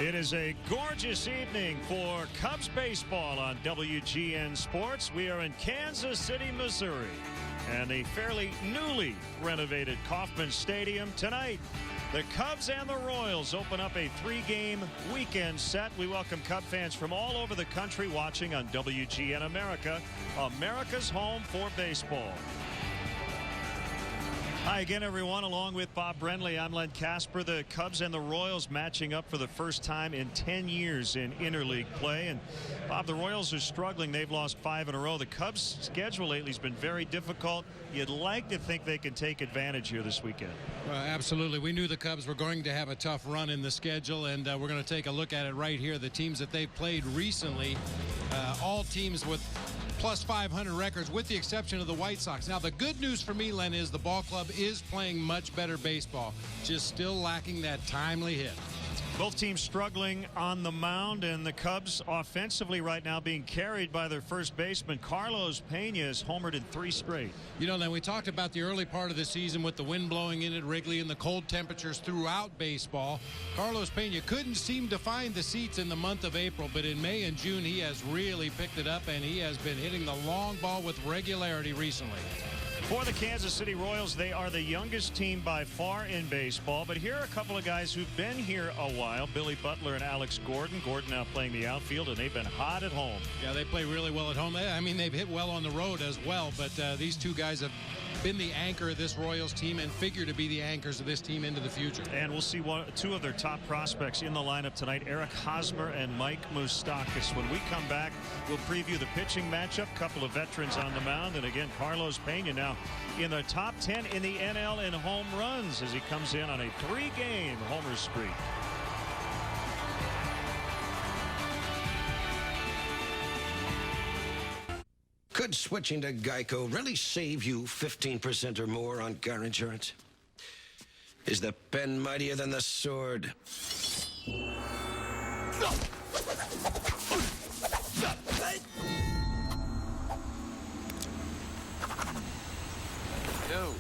It is a gorgeous evening for Cubs baseball on WGN Sports. We are in Kansas City, Missouri, and the fairly newly renovated Kauffman Stadium. Tonight, the Cubs and the Royals open up a three-game weekend set. We welcome Cub fans from all over the country watching on WGN America, America's home for baseball. Hi again, everyone. Along with Bob Brenly, I'm Len Casper. The Cubs and the Royals matching up for the first time in 10 years in interleague play. And Bob, the Royals are struggling. They've lost 5 in a row. The Cubs' schedule lately has been very difficult. You'd like to think they can take advantage here this weekend. Absolutely. We knew the Cubs were going to have a tough run in the schedule, and we're going to take a look at it right here. The teams that they've played recently, all teams with plus 500 records, with the exception of the White Sox. Now, the good news for me, Len, is the ball club is playing much better baseball, just still lacking that timely hit. Both teams struggling on the mound, and the Cubs offensively right now being carried by their first baseman. Carlos Pena has homered in 3 straight. You know, then we talked about the early part of the season with the wind blowing in at Wrigley and the cold temperatures throughout baseball. Carlos Pena couldn't seem to find the seats in the month of April, but in May and June he has really picked it up, and he has been hitting the long ball with regularity recently. For the Kansas City Royals, they are the youngest team by far in baseball. But here are a couple of guys who've been here a while. Billy Butler and Alex Gordon. Gordon now playing the outfield, and they've been hot at home. Yeah, they play really well at home. I mean, they've hit well on the road as well. But these two guys have been the anchor of this Royals team and figure to be the anchors of this team into the future. And we'll see two of their top prospects in the lineup tonight, Eric Hosmer and Mike Moustakas. When we come back, we'll preview the pitching matchup. Couple of veterans on the mound. And again, Carlos Pena now in the top 10 in the NL in home runs as he comes in on a 3-game homer streak. Could switching to Geico really save you 15% or more on car insurance? Is the pen mightier than the sword? No.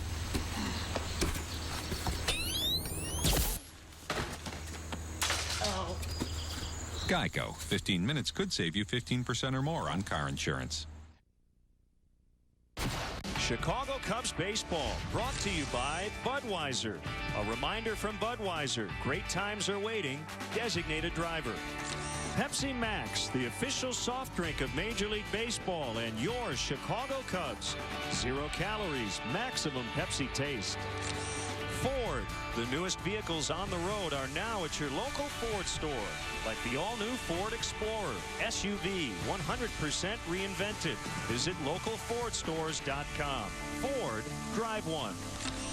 Geico. 15 minutes could save you 15% or more on car insurance. Chicago Cubs baseball brought to you by Budweiser. A reminder from Budweiser, great times are waiting. Designated driver. Pepsi Max, the official soft drink of Major League Baseball and your Chicago Cubs. 0 calories, maximum Pepsi taste. Ford, the newest vehicles on the road are now at your local Ford store, like the all-new Ford Explorer, SUV, 100% reinvented. Visit localfordstores.com. Ford, drive one.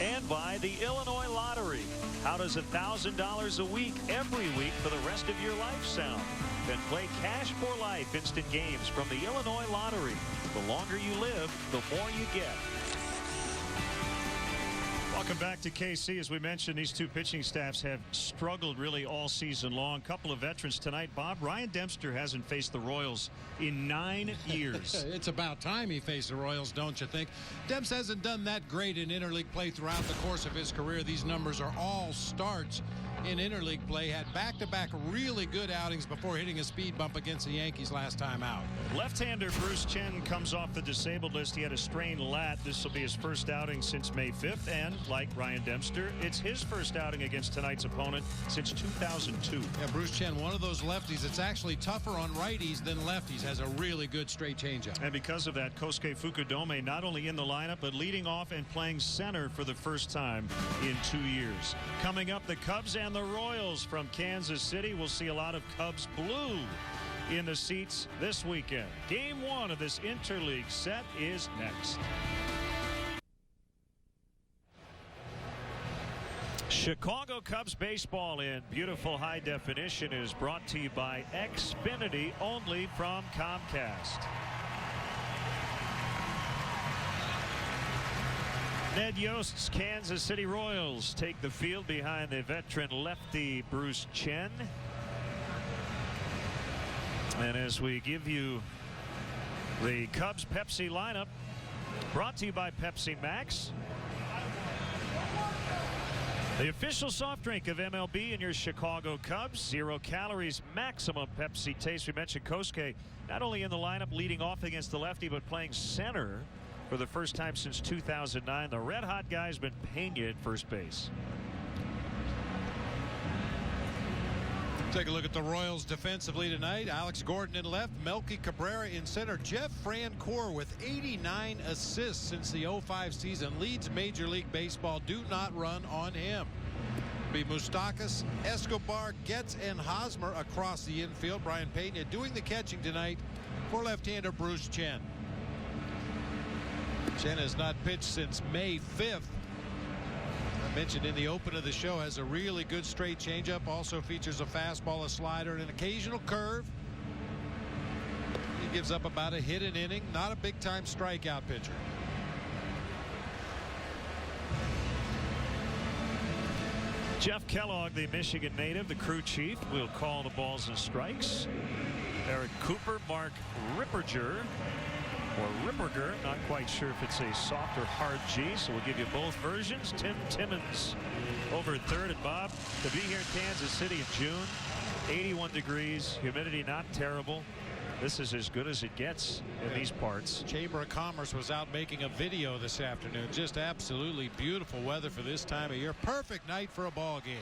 And by the Illinois Lottery. How does $1,000 a week every week for the rest of your life sound? Then play Cash for Life instant games from the Illinois Lottery. The longer you live, the more you get. Welcome back to KC. As we mentioned, these two pitching staffs have struggled really all season long. Couple of veterans tonight. Bob, Ryan Dempster hasn't faced the Royals in 9 years. It's about time he faced the Royals, don't you think? Demps hasn't done that great in interleague play throughout the course of his career. These numbers are all starts in interleague play. Had back-to-back really good outings before hitting a speed bump against the Yankees last time out. Left-hander Bruce Chen comes off the disabled list. He had a strained lat. This will be his first outing since May 5th. And like Ryan Dempster, it's his first outing against tonight's opponent since 2002. Yeah, Bruce Chen, one of those lefties that's actually tougher on righties than lefties, has a really good straight changeup. And because of that, Kosuke Fukudome not only in the lineup, but leading off and playing center for the first time in 2 years. Coming up, the Cubs and the Royals from Kansas City. We'll see a lot of Cubs blue in the seats this weekend. Game 1 of this interleague set is next. Chicago Cubs baseball in beautiful high definition is brought to you by Xfinity, only from Comcast. Ned Yost's Kansas City Royals take the field behind the veteran lefty Bruce Chen. And as we give you the Cubs Pepsi lineup, brought to you by Pepsi Max. The official soft drink of MLB and your Chicago Cubs. 0 calories, maximum Pepsi taste. We mentioned Kosuke not only in the lineup leading off against the lefty, but playing center for the first time since 2009. The red hot guy's been Pena at first base. Take a look at the Royals defensively tonight. Alex Gordon in left, Melky Cabrera in center. Jeff Francoeur with 89 assists since the 05 season leads Major League Baseball. Do not run on him. Be Moustakas, Escobar, Getz, and Hosmer across the infield. Brian Pena doing the catching tonight for left-hander Bruce Chen. Chen has not pitched since May 5th. Mentioned in the open of the show, has a really good straight changeup, also features a fastball, a slider, and an occasional curve. He gives up about a hit an inning. Not a big time strikeout pitcher. Jeff Kellogg, the Michigan native, the crew chief, will call the balls and strikes. Eric Cooper, Mark Ripperger, or Ripperger, not quite sure if it's a soft or hard G, so we'll give you both versions. Tim Timmons over at third. And Bob, to be here in Kansas City in June, 81 degrees, humidity not terrible. This is as good as it gets in these parts. Chamber of Commerce was out making a video this afternoon. Just absolutely beautiful weather for this time of year. Perfect night for a ball game.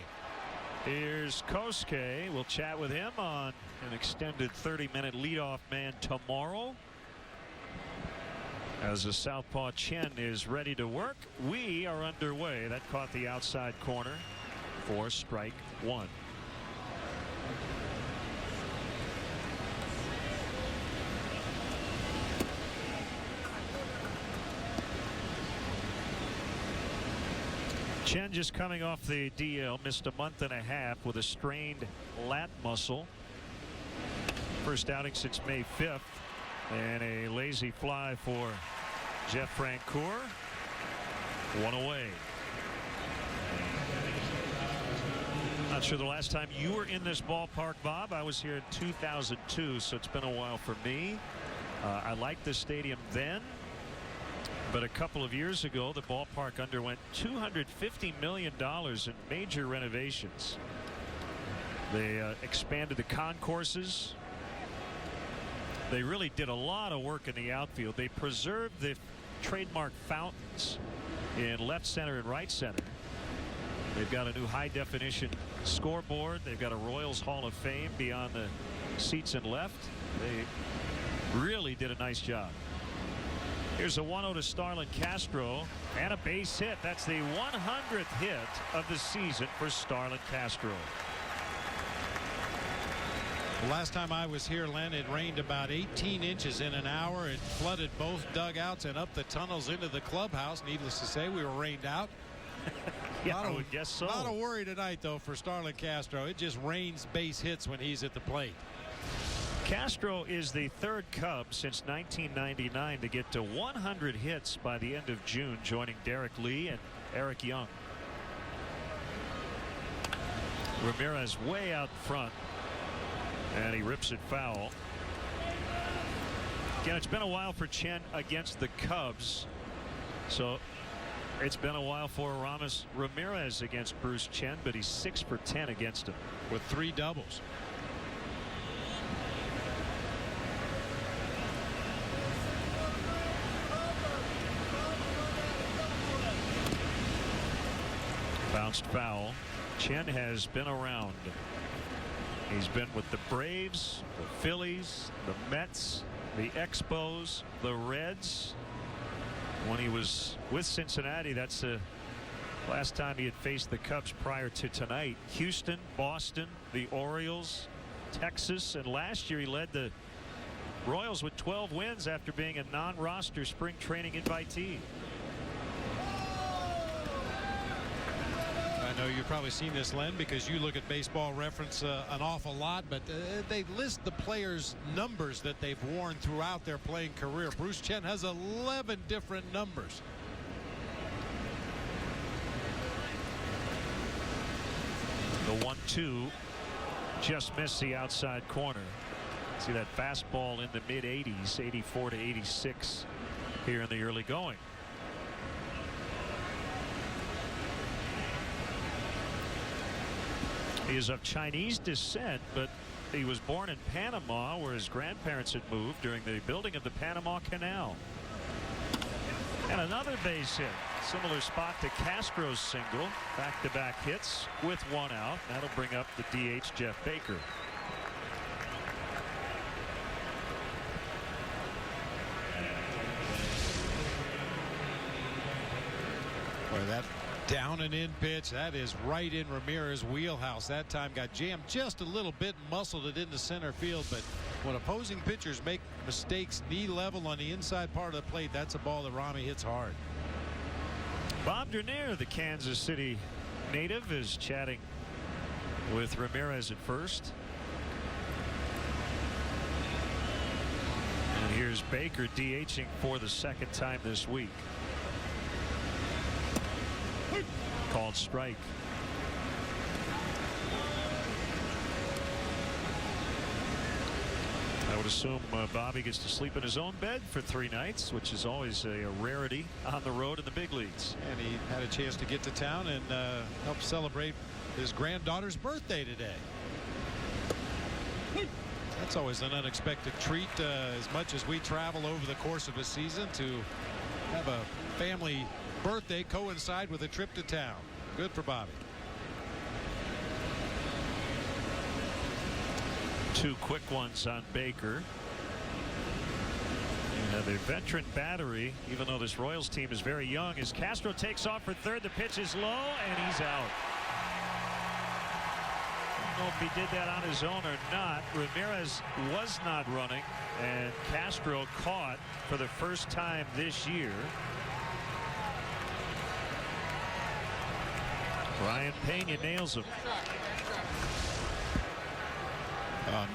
Here's Kosuke. We'll chat with him on an extended 30-minute leadoff man tomorrow. As the southpaw Chen is ready to work, we are underway. That caught the outside corner for strike one. Chen just coming off the DL, missed a month and a half with a strained lat muscle. First outing since May 5th. And a lazy fly for Jeff Francoeur. One away. Not sure the last time you were in this ballpark, Bob. I was here in 2002, so it's been a while for me. I liked the stadium then, but a couple of years ago, the ballpark underwent $250 million in major renovations. They expanded the concourses. They really did a lot of work in the outfield. They preserved the trademark fountains in left center and right center. They've got a new high-definition scoreboard. They've got a Royals Hall of Fame beyond the seats and left. They really did a nice job. Here's a 1-0 to Starlin Castro and a base hit. That's the 100th hit of the season for Starlin Castro. Last time I was here, Len, it rained about 18 inches in an hour. It flooded both dugouts and up the tunnels into the clubhouse. Needless to say, we were rained out. Yeah, I would guess so. Not a worry tonight, though, for Starlin Castro. It just rains base hits when he's at the plate. Castro is the third Cub since 1999 to get to 100 hits by the end of June, joining Derek Lee and Eric Young. Ramirez way out front. And he rips it foul. Again, it's been a while for Chen against the Cubs. So it's been a while for Aramis Ramirez against Bruce Chen, but he's 6 for 10 against him with 3 doubles. Bounced foul. Chen has been around. He's been with the Braves, the Phillies, the Mets, the Expos, the Reds. When he was with Cincinnati, that's the last time he had faced the Cubs prior to tonight. Houston, Boston, the Orioles, Texas, and last year he led the Royals with 12 wins after being a non-roster spring training invitee. I know you've probably seen this, Len, because you look at Baseball Reference an awful lot, but they list the players' numbers that they've worn throughout their playing career. Bruce Chen has 11 different numbers. The 1-2 just missed the outside corner. See that fastball in the mid-80s, 84 to 86 here in the early going. He is of Chinese descent, but he was born in Panama, where his grandparents had moved during the building of the Panama Canal. And another base hit. Similar spot to Castro's single. Back-to-back hits with one out. That'll bring up the DH Jeff Baker. Boy, that down and in pitch, that is right in Ramirez's wheelhouse. That time got jammed just a little bit, muscled it into center field. But when opposing pitchers make mistakes knee level on the inside part of the plate, that's a ball that Rami hits hard. Bob Dernier, the Kansas City native, is chatting with Ramirez at first. And here's Baker DHing for the second time this week. Called strike. I would assume Bobby gets to sleep in his own bed for 3 nights, which is always a rarity on the road in the big leagues. And he had a chance to get to town and help celebrate his granddaughter's birthday today. That's always an unexpected treat, as much as we travel over the course of a season, to have a family birthday coincide with a trip to town. Good for Bobby. 2 quick ones on Baker. And the veteran battery, even though this Royals team is very young, as Castro takes off for third, the pitch is low and he's out. I don't know if he did that on his own or not. Ramirez was not running, and Castro caught for the first time this year. Ryan Pena nails him.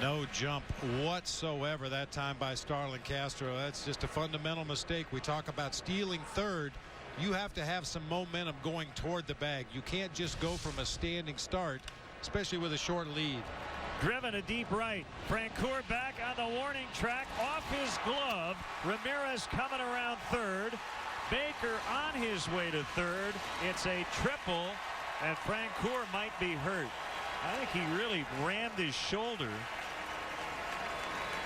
No jump whatsoever that time by Starlin Castro. That's just a fundamental mistake. We talk about stealing third. You have to have some momentum going toward the bag. You can't just go from a standing start, especially with a short lead. Driven to deep right. Francoeur back on the warning track, off his glove. Ramirez coming around third. Baker on his way to third. It's a triple, and Francoeur might be hurt. I think he really rammed his shoulder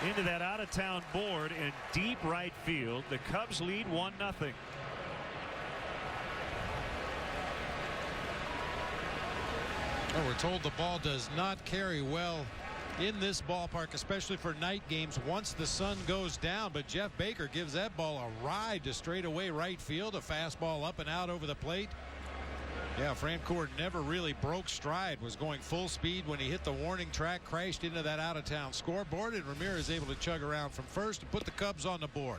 into that out-of-town board in deep right field. The Cubs lead 1-0. Well, we're told the ball does not carry well in this ballpark, especially for night games once the sun goes down. But Jeff Baker gives that ball a ride to straightaway right field. A fastball up and out over the plate. Yeah, Francoeur never really broke stride, was going full speed when he hit the warning track, crashed into that out-of-town scoreboard, and Ramirez able to chug around from first and put the Cubs on the board.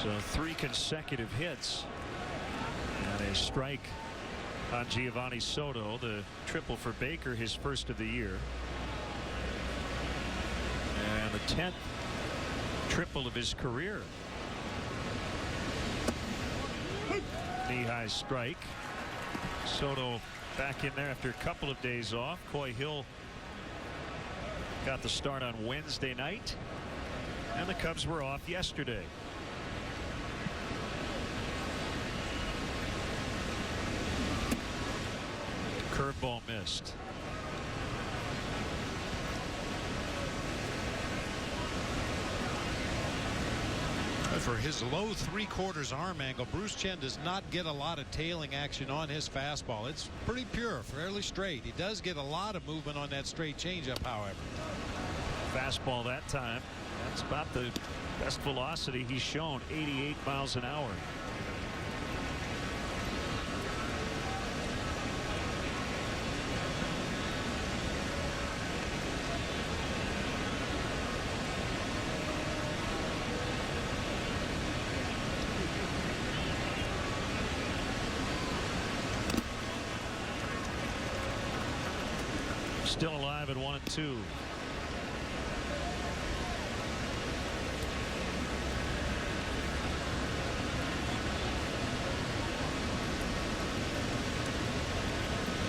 So 3 consecutive hits and a strike on Giovanni Soto. The triple for Baker, his first of the year, and the 10th triple of his career. Knee-high strike. Soto back in there after a couple of days off. Coy Hill got the start on Wednesday night, and the Cubs were off yesterday. Curveball missed. For his low 3/4 arm angle, Bruce Chen does not get a lot of tailing action on his fastball. It's pretty pure, fairly straight. He does get a lot of movement on that straight changeup, however. Fastball that time. That's about the best velocity he's shown, 88 miles an hour. Still alive at 1-2.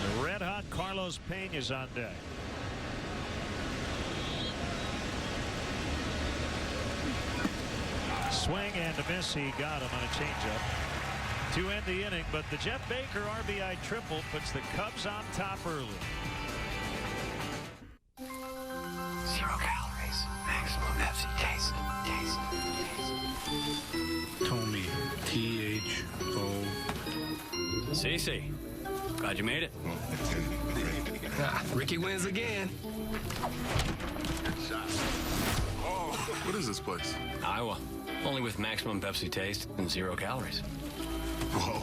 The red-hot Carlos Pena's on deck. Swing and a miss. He got him on a changeup. to end the inning, but the Jeff Baker RBI triple puts the Cubs on top early. 0 calories. Maximum Pepsi taste. Tommy. T-H-O. CC. Glad you made it. Ricky wins again. What is this place? Iowa. Only with maximum Pepsi taste and 0 calories. Whoa.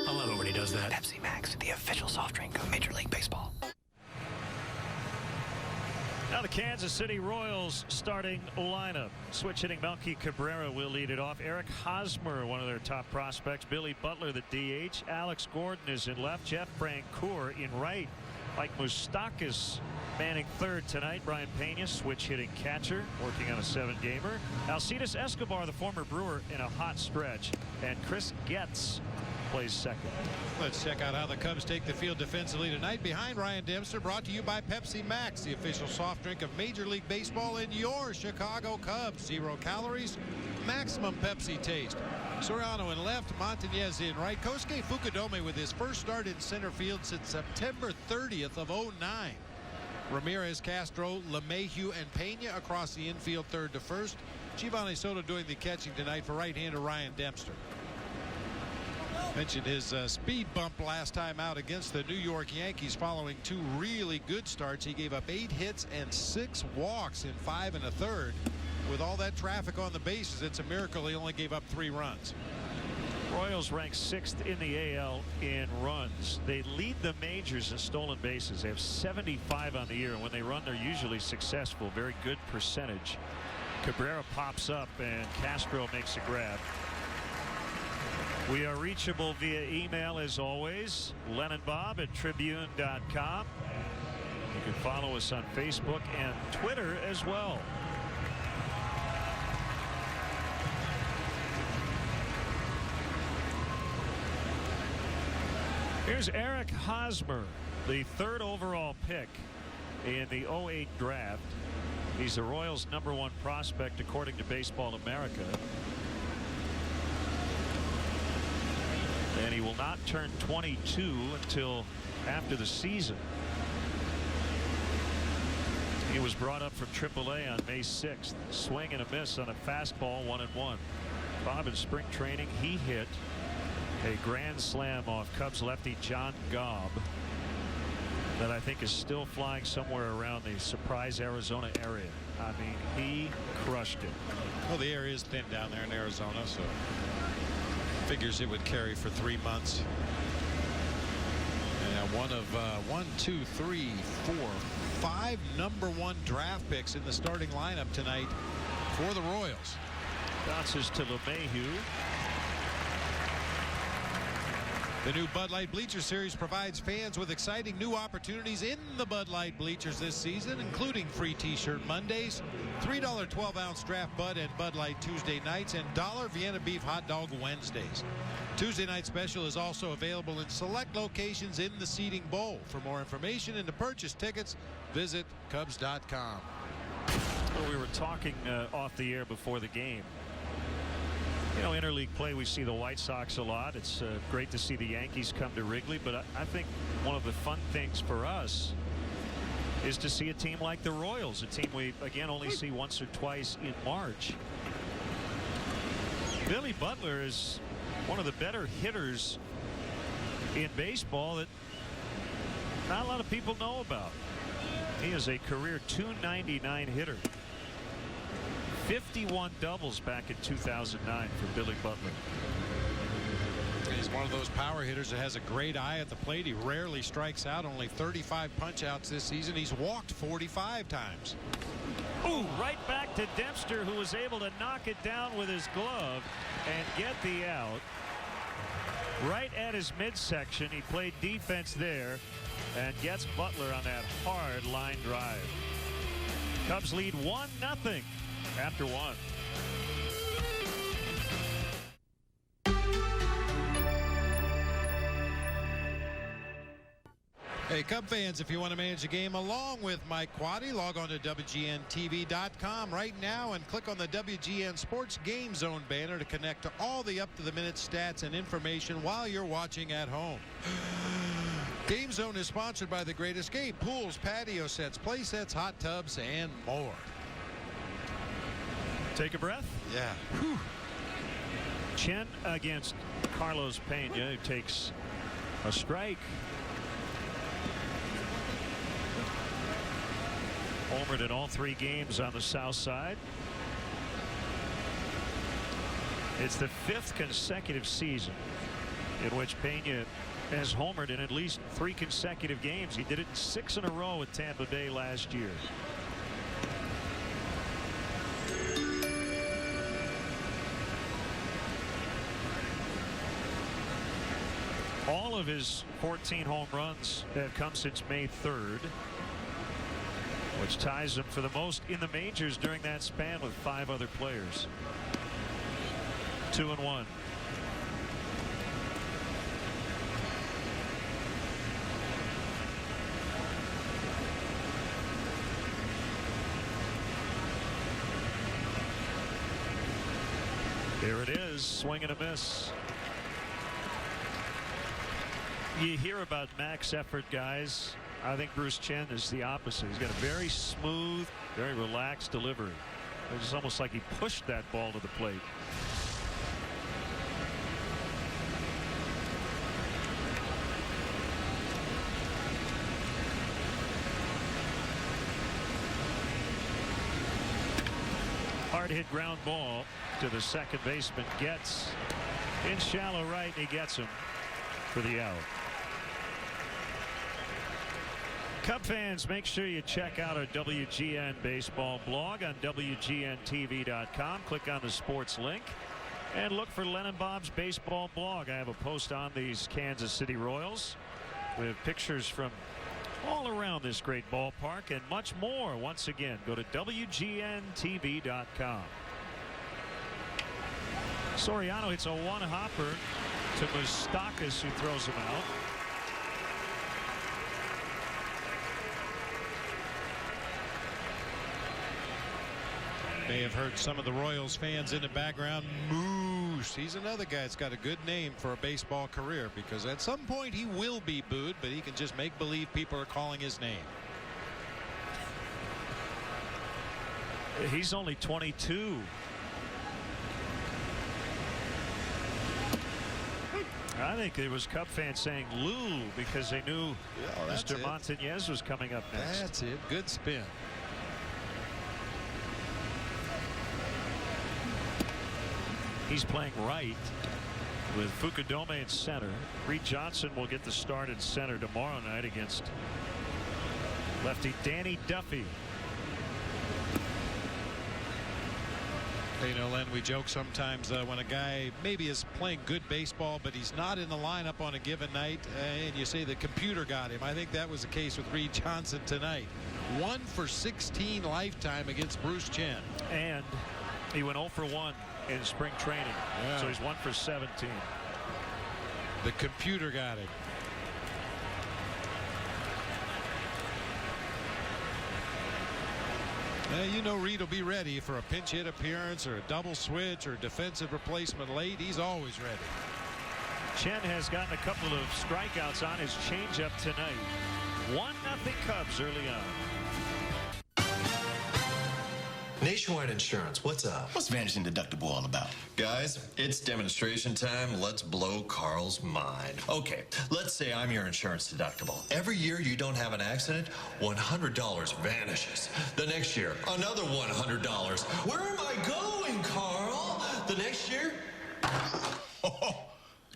I love it when he does that. Pepsi Max, the official soft drink of Major League Baseball. Now the Kansas City Royals starting lineup. Switch hitting Melky Cabrera will lead it off. Eric Hosmer, one of their top prospects. Billy Butler, the DH. Alex Gordon is in left. Jeff Brancourt in right. Mike Moustakas manning third tonight. Brian Pena, switch hitting catcher, working on a 7-gamer. Alcides Escobar, the former Brewer, in a hot stretch. And Chris Getz plays second. Let's check out how the Cubs take the field defensively tonight. Behind Ryan Dempster, brought to you by Pepsi Max, the official soft drink of Major League Baseball and your Chicago Cubs. 0 calories, maximum Pepsi taste. Soriano in left, Montañez in right. Kosuke Fukudome with his first start in center field since September 30th of 2009. Ramirez, Castro, LeMahieu, and Pena across the infield, third to first. Giovanni Soto doing the catching tonight for right-hander Ryan Dempster. Mentioned his speed bump last time out against the New York Yankees following 2 really good starts. He gave up 8 hits and 6 walks in 5 1/3. With all that traffic on the bases, it's a miracle he only gave up 3 runs. Royals rank 6th in the AL in runs. They lead the majors in stolen bases. They have 75 on the year, and when they run, they're usually successful. Very good percentage. Cabrera pops up, and Castro makes a grab. We are reachable via email as always. LennonBob@Tribune.com. You can follow us on Facebook and Twitter as well. Here's Eric Hosmer, the 3rd overall pick in the 2008 draft. He's the Royals' #1 prospect according to Baseball America. And he will not turn 22 until after the season. He was brought up from AAA on May 6th. Swing and a miss on a fastball, 1-1. Bob, in spring training, he hit a grand slam off Cubs lefty John Gobb that I think is still flying somewhere around the Surprise, Arizona area. I mean, he crushed it. Well, the area is thin down there in Arizona, so figures it would carry for 3 months. And one of 5 #1 draft picks in the starting lineup tonight for the Royals. Bounces to LeMahieu. The new Bud Light Bleacher Series provides fans with exciting new opportunities in the Bud Light bleachers this season, including free T-shirt Mondays, $3 12-ounce draft Bud and Bud Light Tuesday nights, and $1 Vienna Beef hot dog Wednesdays. Tuesday night special is also available in select locations in the seating bowl. For more information and to purchase tickets, visit Cubs.com. Well, we were talking off the air before the game. You know, interleague play, we see the White Sox a lot. It's great to see the Yankees come to Wrigley, but I think one of the fun things for us is to see a team like the Royals, a team we again only see once or twice in March. Billy Butler is one of the better hitters in baseball that not a lot of people know about. He is a career .299 hitter. 51 doubles back in 2009 for Billy Butler. He's one of those power hitters that has a great eye at the plate. He rarely strikes out. Only 35 punch-outs this season. He's walked 45 times. Ooh, right back to Dempster, who was able to knock it down with his glove and get the out. Right at his midsection. He played defense there and gets Butler on that hard line drive. Cubs lead 1-0 after 1. Hey, Cub fans, if you want to manage the game along with Mike Quaddy, log on to WGNTV.com right now and click on the WGN Sports Game Zone banner to connect to all the up-to-the-minute stats and information while you're watching at home. Game Zone is sponsored by The Great Escape, pools, patio sets, play sets, hot tubs, and more. Take a breath. Yeah. Whew. Chen against Carlos Pena, who takes a strike. Homered in all 3 games on the south side. It's the 5th consecutive season in which Pena has homered in at least 3 consecutive games. He did it 6 in a row with Tampa Bay last year. All of his 14 home runs have come since May 3rd. Which ties him for the most in the majors during that span with 5 other players. 2-1. Here it is, swing and a miss. You hear about max effort guys. I think Bruce Chen is the opposite. He's got a very smooth, very relaxed delivery. It's almost like he pushed that ball to the plate. Hard hit ground ball to the second baseman. Gets in shallow right, and he gets him for the out. Cub fans, make sure you check out our WGN Baseball blog on WGNTV.com. Click on the sports link and look for Len and Bob's Baseball blog. I have a post on these Kansas City Royals with pictures from all around this great ballpark and much more. Once again, go to WGNTV.com. Soriano hits a one-hopper to Moustakas, who throws him out. May have heard some of the Royals fans in the background. Moose. He's another guy that's got a good name for a baseball career, because at some point he will be booed, but he can just make believe people are calling his name. He's only 22. I think it was Cub fans saying Lou because they knew Mr. Montañez was coming up next. That's it. Good spin. He's playing right with Fukudome in center. Reed Johnson will get the start in center tomorrow night against lefty Danny Duffy. You know, Len, we joke sometimes when a guy maybe is playing good baseball, but he's not in the lineup on a given night, and you say the computer got him. I think that was the case with Reed Johnson tonight. 1 for 16 lifetime against Bruce Chen. And he went 0 for 1 in spring training. Yeah. So he's 1 for 17. The computer got it. You know, Reed will be ready for a pinch hit appearance or a double switch or defensive replacement late. He's always ready. Chen has gotten a couple of strikeouts on his changeup tonight. 1-0 Cubs early on. Nationwide Insurance, what's up? What's Vantage and Deductible all about? Guys, it's demonstration time. Let's blow Carl's mind. Okay, let's say I'm your insurance deductible. Every year you don't have an accident, $100 vanishes. The next year, another $100. Where am I going, Carl? The next year? Oh,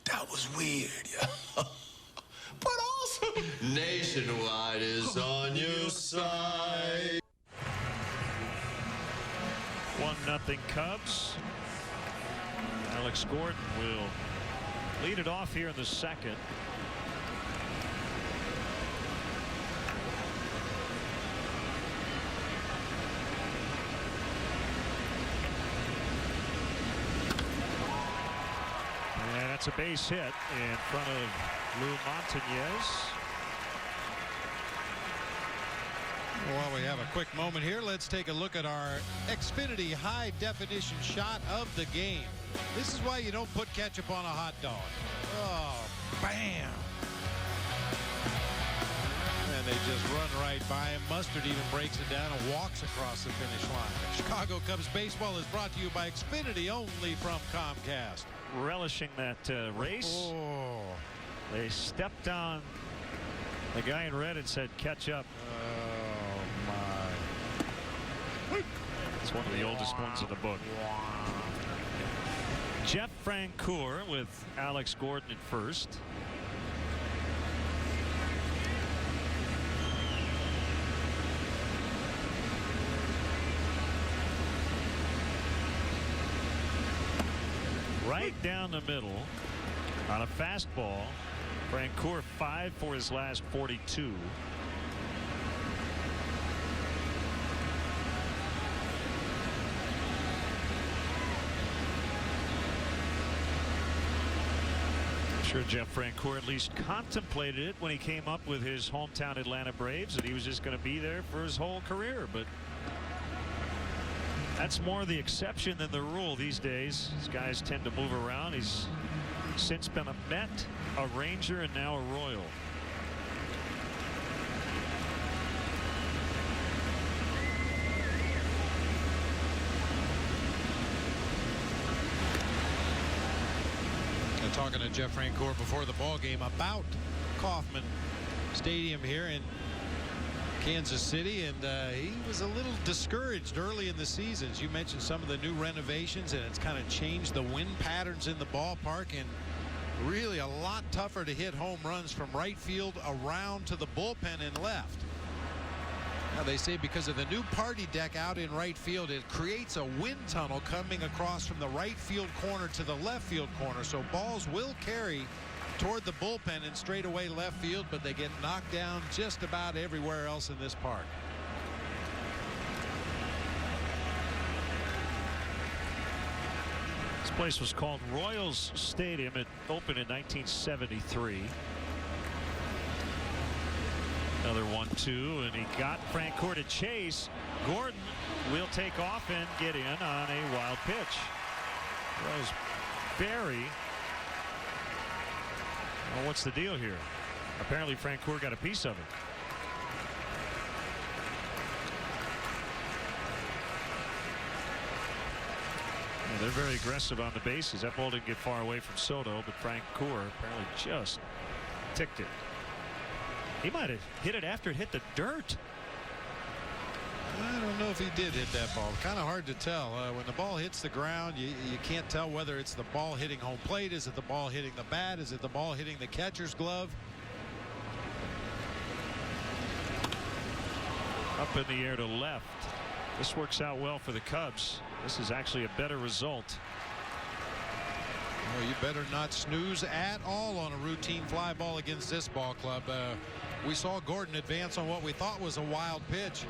that was weird. But also, Nationwide is on your side. 1-0 Cubs. Alex Gordon will lead it off here in the second. And that's a base hit in front of Lou Montañez. While we have a quick moment here, let's take a look at our Xfinity high definition shot of the game. This is why you don't put ketchup on a hot dog. Oh, bam. And they just run right by him. Mustard even breaks it down and walks across the finish line. Chicago Cubs baseball is brought to you by Xfinity, only from Comcast. Relishing that race. Oh. They stepped on the guy in red and said, catch up. Oh, my. It's one of the oldest ones in the book. Jeff Francoeur with Alex Gordon at first. Right down the middle on a fastball. Francoeur 5 for his last 42. I'm sure Jeff Francoeur at least contemplated it when he came up with his hometown Atlanta Braves, that he was just going to be there for his whole career. But that's more the exception than the rule these days. These guys tend to move around. He's since been a Met, a Ranger, and now a Royal. Talking to Jeff Francoeur before the ball game about Kauffman Stadium here in Kansas City, and he was a little discouraged early in the season. As you mentioned, some of the new renovations, and it's kind of changed the wind patterns in the ballpark, and really a lot tougher to hit home runs from right field around to the bullpen and left. Now they say because of the new party deck out in right field, it creates a wind tunnel coming across from the right field corner to the left field corner, so balls will carry toward the bullpen and straightaway left field, but they get knocked down just about everywhere else in this park. This place was called Royals Stadium. It opened in 1973. Another 1-2, and he got Francoeur to chase. Gordon will take off and get in on a wild pitch. That was very. Well, what's the deal here? Apparently Francoeur got a piece of it. Yeah, they're very aggressive on the bases. That ball didn't get far away from Soto, but Francoeur apparently just ticked it. He might have hit it after it hit the dirt. I don't know if he did hit that ball. Kind of hard to tell. When the ball hits the ground, you can't tell whether it's the ball hitting home plate. Is it the ball hitting the bat? Is it the ball hitting the catcher's glove? Up in the air to left. This works out well for the Cubs. This is actually a better result. Well, you better not snooze at all on a routine fly ball against this ball club. We saw Gordon advance on what we thought was a wild pitch.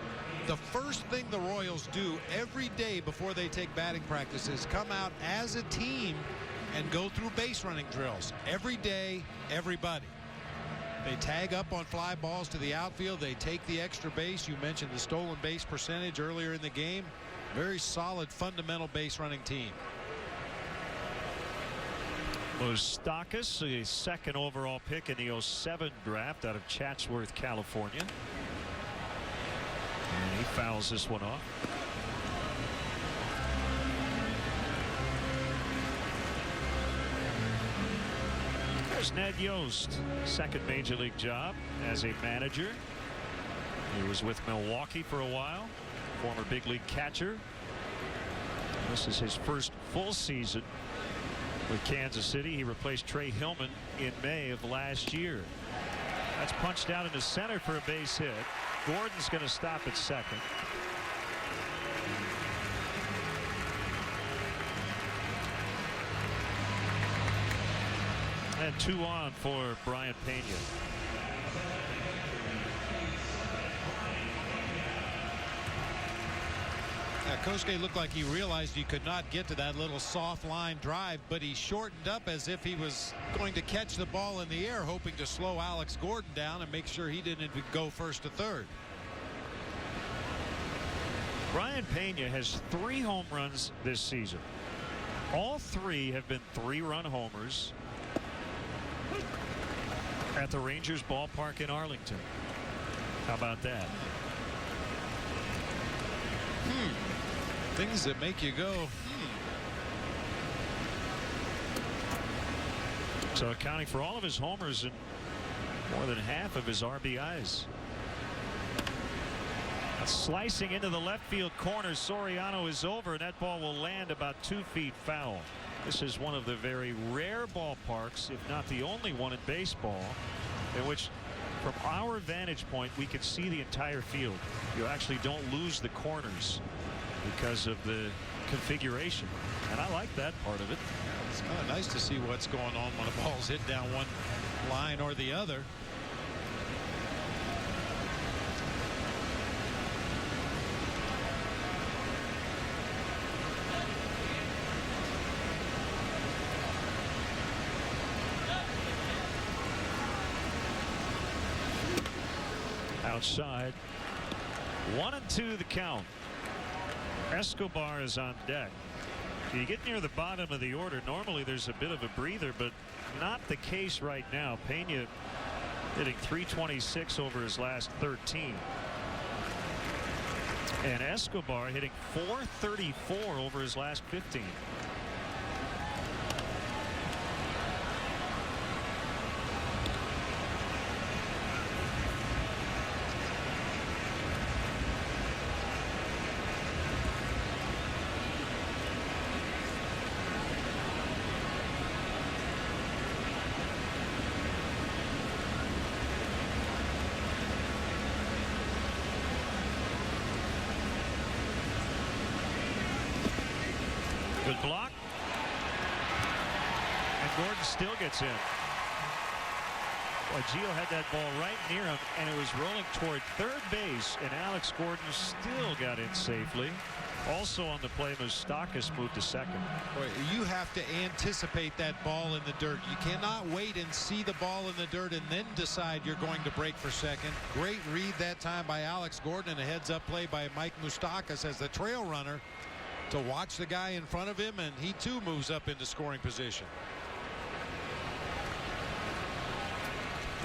The first thing the Royals do every day before they take batting practice is come out as a team and go through base running drills. Every day, everybody. They tag up on fly balls to the outfield. They take the extra base. You mentioned the stolen base percentage earlier in the game. Very solid fundamental base running team. Moustakas, a second overall pick in the 07 draft out of Chatsworth, California. And he fouls this one off. There's Ned Yost, second major league job as a manager. He was with Milwaukee for a while, former big league catcher. This is his first full season with Kansas City. He replaced Trey Hillman in May of last year. That's punched out into center for a base hit. Gordon's going to stop at second. And 2 on for Brian Pena. Kosuke looked like he realized he could not get to that little soft line drive, but he shortened up as if he was going to catch the ball in the air, hoping to slow Alex Gordon down and make sure he didn't go first to third. Ryan Pena has 3 home runs this season. All 3 have been 3-run homers at the Rangers ballpark in Arlington. How about that? Things that make you go, So accounting for all of his homers and more than half of his RBIs. Slicing into the left field corner, Soriano is over, and that ball will land about 2 feet foul. This is one of the very rare ballparks, if not the only one in baseball, in which from our vantage point we can see the entire field. You actually don't lose the corners because of the configuration, and I like that part of it. it's kind of nice to see what's going on when a ball's hit down one line or the other. Outside. 1-2 the count. Escobar is on deck. You get near the bottom of the order, normally there's a bit of a breather, but not the case right now. Pena hitting .326 over his last 13. And Escobar hitting .434 over his last 15. Good block. And Gordon still gets in. Boy, Gio had that ball right near him, and it was rolling toward third base, and Alex Gordon still got in safely. Also on the play, Moustakas moved to second. Boy, you have to anticipate that ball in the dirt. You cannot wait and see the ball in the dirt and then decide you're going to break for second. Great read that time by Alex Gordon, and a heads-up play by Mike Moustakas as the trail runner to watch the guy in front of him, and he too moves up into scoring position.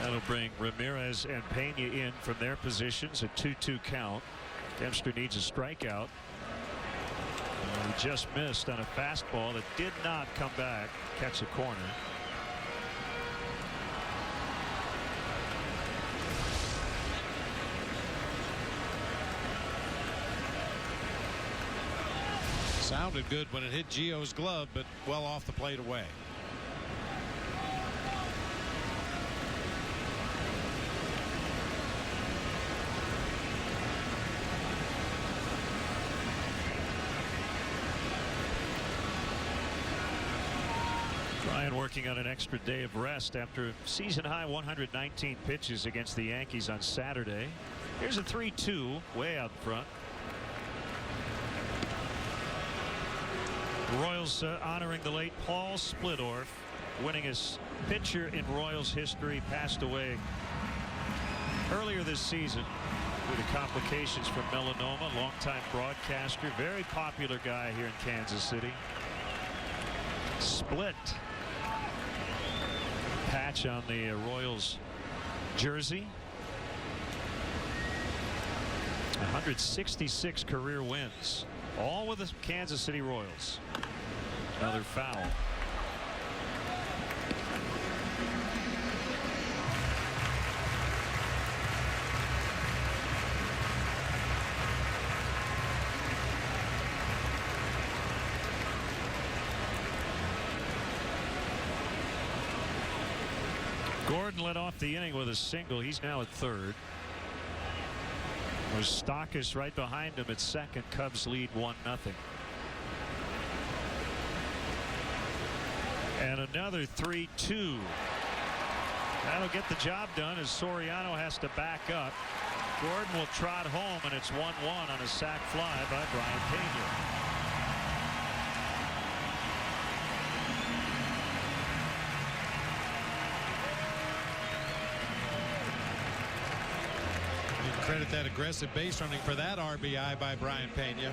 That'll bring Ramirez and Pena in from their positions. A 2-2 count. Dempster needs a strikeout. He just missed on a fastball that did not come back, catch a corner. Sounded good when it hit Gio's glove, but well off the plate away. Ryan working on an extra day of rest after season high 119 pitches against the Yankees on Saturday. Here's a 3-2 way out front. Royals honoring the late Paul Splittorff, winningest pitcher in Royals history, passed away earlier this season due to complications from melanoma. Longtime broadcaster, very popular guy here in Kansas City. Split patch on the Royals jersey. 166 career wins, all with the Kansas City Royals. Another foul. Gordon led off the inning with a single. He's now at third. Moustakas right behind him at second. Cubs lead 1-0. And another 3-2. That'll get the job done as Soriano has to back up. Gordon will trot home, and it's 1-1 on a sac fly by Brian Pena. credit that aggressive base running for that RBI by Brian Pena.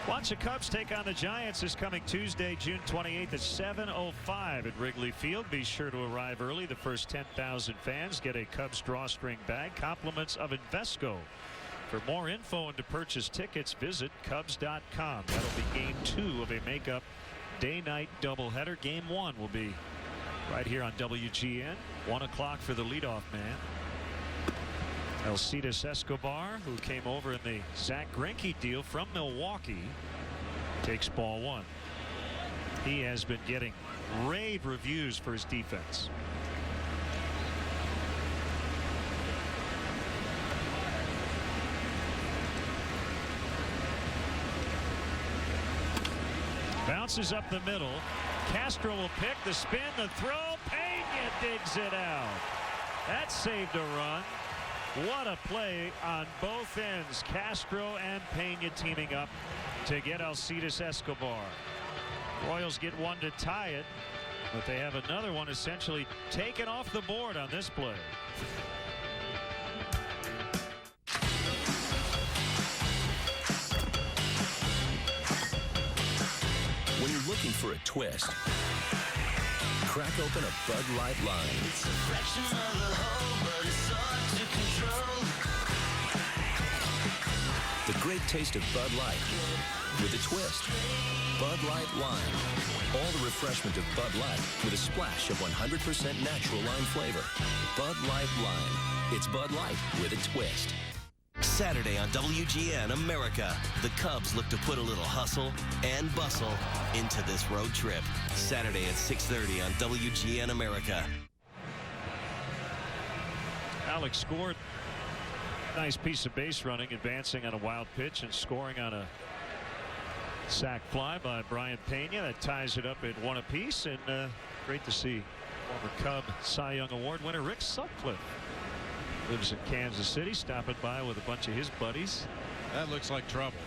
Watch the Cubs take on the Giants this coming Tuesday, June 28th at 7:05 at Wrigley Field. Be sure to arrive early. The first 10,000 fans get a Cubs drawstring bag. Compliments of Invesco. For more info and to purchase tickets, visit Cubs.com. That'll be game 2 of a makeup day-night doubleheader. Game 1 will be right here on WGN. 1 o'clock for the leadoff man. Alcides Escobar, who came over in the Zach Greinke deal from Milwaukee, takes ball 1. He has been getting rave reviews for his defense. Bounces up the middle. Castro will pick the spin, the throw. Pena digs it out. That saved a run. What a play on both ends. Castro and Pena teaming up to get Alcides Escobar. Royals get one to tie it, but they have another one essentially taken off the board on this play. When you're looking for a twist, crack open a Bud Light line. It's a fraction of the whole, but it's hard to control. The great taste of Bud Light with a twist. Bud Light Lime. All the refreshment of Bud Light with a splash of 100% natural lime flavor. Bud Light Lime. It's Bud Light with a twist. Saturday on WGN America, the Cubs look to put a little hustle and bustle into this road trip. Saturday at 6:30 on WGN America. Alex scored. Nice piece of base running, advancing on a wild pitch and scoring on a sac fly by Brian Pena. That ties it up at 1 apiece, and great to see former Cub Cy Young Award winner Rick Sutcliffe. Lives in Kansas City, stopping by with a bunch of his buddies. That looks like trouble.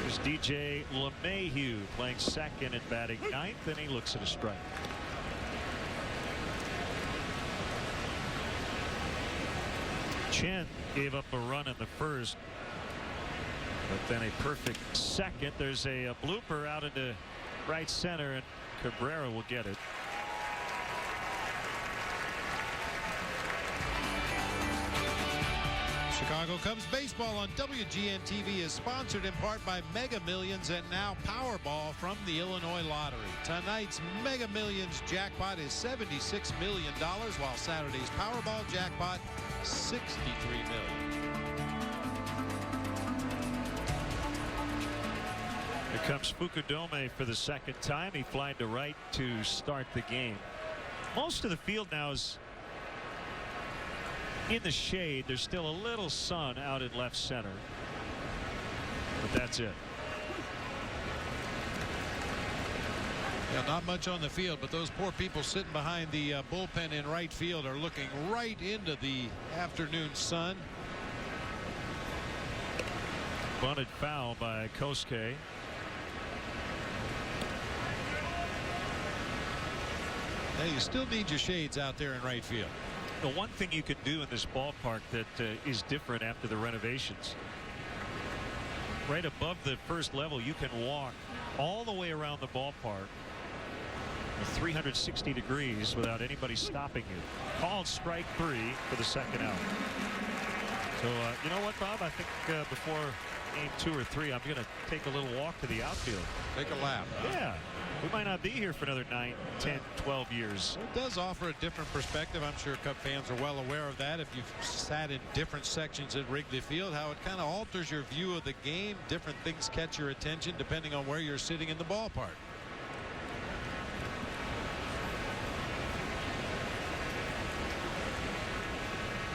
There's DJ LeMahieu playing second and batting 9th, and he looks at a strike. Chen gave up a run in the first, but then a perfect second. There's a blooper out into right center, and Cabrera will get it. Chicago Cubs baseball on WGN TV is sponsored in part by Mega Millions and now Powerball from the Illinois Lottery. Tonight's Mega Millions jackpot is $76 million, while Saturday's Powerball jackpot $63 million. Here comes Fukudome for the second time. He flied to right to start the game. Most of the field now is in the shade. There's still a little sun out in left center, but that's it. Yeah, not much on the field, but those poor people sitting behind the bullpen in right field are looking right into the afternoon sun. Bunted foul by Kosuke. Hey, you still need your shades out there in right field. The one thing you can do in this ballpark that is different after the renovations, right above the first level, you can walk all the way around the ballpark 360 degrees without anybody stopping you. Called strike 3 for the second out. So you know what, Bob, I think before game 2 or 3 I'm going to take a little walk to the outfield. Take a lap. Huh? Yeah. We might not be here for another 9, 10, 12 years. It does offer a different perspective. I'm sure Cub fans are well aware of that. If you've sat in different sections at Wrigley Field, how it kind of alters your view of the game. Different things catch your attention depending on where you're sitting in the ballpark.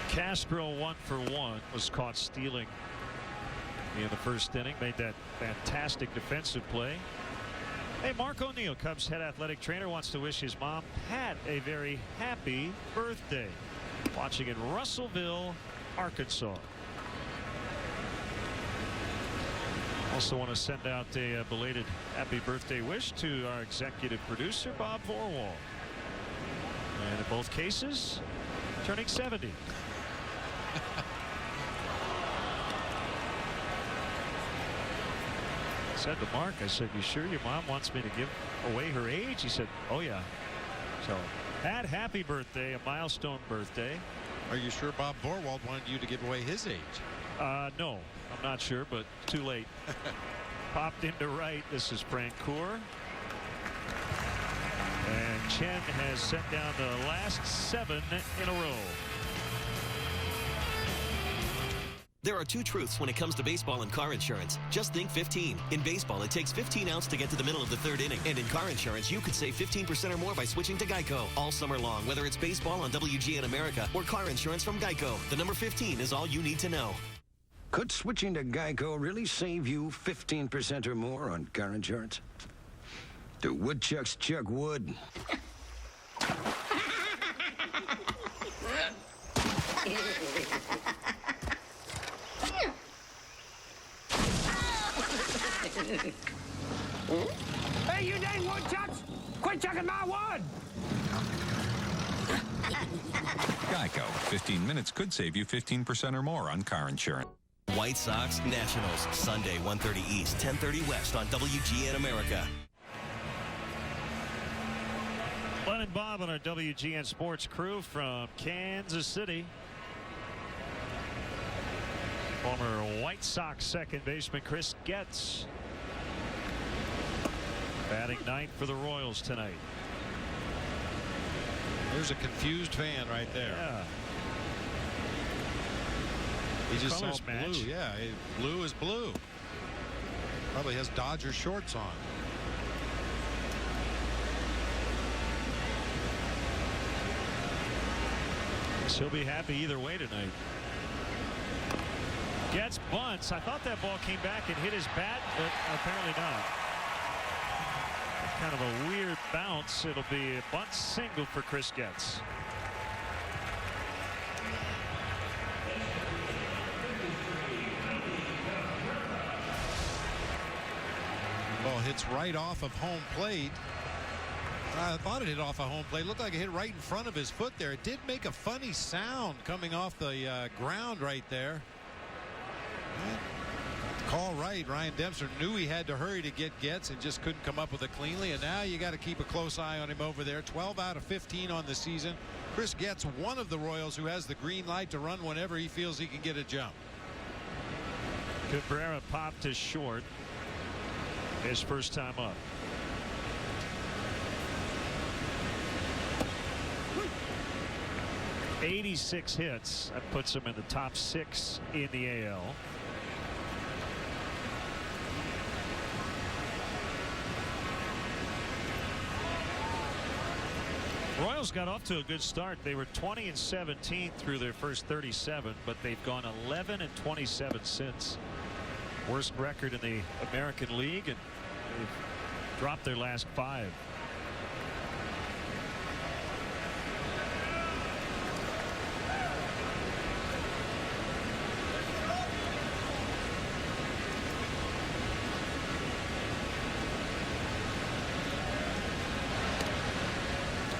Castro 1 for 1 was caught stealing in the first inning. Made that fantastic defensive play. Hey, Mark O'Neill, Cubs head athletic trainer, wants to wish his mom, Pat, a very happy birthday. Watching in Russellville, Arkansas. Also want to send out a belated happy birthday wish to our executive producer, Bob Vorwall. And in both cases, turning 70. Said to Mark, I said, "You sure your mom wants me to give away her age?" He said, "Oh yeah." So, happy birthday, a milestone birthday. Are you sure Bob Borwald wanted you to give away his age? No, I'm not sure, but too late. Popped into right. This is Francoeur. And Chen has sent down the last 7 in a row. There are two truths when it comes to baseball and car insurance. Just think 15. In baseball, it takes 15 outs to get to the middle of the 3rd inning. And in car insurance, you could save 15% or more by switching to Geico all summer long, whether it's baseball on WGN America or car insurance from Geico. The number 15 is all you need to know. Could switching to Geico really save you 15% or more on car insurance? Do woodchucks chuck wood? Hey, you dang woodchucks! Quit chucking my wood! Geico. 15 minutes could save you 15% or more on car insurance. White Sox Nationals, Sunday, 1:30 East, 10:30 West on WGN America. Glenn and Bob on our WGN Sports crew from Kansas City. Former White Sox second baseman Chris Getz batting 9th for the Royals tonight. There's a confused fan right there. Yeah. He just saw Colors blue. match. Yeah, blue is blue. Probably has Dodger shorts on. He'll be happy either way tonight. Gets bunts. I thought that ball came back and hit his bat, but apparently not. Kind of a weird bounce. It'll be a bunt single for Chris Getz. Ball hits right off of home plate. I thought it hit off a home plate. It looked like it hit right in front of his foot there. It did make a funny sound coming off the ground right there. Call right. Ryan Dempster knew he had to hurry to get Getz and just couldn't come up with it cleanly. And now you got to keep a close eye on him over there. 12 out of 15 on the season. Chris Getz, one of the Royals who has the green light to run whenever he feels he can get a jump. Cabrera popped to short. His first time up. '86 hits. That puts him in the top 6 in the AL. Royals got off to a good start. They were 20-17 through their first 37, but they've gone 11-27 since. Worst record in the American League, and they've dropped their last 5.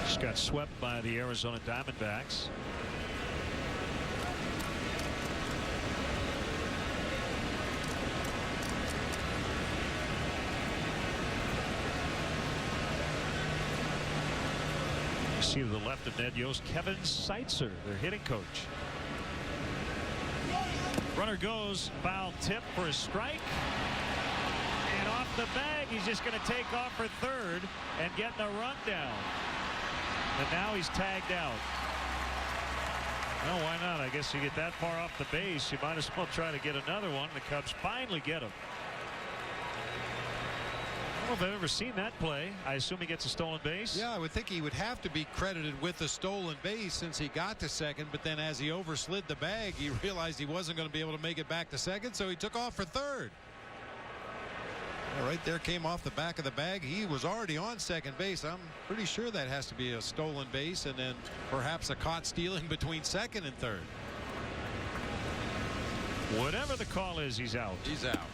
Just got swept by the Arizona Diamondbacks. See to the left of Ned Yost, Kevin Seitzer, their hitting coach. Runner goes, foul tip for a strike. And off the bag, he's just going to take off for third and getting a run down. And now he's tagged out. No, why not? I guess you get that far off the base, you might as well try to get another one. The Cubs finally get him. I don't know if I've ever seen that play. I assume he gets a stolen base. Yeah, I would think he would have to be credited with the stolen base since he got to second, but then as he overslid the bag, he realized he wasn't going to be able to make it back to second, so he took off for third. Right there came off the back of the bag. He was already on second base. I'm pretty sure that has to be a stolen base and then perhaps a caught stealing between second and third. Whatever the call is, he's out. He's out.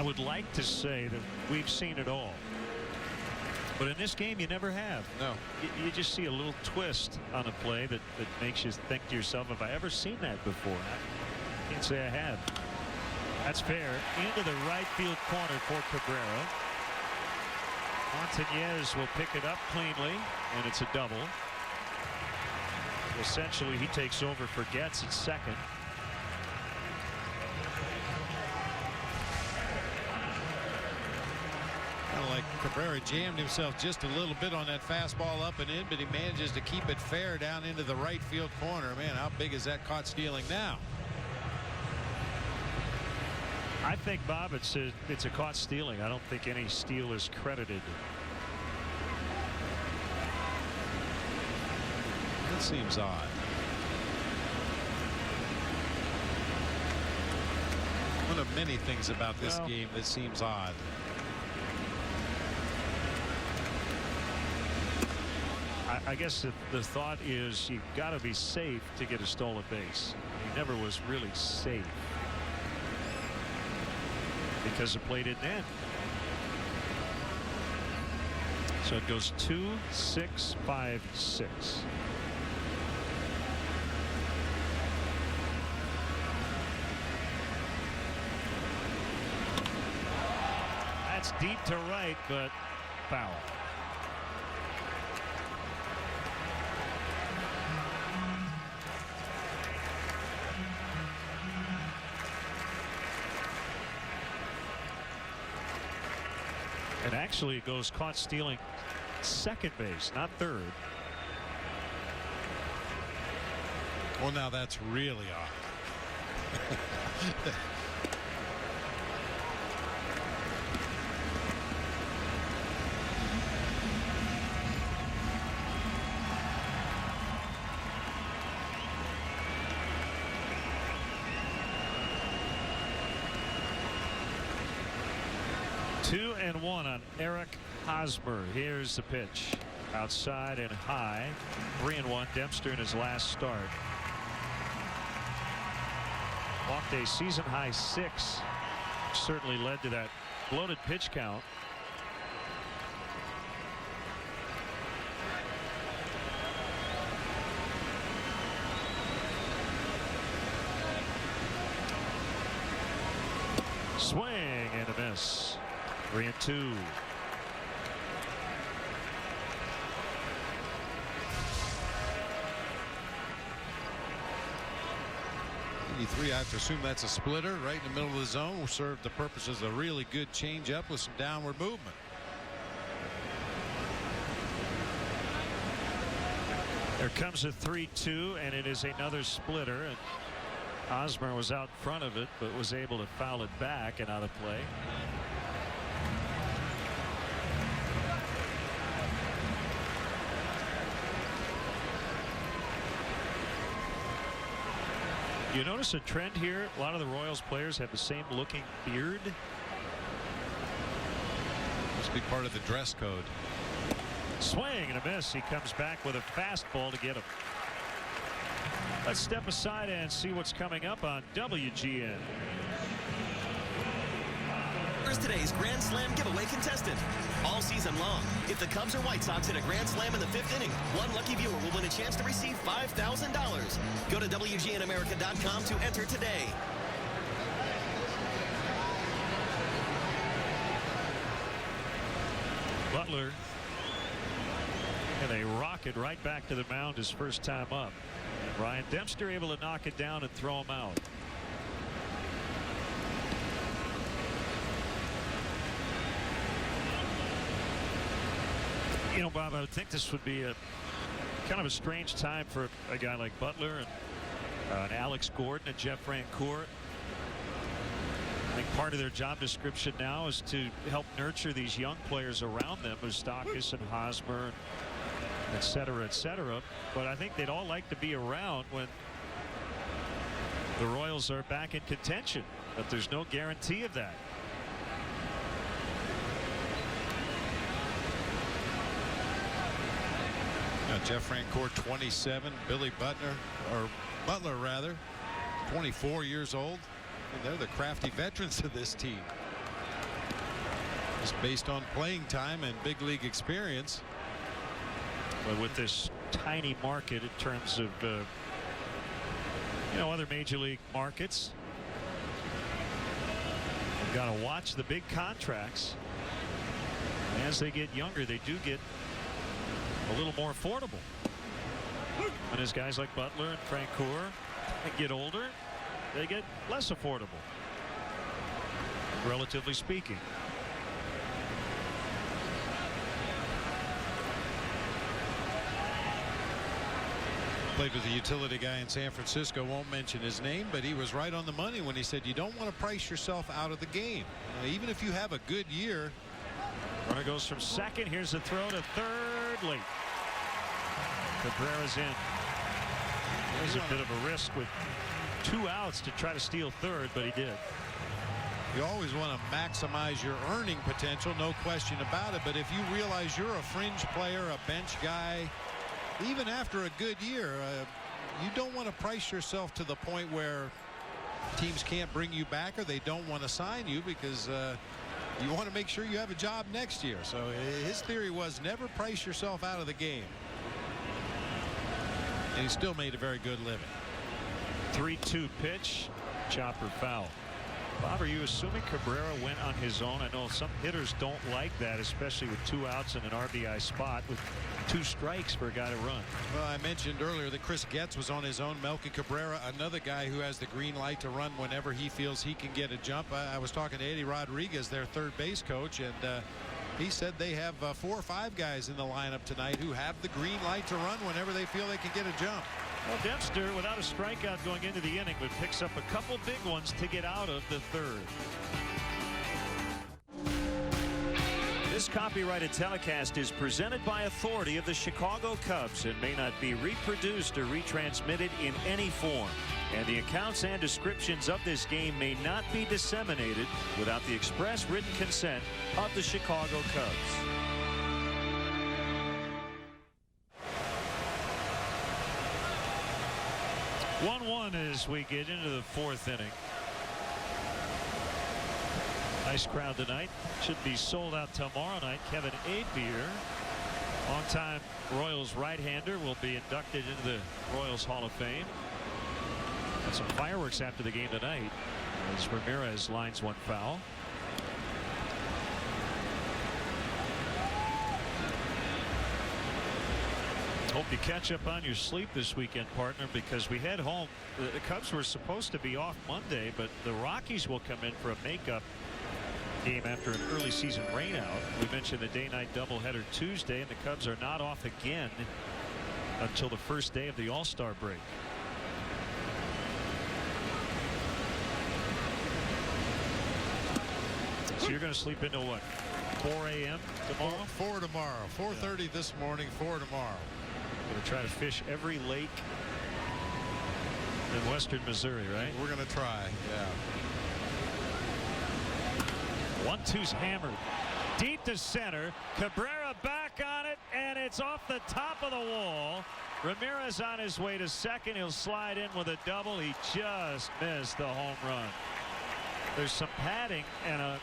would like to say that we've seen it all. But in this game, you never have. No. You just see a little twist on a play that makes you think to yourself, have I ever seen that before? I can't say I have. That's fair. Into the right field corner for Cabrera. Montañez will pick it up cleanly, and it's a double. Essentially, he takes over for Getz at second. Kind of like Cabrera jammed himself just a little bit on that fastball up and in, but he manages to keep it fair down into the right field corner. Man, how big is that caught stealing now? I think, Bob, it's a caught stealing. I don't think any steal is credited. That seems odd. One of many things about this game that seems odd. I guess the thought is you've got to be safe to get a stolen base. He never was really safe because the play didn't end. So it goes 2-6-5-6. That's deep to right, but foul. And actually it goes caught stealing second base, not third. Well, now that's really odd. Two and one on Eric Hosmer. Here's the pitch. Outside and high. 3-1. Dempster in his last start. Walked a season high 6. Certainly led to that bloated pitch count. Swing and a miss. 3-2. I have to assume that's a splitter right in the middle of the zone. Will serve the purpose as a really good changeup with some downward movement. There comes a 3-2, and it is another splitter. And Hosmer was out in front of it, but was able to foul it back and out of play. You notice a trend here. A lot of the Royals players have the same looking beard. Must be part of the dress code. Swing and a miss. He comes back with a fastball to get him. Let's step aside and see what's coming up on WGN. Here's today's Grand Slam giveaway contestant. All season long, if the Cubs or White Sox hit a Grand Slam in the 5th inning, one lucky viewer will win a chance to receive $5,000. Go to WGNAmerica.com to enter today. Butler. And they rocket right back to the mound his first time up. Ryan Dempster able to knock it down and throw him out. You know, Bob, I would think this would be a kind of a strange time for a guy like Butler and Alex Gordon and Jeff Francoeur. I think part of their job description now is to help nurture these young players around them, Moustakas and Hosmer, et cetera, et cetera. But I think they'd all like to be around when the Royals are back in contention, but there's no guarantee of that. Jeff Francoeur 27, Billy Butler rather 24 years old. And they're the crafty veterans of this team. Just based on playing time and big league experience. But with this tiny market in terms of other major league markets, you've got to watch the big contracts. As they get younger, they do get a little more affordable. And as guys like Butler and Francoeur get older, they get less affordable, relatively speaking. Played with a utility guy in San Francisco, won't mention his name, but he was right on the money when he said you don't want to price yourself out of the game. Even if you have a good year. Runner goes from second. Here's the throw to third late. Cabrera's in. There's a bit of a risk with 2 outs to try to steal third, but he did. You always want to maximize your earning potential, no question about it. But if you realize you're a fringe player, a bench guy, even after a good year, you don't want to price yourself to the point where teams can't bring you back or they don't want to sign you because you want to make sure you have a job next year. So his theory was never price yourself out of the game. And he still made a very good living. 3-2 pitch. Chopper foul. Bob, are you assuming Cabrera went on his own? I know some hitters don't like that, especially with 2 outs and an RBI spot with 2 strikes for a guy to run. Well, I mentioned earlier that Chris Getz was on his own. Melky Cabrera, another guy who has the green light to run whenever he feels he can get a jump. I was talking to Eddie Rodriguez, their third base coach, and he said they have 4 or 5 guys in the lineup tonight who have the green light to run whenever they feel they can get a jump. Well, Dempster, without a strikeout going into the inning, but picks up a couple big ones to get out of the third. This copyrighted telecast is presented by authority of the Chicago Cubs and may not be reproduced or retransmitted in any form. And the accounts and descriptions of this game may not be disseminated without the express written consent of the Chicago Cubs. 1-1 as we get into the 4th inning. Nice crowd tonight. Should be sold out tomorrow night. Kevin Abier, longtime Royals right-hander, will be inducted into the Royals Hall of Fame. And some fireworks after the game tonight as Ramirez lines one foul. Hope you catch up on your sleep this weekend, partner, because we head home. The Cubs were supposed to be off Monday, but the Rockies will come in for a makeup game after an early season rainout. We mentioned the day-night doubleheader Tuesday, and the Cubs are not off again until the first day of the All-Star break. So you're going to sleep into what, 4 a.m. tomorrow? 4 tomorrow. 4:30 this morning, 4 tomorrow. Going to try to fish every lake in western Missouri, right? We're going to try, yeah. 1-2's hammered deep to center. Cabrera back on it, and it's off the top of the wall. Ramirez on his way to second. He'll slide in with a double. He just missed the home run. There's some padding and a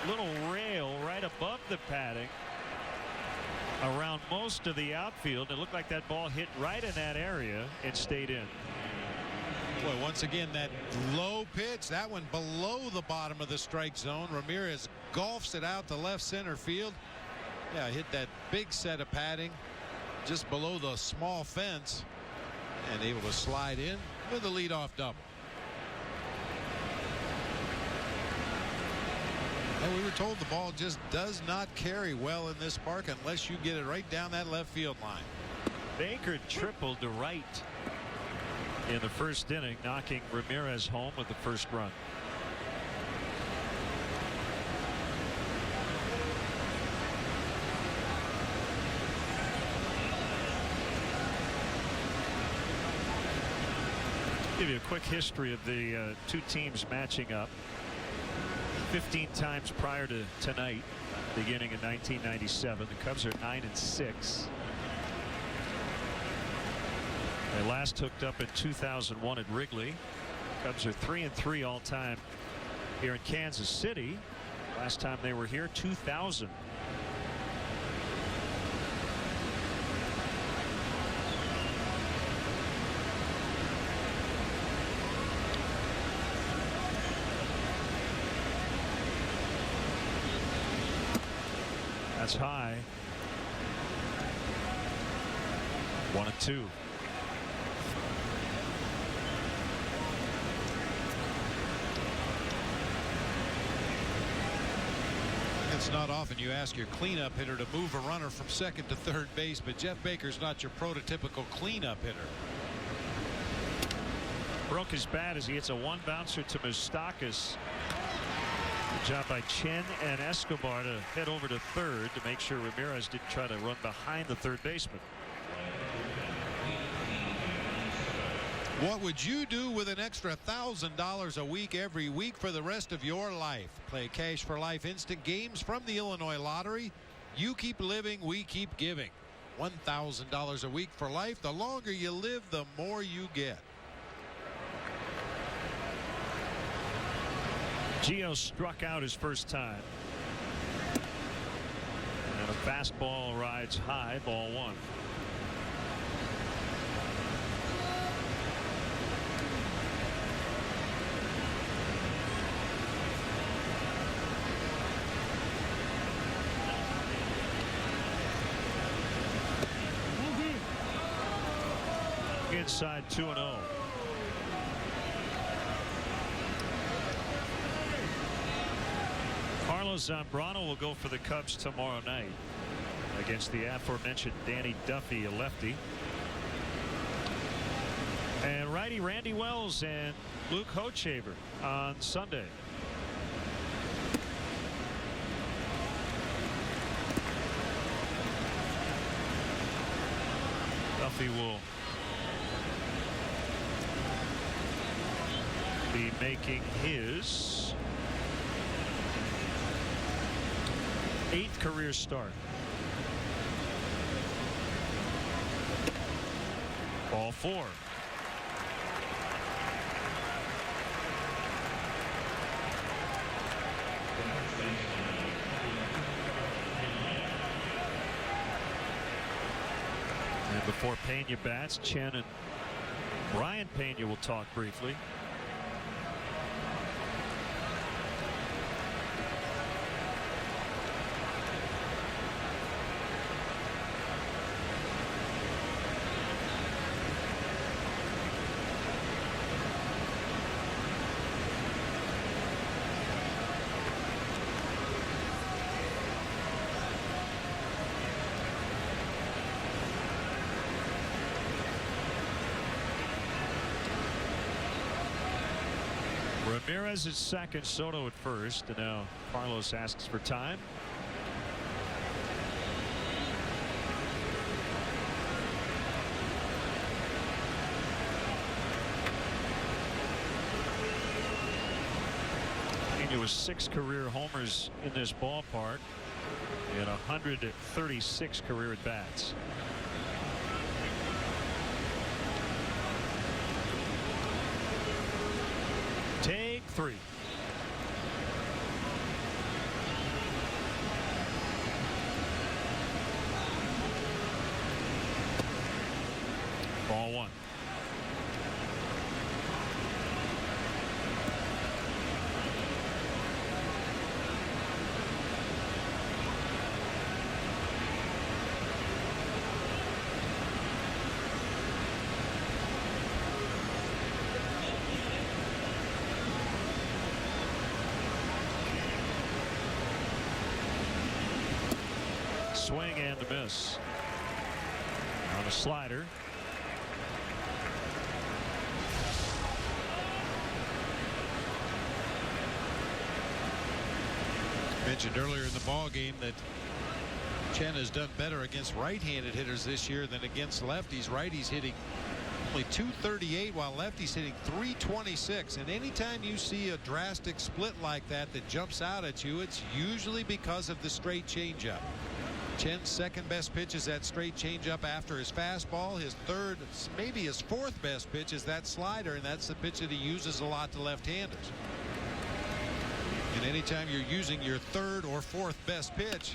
little rail right above the padding around most of the outfield. It looked like that ball hit right in that area. It stayed in. Boy, once again, that low pitch, that one below the bottom of the strike zone. Ramirez golfs it out to left center field. Yeah, hit that big set of padding just below the small fence and able to slide in with a leadoff double. And we were told the ball just does not carry well in this park unless you get it right down that left field line. Baker tripled to right in the first inning, knocking Ramirez home with the first run. Give you a quick history of the 2 teams matching up. 15 times prior to tonight, beginning in 1997. The Cubs are 9-6. They last hooked up in 2001 at Wrigley. Cubs are 3-3 all time here in Kansas City. Last time they were here, 2000. That's high. 1-2. It's not often you ask your cleanup hitter to move a runner from second to third base, but Jeff Baker's not your prototypical cleanup hitter. Broke his bat as he hits a one bouncer to Moustakas. Good job by Chen and Escobar to head over to third to make sure Ramirez didn't try to run behind the third baseman. What would you do with an extra $1,000 a week every week for the rest of your life? Play Cash for Life instant games from the Illinois Lottery. You keep living, we keep giving. $1,000 a week for life. The longer you live, the more you get. Gio struck out his first time. And a fastball rides high, ball one. Inside 2-0. Carlos Zambrano will go for the Cubs tomorrow night against the aforementioned Danny Duffy, a lefty. And righty Randy Wells and Luke Hochevar on Sunday. Duffy will be making his 8th career start. Ball four. And before Pena bats, Chen and Brian Pena will talk briefly. Ramirez at second, Soto at first, and now Carlos asks for time. Pena with 6 career homers in this ballpark and 136 career at bats. Take 3. Ball one. Swing and a miss on a slider. Mentioned earlier in the ball game that Chen has done better against right-handed hitters this year than against lefties. Righties hitting only .238 while lefties hitting .326. And anytime you see a drastic split like that that jumps out at you, it's usually because of the straight changeup. Chen's second best pitch is that straight changeup after his fastball. His third, maybe his fourth best pitch is that slider, and that's the pitch that he uses a lot to left-handers. And anytime you're using your third or fourth best pitch,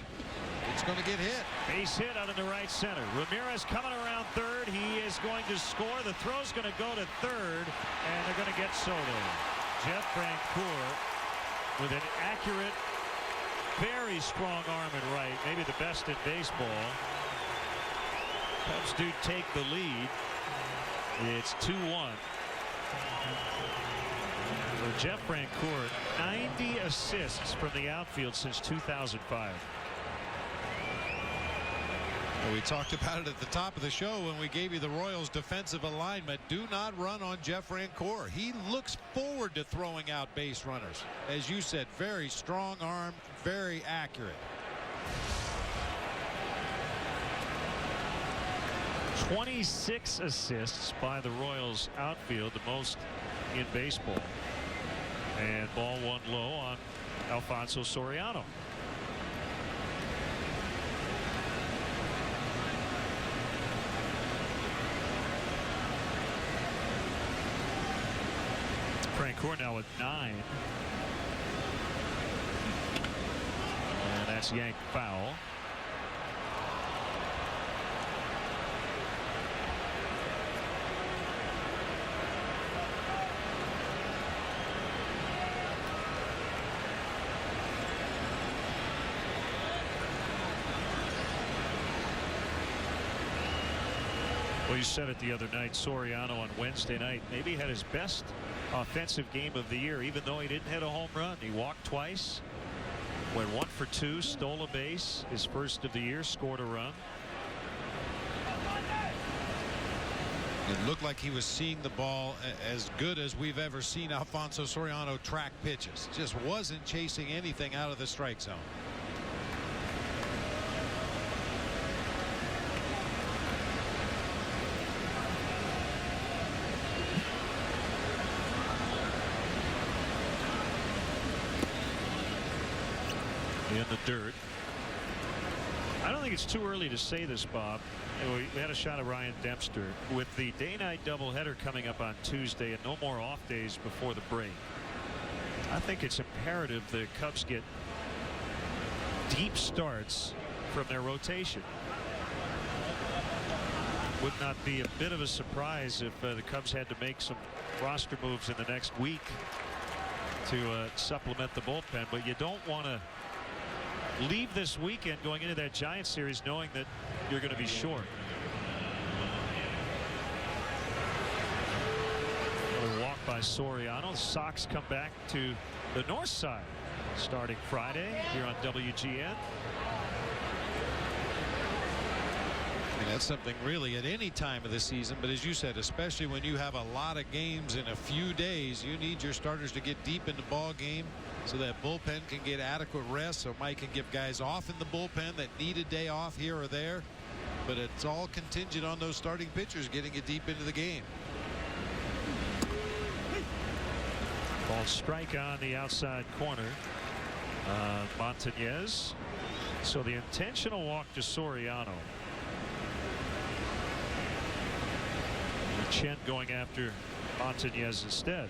it's going to get hit. Base hit out in the right center. Ramirez coming around third. He is going to score. The throw's going to go to third, and they're going to get Soto. Jeff Francoeur with an accurate, very strong arm at right, maybe the best in baseball. Cubs do take the lead. It's 2-1. For Jeff Francoeur, 90 assists from the outfield since 2005. We talked about it at the top of the show when we gave you the Royals defensive alignment. Do not run on Jeff Francoeur. He looks forward to throwing out base runners. As you said, very strong arm, very accurate. 26 assists by the Royals outfield, the most in baseball. And ball one low on Alfonso Soriano. Francoeur now with 9. And that's yanked foul. Well, you said it the other night, Soriano on Wednesday night maybe had his best offensive game of the year, even though he didn't hit a home run. He walked twice, went 1 for 2, stole a base, his first of the year, scored a run. It looked like he was seeing the ball as good as we've ever seen Alfonso Soriano track pitches. Just wasn't chasing anything out of the strike zone. In the dirt. I don't think it's too early to say this, Bob. We had a shot of Ryan Dempster with the day-night doubleheader coming up on Tuesday and no more off days before the break. I think it's imperative the Cubs get deep starts from their rotation. Would not be a bit of a surprise if the Cubs had to make some roster moves in the next week to supplement the bullpen, but you don't want to leave this weekend going into that Giants series knowing that you're going to be short. Another walk by Soriano. The Sox come back to the north side starting Friday here on WGN. And that's something really at any time of the season, but as you said, especially when you have a lot of games in a few days, you need your starters to get deep in the ball game so that bullpen can get adequate rest, so Mike can give guys off in the bullpen that need a day off here or there. But it's all contingent on those starting pitchers getting it deep into the game. Ball strike on the outside corner. Montañez. So the intentional walk to Soriano. Chen going after Montañez instead.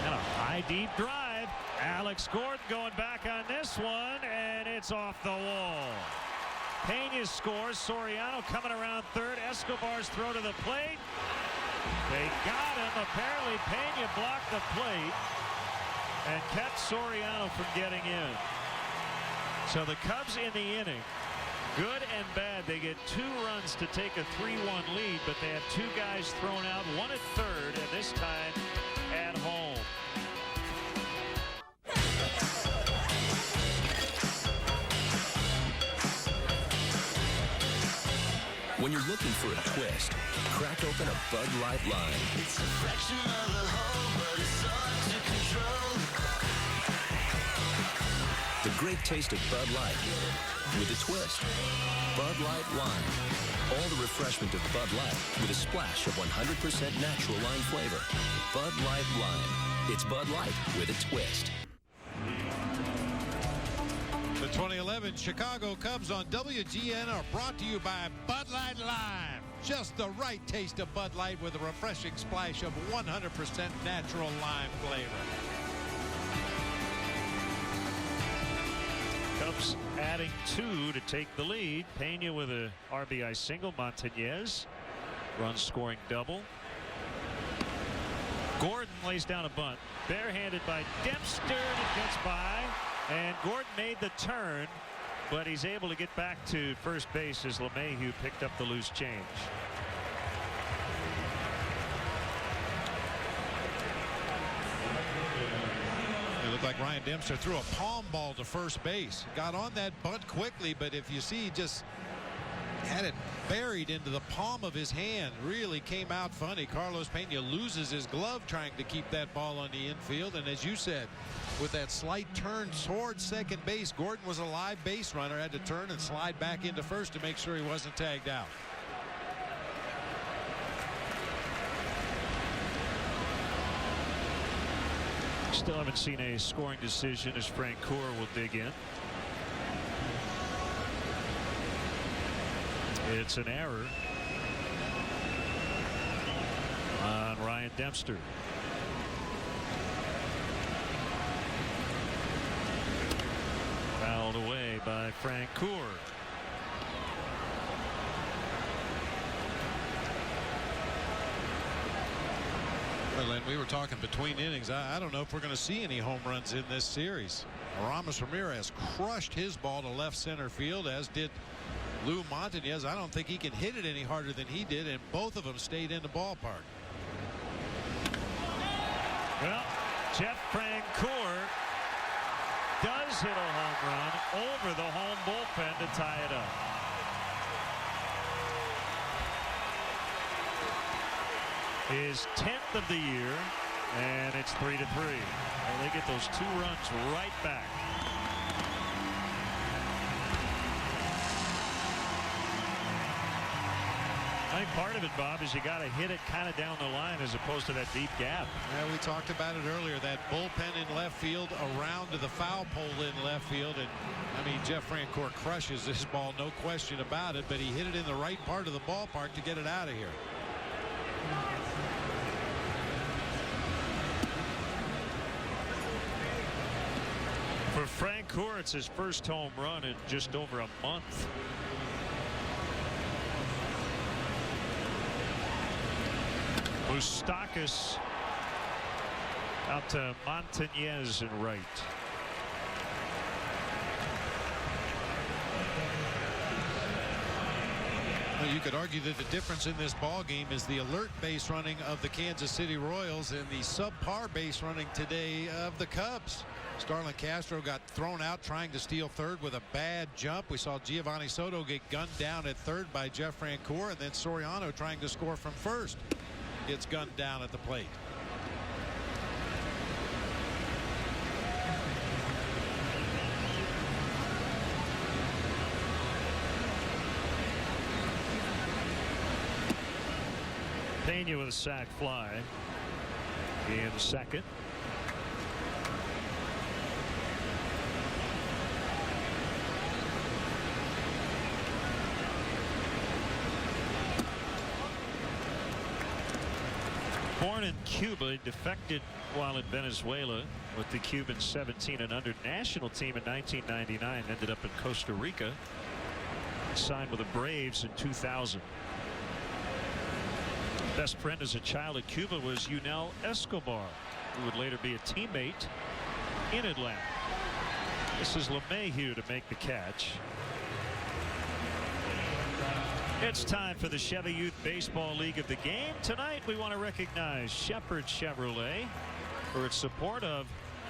And a high deep drive. Alex Gordon going back on this one, and it's off the wall. Pena scores. Soriano coming around third. Escobar's throw to the plate. They got him. Apparently Pena blocked the plate and kept Soriano from getting in. So the Cubs in the inning, good and bad. They get 2 runs to take a 3-1 lead, but they had 2 guys thrown out, one at third, and this time at home. When you're looking for a twist, crack open a Bud Light Lime. It's a fraction of the whole, but it's hard to control. The great taste of Bud Light with a twist. Bud Light Lime. All the refreshment of Bud Light with a splash of 100% natural lime flavor. Bud Light Lime. It's Bud Light with a twist. The 2011 Chicago Cubs on WGN are brought to you by Bud Light Lime. just the right taste of Bud Light with a refreshing splash of 100% natural lime flavor. Cubs adding 2 to take the lead. Pena with a RBI single. Montañez run scoring double. Gordon lays down a bunt. Barehanded by Dempster, and it gets by. And Gordon made the turn, but he's able to get back to first base as LeMahieu picked up the loose change. It looked like Ryan Dempster threw a palm ball to first base. Got on that bunt quickly, but if you see, just had it buried into the palm of his hand. Really came out funny. Carlos Pena loses his glove trying to keep that ball on the infield. And as you said, with that slight turn towards second base, Gordon was a live base runner, had to turn and slide back into first to make sure he wasn't tagged out. Still haven't seen a scoring decision as Francoeur will dig in. It's an error on Ryan Dempster. Fouled away by Francoeur. Well, and we were talking between innings. I don't know if we're going to see any home runs in this series. Aramis Ramirez crushed his ball to left center field, as did Lou Montañez. I don't think he can hit it any harder than he did, and both of them stayed in the ballpark. Well, Jeff Francoeur does hit a home run over the home bullpen to tie it up. His 10th of the year, and it's 3-3. Well, they get those 2 runs right back. I think part of it, Bob, is you got to hit it kind of down the line as opposed to that deep gap. Yeah, we talked about it earlier, that bullpen in left field around to the foul pole in left field. And I mean, Jeff Francoeur crushes this ball, no question about it, but he hit it in the right part of the ballpark to get it out of here. For Francoeur, it's his first home run in just over a month. Moustakas out to Montañez and right. Well, you could argue that the difference in this ball game is the alert base running of the Kansas City Royals and the subpar base running today of the Cubs. Starlin Castro got thrown out trying to steal third with a bad jump. We saw Giovanni Soto get gunned down at third by Jeff Francoeur, and then Soriano trying to score from first gets gunned down at the plate. Pena with a sac fly in second. Born in Cuba, defected while in Venezuela with the Cuban 17 and under national team in 1999. Ended up in Costa Rica. Signed with the Braves in 2000. Best friend as a child at Cuba was Yunel Escobar, who would later be a teammate in Atlanta. This is LeMahieu to make the catch. It's time for the Chevy Youth Baseball League of the Game. Tonight we want to recognize Shepherd Chevrolet for its support of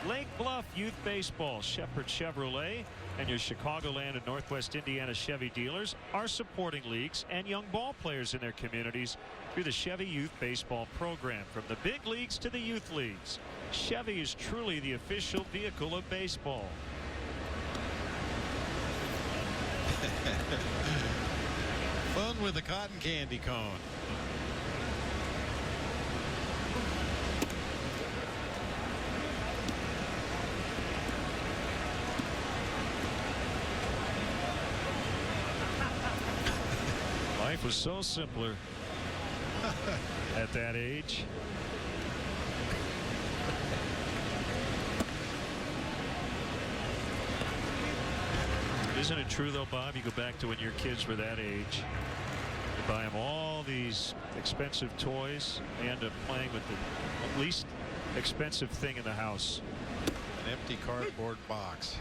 Lake Bluff Youth Baseball. Shepherd Chevrolet and your Chicagoland and Northwest Indiana Chevy dealers are supporting leagues and young ball players in their communities through the Chevy Youth Baseball program. From the big leagues to the youth leagues, Chevy is truly the official vehicle of baseball. Fun with the cotton candy cone. Life was so simpler at that age. Isn't it true, though, Bob? You go back to when your kids were that age. You buy them all these expensive toys. They end up playing with the least expensive thing in the house. An empty cardboard box.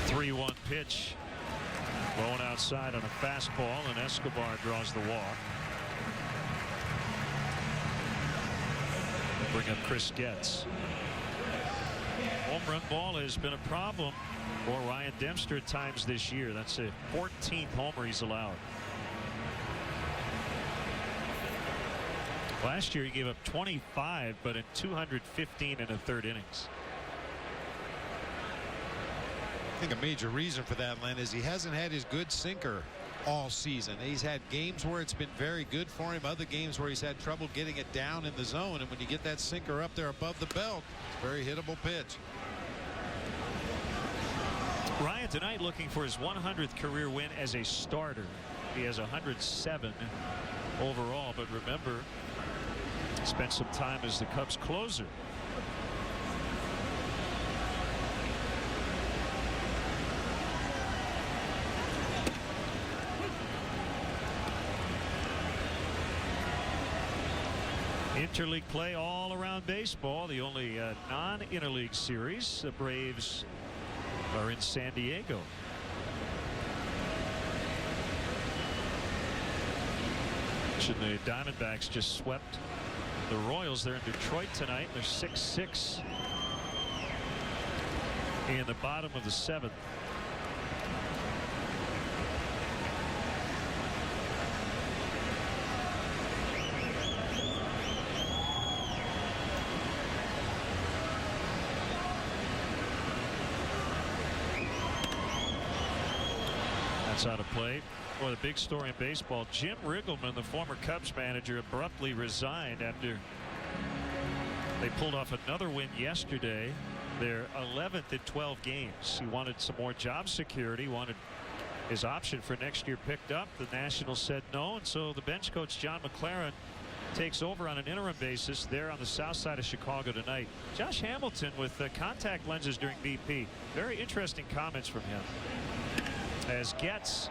Three-one pitch. Going outside on a fastball, and Escobar draws the walk. Bring up Chris Getz. Home run ball has been a problem for Ryan Dempster at times this year. That's the 14th homer he's allowed. Last year he gave up 25, but in 215 and a third innings. I think a major reason for that, Len, is he hasn't had his good sinker all season. He's had games where it's been very good for him, other games where he's had trouble getting it down in the zone, and when you get that sinker up there above the belt, it's a very hittable pitch. Ryan tonight looking for his 100th career win as a starter. He has 107 overall, but remember, spent some time as the Cubs closer. Interleague play all around baseball. The only non-interleague series. The Braves are in San Diego. The Diamondbacks just swept the Royals. They're in Detroit tonight. They're 6-6 in the bottom of the 7th. Out of play. Well, the big story in baseball, Jim Riggleman, the former Cubs manager, abruptly resigned after they pulled off another win yesterday. Their 11th in 12 games. He wanted some more job security, wanted his option for next year picked up. The Nationals said no, and so the bench coach John McLaren takes over on an interim basis there on the south side of Chicago tonight. Josh Hamilton with contact lenses during BP. Very interesting comments from him. As Getz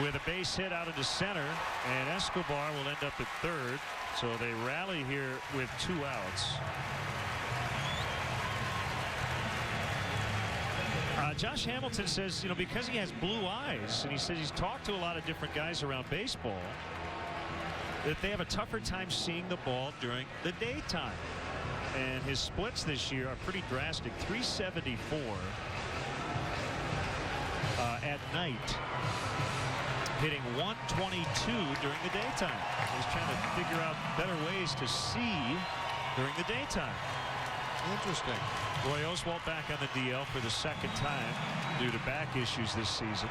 with a base hit out into center, and Escobar will end up at third. So they rally here with 2 outs. Josh Hamilton says, you know, because he has blue eyes, and he says he's talked to a lot of different guys around baseball, that they have a tougher time seeing the ball during the daytime. And his splits this year are pretty drastic. 374. At night, hitting 122 during the daytime. He's trying to figure out better ways to see during the daytime. Interesting. Roy Oswalt back on the DL for the 2nd time due to back issues this season.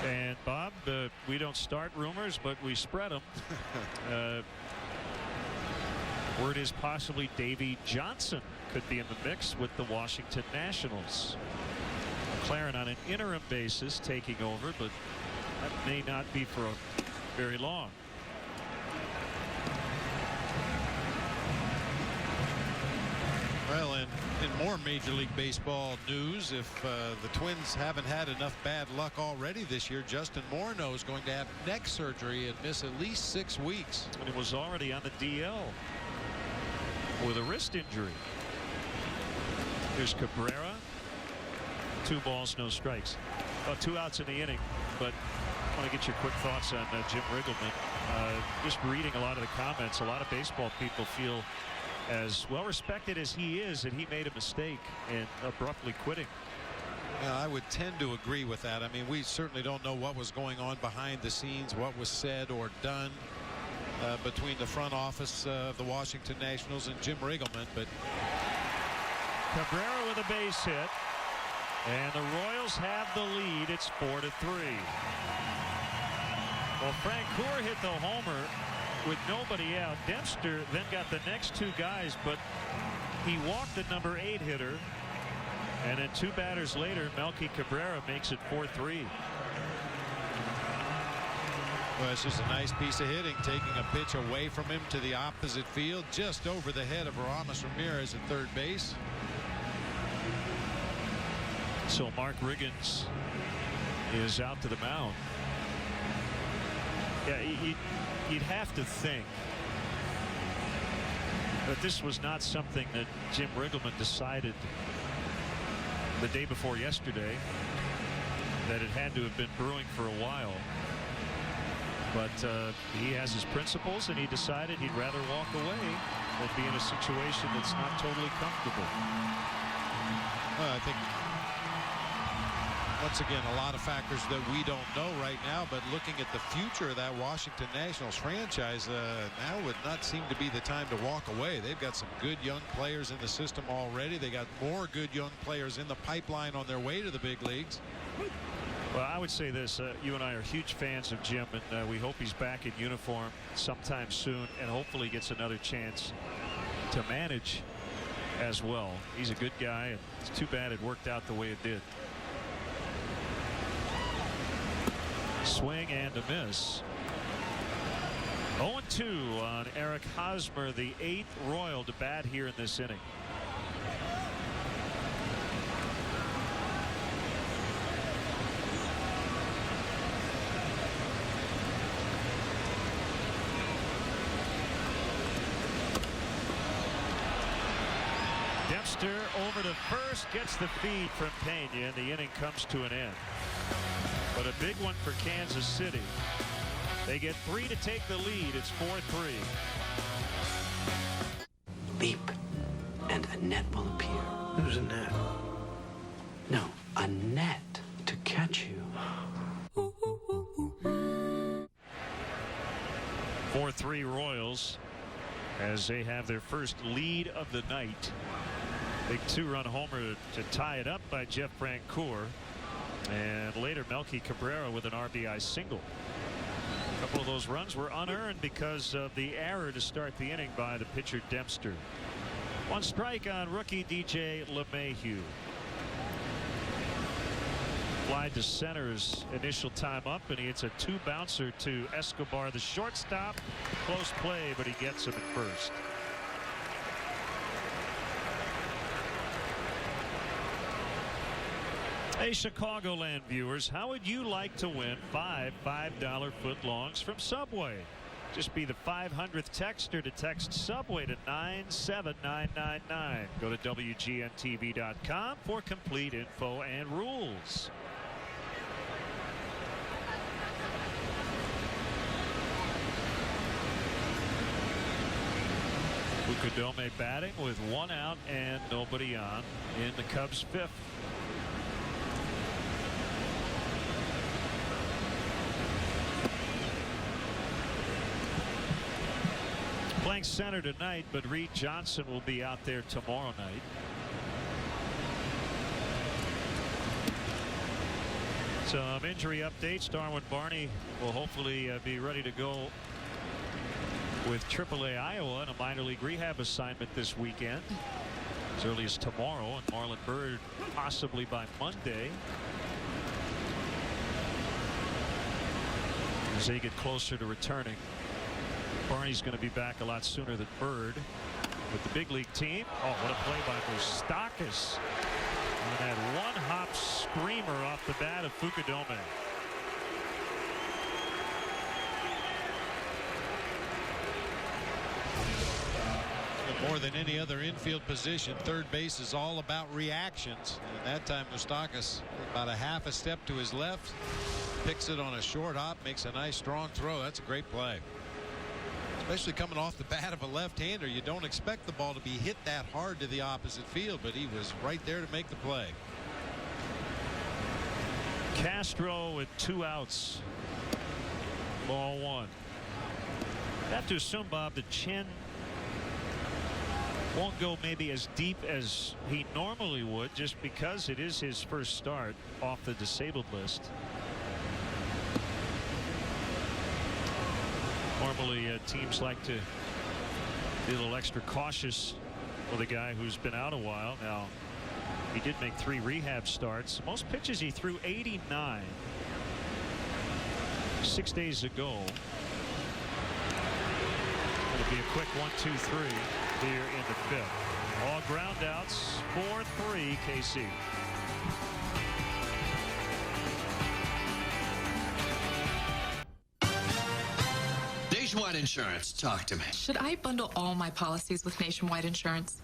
And Bob, we don't start rumors, but we spread them. Word is possibly Davey Johnson could be in the mix with the Washington Nationals. McLaren on an interim basis taking over, but that may not be for very long. Well, in more Major League Baseball news, if the Twins haven't had enough bad luck already this year, Justin Morneau is going to have neck surgery and miss at least 6 weeks. And he was already on the DL with a wrist injury. Here's Cabrera. 2 balls, no strikes. 2 outs in the inning, but I want to get your quick thoughts on Jim Riggleman. Just reading a lot of the comments, a lot of baseball people feel, as well respected as he is, that he made a mistake in abruptly quitting. I would tend to agree with that. I mean, we certainly don't know what was going on behind the scenes, what was said or done between the front office of the Washington Nationals and Jim Riggleman, but Cabrera with a base hit, and the Royals have the lead. It's 4-3. Well, Francoeur hit the homer with nobody out. Dempster then got the next two guys, but he walked the number 8 hitter. And then 2 batters later, Melky Cabrera makes it 4-3. Well, it's just a nice piece of hitting, taking a pitch away from him to the opposite field, just over the head of Aramis Ramirez at third base. So Mark Riggins is out to the mound. Yeah, you'd have to think that this was not something that Jim Riggleman decided the day before yesterday, that it had to have been brewing for a while. But he has his principles, and he decided he'd rather walk away than be in a situation that's not totally comfortable. Well, I think, once again, a lot of factors that we don't know right now, but looking at the future of that Washington Nationals franchise, now would not seem to be the time to walk away. They've got some good young players in the system already. They got more good young players in the pipeline on their way to the big leagues. Well, I would say this, you and I are huge fans of Jim, and we hope he's back in uniform sometime soon, and hopefully gets another chance to manage as well. He's a good guy, and it's too bad it worked out the way it did. Swing and a miss. 0-2 on Eric Hosmer, the 8th Royal to bat here in this inning. Dempster over to first, gets the feed from Pena, and the inning comes to an end. But a big one for Kansas City. They get 3 to take the lead. It's 4-3. Leap, and a net will appear. Who's a net? No, a net to catch you. 4-3 Royals as they have their first lead of the night. Big 2-run homer to tie it up by Jeff Francoeur. And later Melky Cabrera with an RBI single. A couple of those runs were unearned because of the error to start the inning by the pitcher Dempster. 1 strike on rookie DJ LeMahieu. Fly to center's initial time up, and he hits a 2-bouncer to Escobar, the shortstop. Close play, but he gets him at first. Hey, Chicagoland viewers, how would you like to win 5 $5 footlongs from Subway? Just be the 500th texter to text Subway to 97999. Go to WGNTV.com for complete info and rules. Fukudome batting with 1 out and nobody on in the Cubs' 5th. Playing center tonight, but Reed Johnson will be out there tomorrow night. Some injury updates. Darwin Barney will hopefully be ready to go with AAA Iowa in a minor league rehab assignment this weekend, as early as tomorrow, and Marlon Byrd possibly by Monday, as they get closer to returning. Barney's going to be back a lot sooner than Byrd with the big league team. Oh, what a play by Moustakas on that 1-hop screamer off the bat of Fukudome. More than any other infield position, third base is all about reactions. And that time Moustakas about a half a step to his left, picks it on a short hop, makes a nice strong throw. That's a great play. Especially coming off the bat of a left-hander, you don't expect the ball to be hit that hard to the opposite field, but he was right there to make the play. Castro with 2 outs. Ball 1. I have to assume, Bob, the chin won't go maybe as deep as he normally would, just because it is his first start off the disabled list. Normally, teams like to be a little extra cautious with a guy who's been out a while. Now, he did make 3 rehab starts. Most pitches he threw 89 6 days ago. It'll be a quick 1-2-3 here in the 5th. All ground outs, 4-3 KC. Nationwide Insurance, talk to me. Should I bundle all my policies with Nationwide Insurance?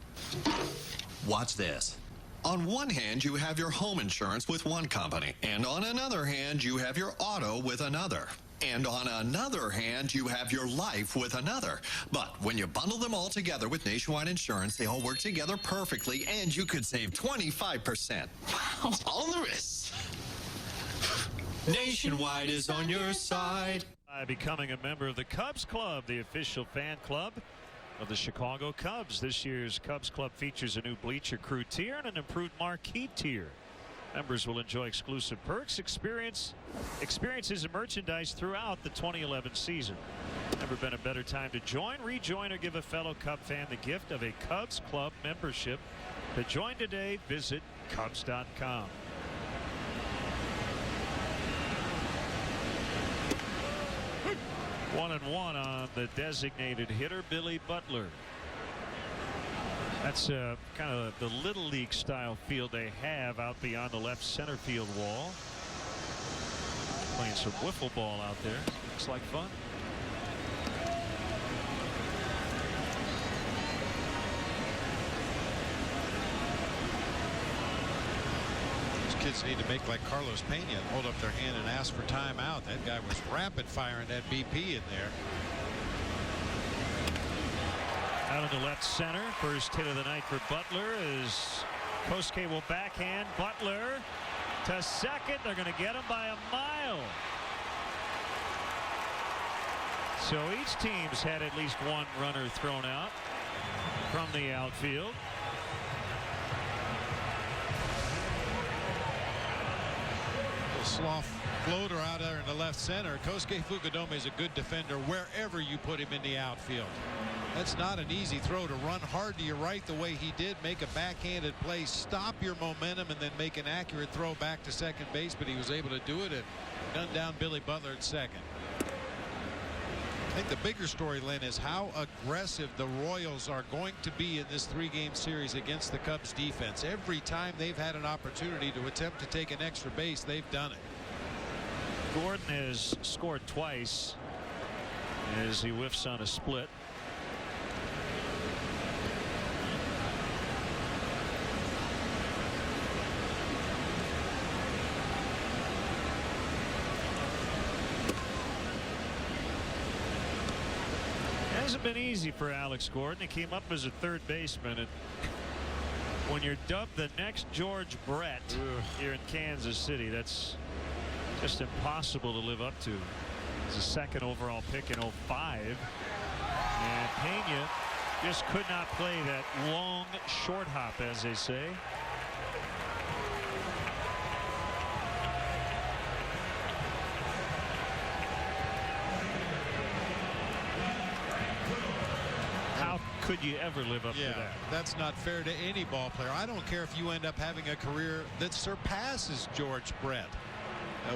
Watch this. On one hand, you have your home insurance with one company, and on another hand, you have your auto with another. And on another hand, you have your life with another. But when you bundle them all together with Nationwide Insurance, they all work together perfectly, and you could save 25%. Wow. On the wrist. Nationwide is on your side. By becoming a member of the Cubs Club, the official fan club of the Chicago Cubs. This year's Cubs Club features a new bleacher crew tier and an improved marquee tier. Members will enjoy exclusive perks, experiences, and merchandise throughout the 2011 season. Never been a better time to join, rejoin, or give a fellow Cub fan the gift of a Cubs Club membership. To join today, visit Cubs.com. One and one on the designated hitter, Billy Butler. That's kind of the Little League style field they have out beyond the left center field wall. Playing some wiffle ball out there. Looks like fun. Kids need to make like Carlos Pena and hold up their hand and ask for timeout. That guy was rapid firing that BP in there. Out in the left center. First hit of the night for Butler as Kosuke will backhand Butler to second. They're going to get him by a mile. So each team's had at least one runner thrown out from the outfield. Slough floater out there in the left center. Kosuke Fukudome is a good defender wherever you put him in the outfield. That's not an easy throw to run hard to your right the way he did, make a backhanded play, stop your momentum, and then make an accurate throw back to second base, but he was able to do it and gun down Billy Butler at second. I think the bigger story, Lynn, is how aggressive the Royals are going to be in this 3-game series against the Cubs defense. Every time they've had an opportunity to attempt to take an extra base, they've done it. Gordon has scored twice as he whiffs on a split. Hasn't been easy for Alex Gordon. He came up as a third baseman, and when you're dubbed the next George Brett here in Kansas City, that's just impossible to live up to. He's a second overall pick in 05, and Pena just could not play that long short hop, as they say. Could you ever live up to that? That's not fair to any ball player. I don't care if you end up having a career that surpasses George Brett.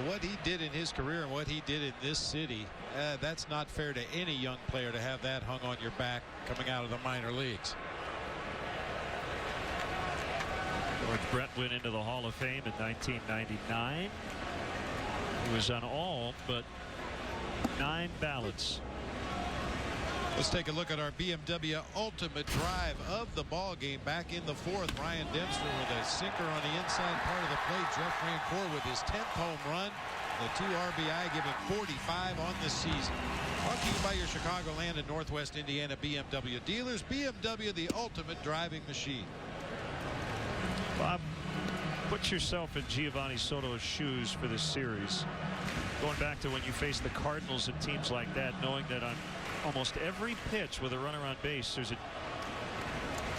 What he did in his career and what he did in this city, that's not fair to any young player to have that hung on your back coming out of the minor leagues. George Brett went into the Hall of Fame in 1999. He was on all but 9 ballots. Let's take a look at our BMW Ultimate Drive of the ball game. Back in the 4th, Ryan Dempster with a sinker on the inside part of the plate. Jeff Rancourt with his 10th home run. The 2 RBI giving 45 on the season. Brought to you by your Chicagoland and Northwest Indiana BMW dealers. BMW, the ultimate driving machine. Bob, put yourself in Giovanni Soto's shoes for this series. Going back to when you faced the Cardinals and teams like that, knowing that on almost every pitch with a runner on base, there's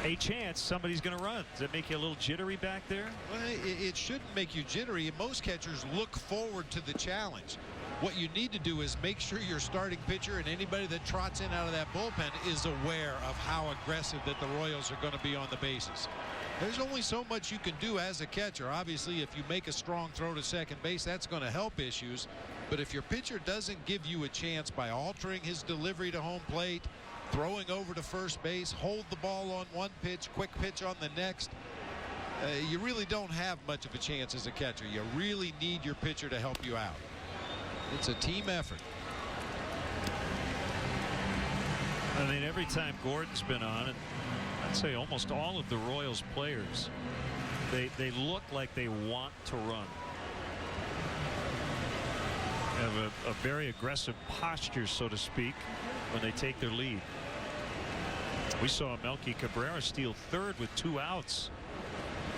a chance somebody's going to run. Does that make you a little jittery back there? Well, it shouldn't make you jittery. Most catchers look forward to the challenge. What you need to do is make sure your starting pitcher and anybody that trots in out of that bullpen is aware of how aggressive that the Royals are going to be on the bases. There's only so much you can do as a catcher. Obviously, if you make a strong throw to second base, that's going to help issues. But if your pitcher doesn't give you a chance by altering his delivery to home plate, throwing over to first base, hold the ball on one pitch, quick pitch on the next, you really don't have much of a chance as a catcher. You really need your pitcher to help you out. It's a team effort. I mean, every time Gordon's been on, and I'd say almost all of the Royals players, they look like they want to run. Have a very aggressive posture, so to speak, when they take their lead. We saw Melky Cabrera steal third with 2 outs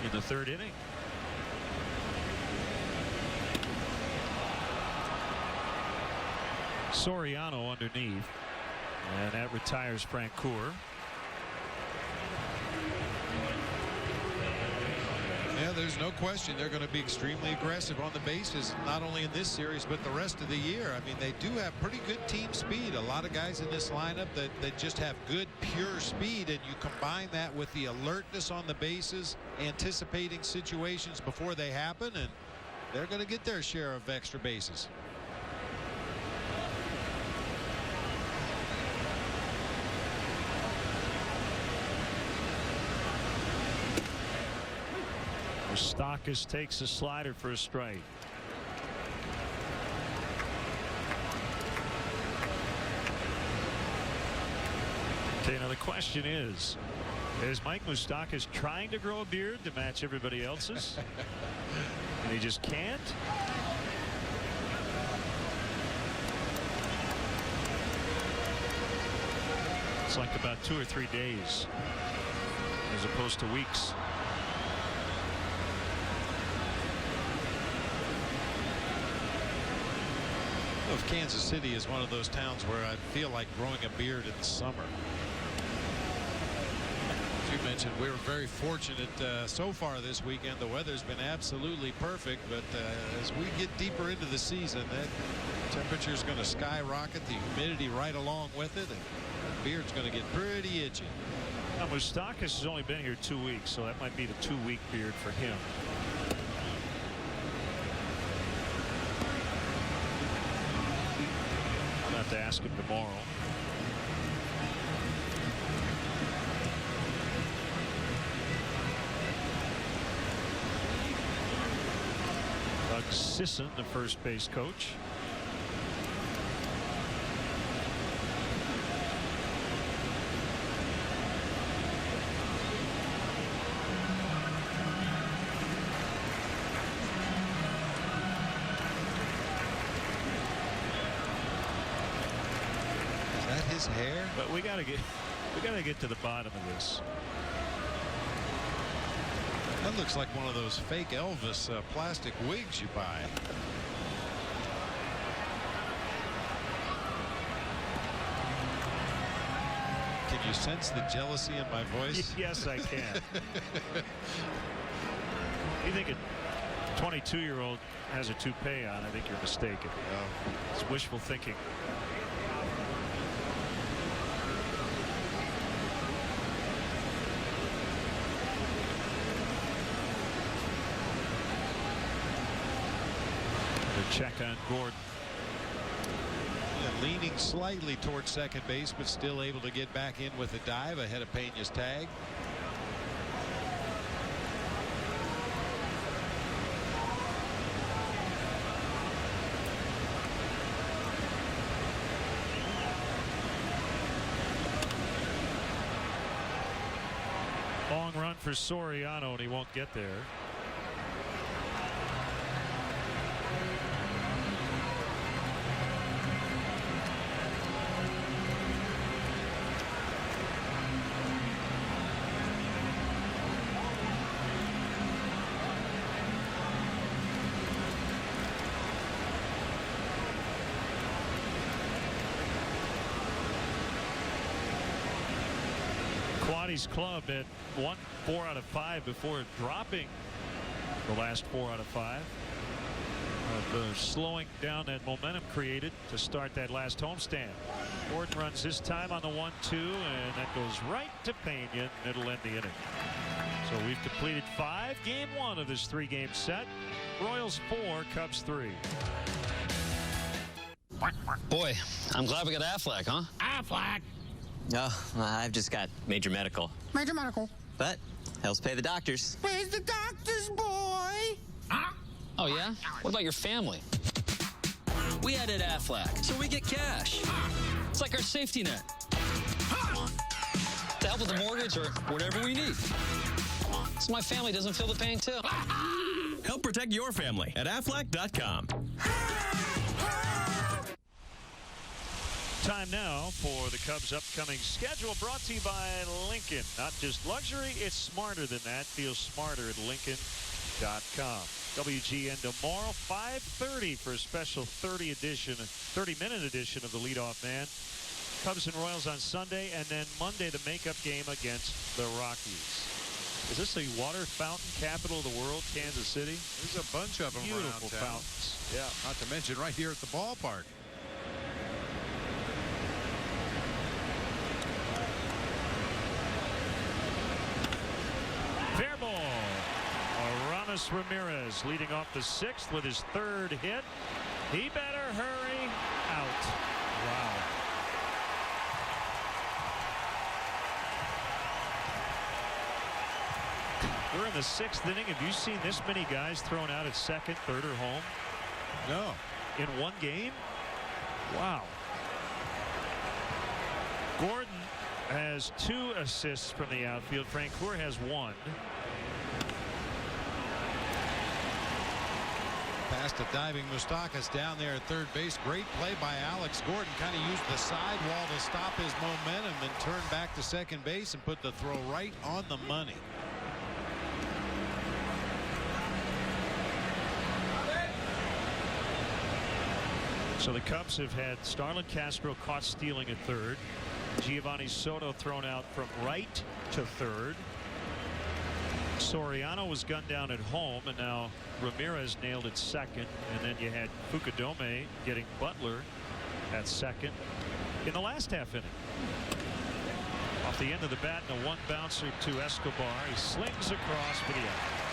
in the 3rd inning. Soriano underneath, and that retires Francoeur. Yeah, there's no question they're going to be extremely aggressive on the bases, not only in this series but the rest of the year. I mean, they do have pretty good team speed. A lot of guys in this lineup that just have good pure speed, and you combine that with the alertness on the bases, anticipating situations before they happen, and they're going to get their share of extra bases. Moustakas takes a slider for a strike. Okay, now the question is Mike Moustakas trying to grow a beard to match everybody else's? And he just can't? It's like about 2 or 3 days as opposed to weeks. If Kansas City is one of those towns where I feel like growing a beard in the summer. As you mentioned, we were very fortunate so far this weekend. The weather's been absolutely perfect, but as we get deeper into the season, that temperature is going to skyrocket, the humidity right along with it, and the beard's going to get pretty itchy. Now, Moustakas has only been here 2 weeks, so that might be the 2-week beard for him. To ask him tomorrow. Doug Sisson, the first base coach. His hair, but we gotta get to the bottom of this. That looks like one of those fake Elvis plastic wigs you buy. Can you sense the jealousy in my voice? Yes, I can. You think a 22-year-old has a toupee on? I think you're mistaken. Oh. It's wishful thinking. Check on Gordon. Yeah, leaning slightly towards second base, but still able to get back in with a dive ahead of Peña's tag. Long run for Soriano, and he won't get there. Quaddy's club at 4 out of 5 before dropping the last 4 out of 5. of slowing down that momentum created to start that last homestand. Gordon runs this time on the 1-2, and that goes right to Pena, and it'll end the inning. So we've completed 5. Game 1 of this 3-game set. Royals 4, Cubs 3. Boy, I'm glad we got Aflac, huh? Aflac. Oh, I've just got major medical. Major medical. But helps pay the doctors. Where's the doctor's boy? Huh? Oh, yeah? What about your family? We added Aflac, so we get cash. It's like our safety net. To help with the mortgage or whatever we need. So my family doesn't feel the pain, too. Help protect your family at Aflac.com. Time now for the Cubs' upcoming schedule, brought to you by Lincoln. Not just luxury, it's smarter than that. Feel smarter at Lincoln.com. WGN tomorrow, 5:30 for a special 30-minute edition of the Leadoff Man. Cubs and Royals on Sunday, and then Monday the makeup game against the Rockies. Is this the water fountain capital of the world, Kansas City? There's a bunch of them Beautiful around town. fountains. Yeah, not to mention right here at the ballpark. Fair ball. Aramis Ramirez leading off the 6th with his 3rd hit. He better hurry. Out. Wow. We're in the 6th inning. Have you seen this many guys thrown out at 2nd, 3rd, or home? No. In one game? Wow. Gordon has 2 assists from the outfield. Francoeur has 1. Past a diving Moustakas down there at third base. Great play by Alex Gordon. Kind of used the sidewall to stop his momentum, then turned back to second base and put the throw right on the money. So the Cubs have had Starlin Castro caught stealing at 3rd. Giovanni Soto thrown out from right to 3rd. Soriano was gunned down at home, and now Ramirez nailed at 2nd. And then you had Fukudome getting Butler at 2nd in the last half inning. Off the end of the bat, and a 1 bouncer to Escobar. He slings across for the out.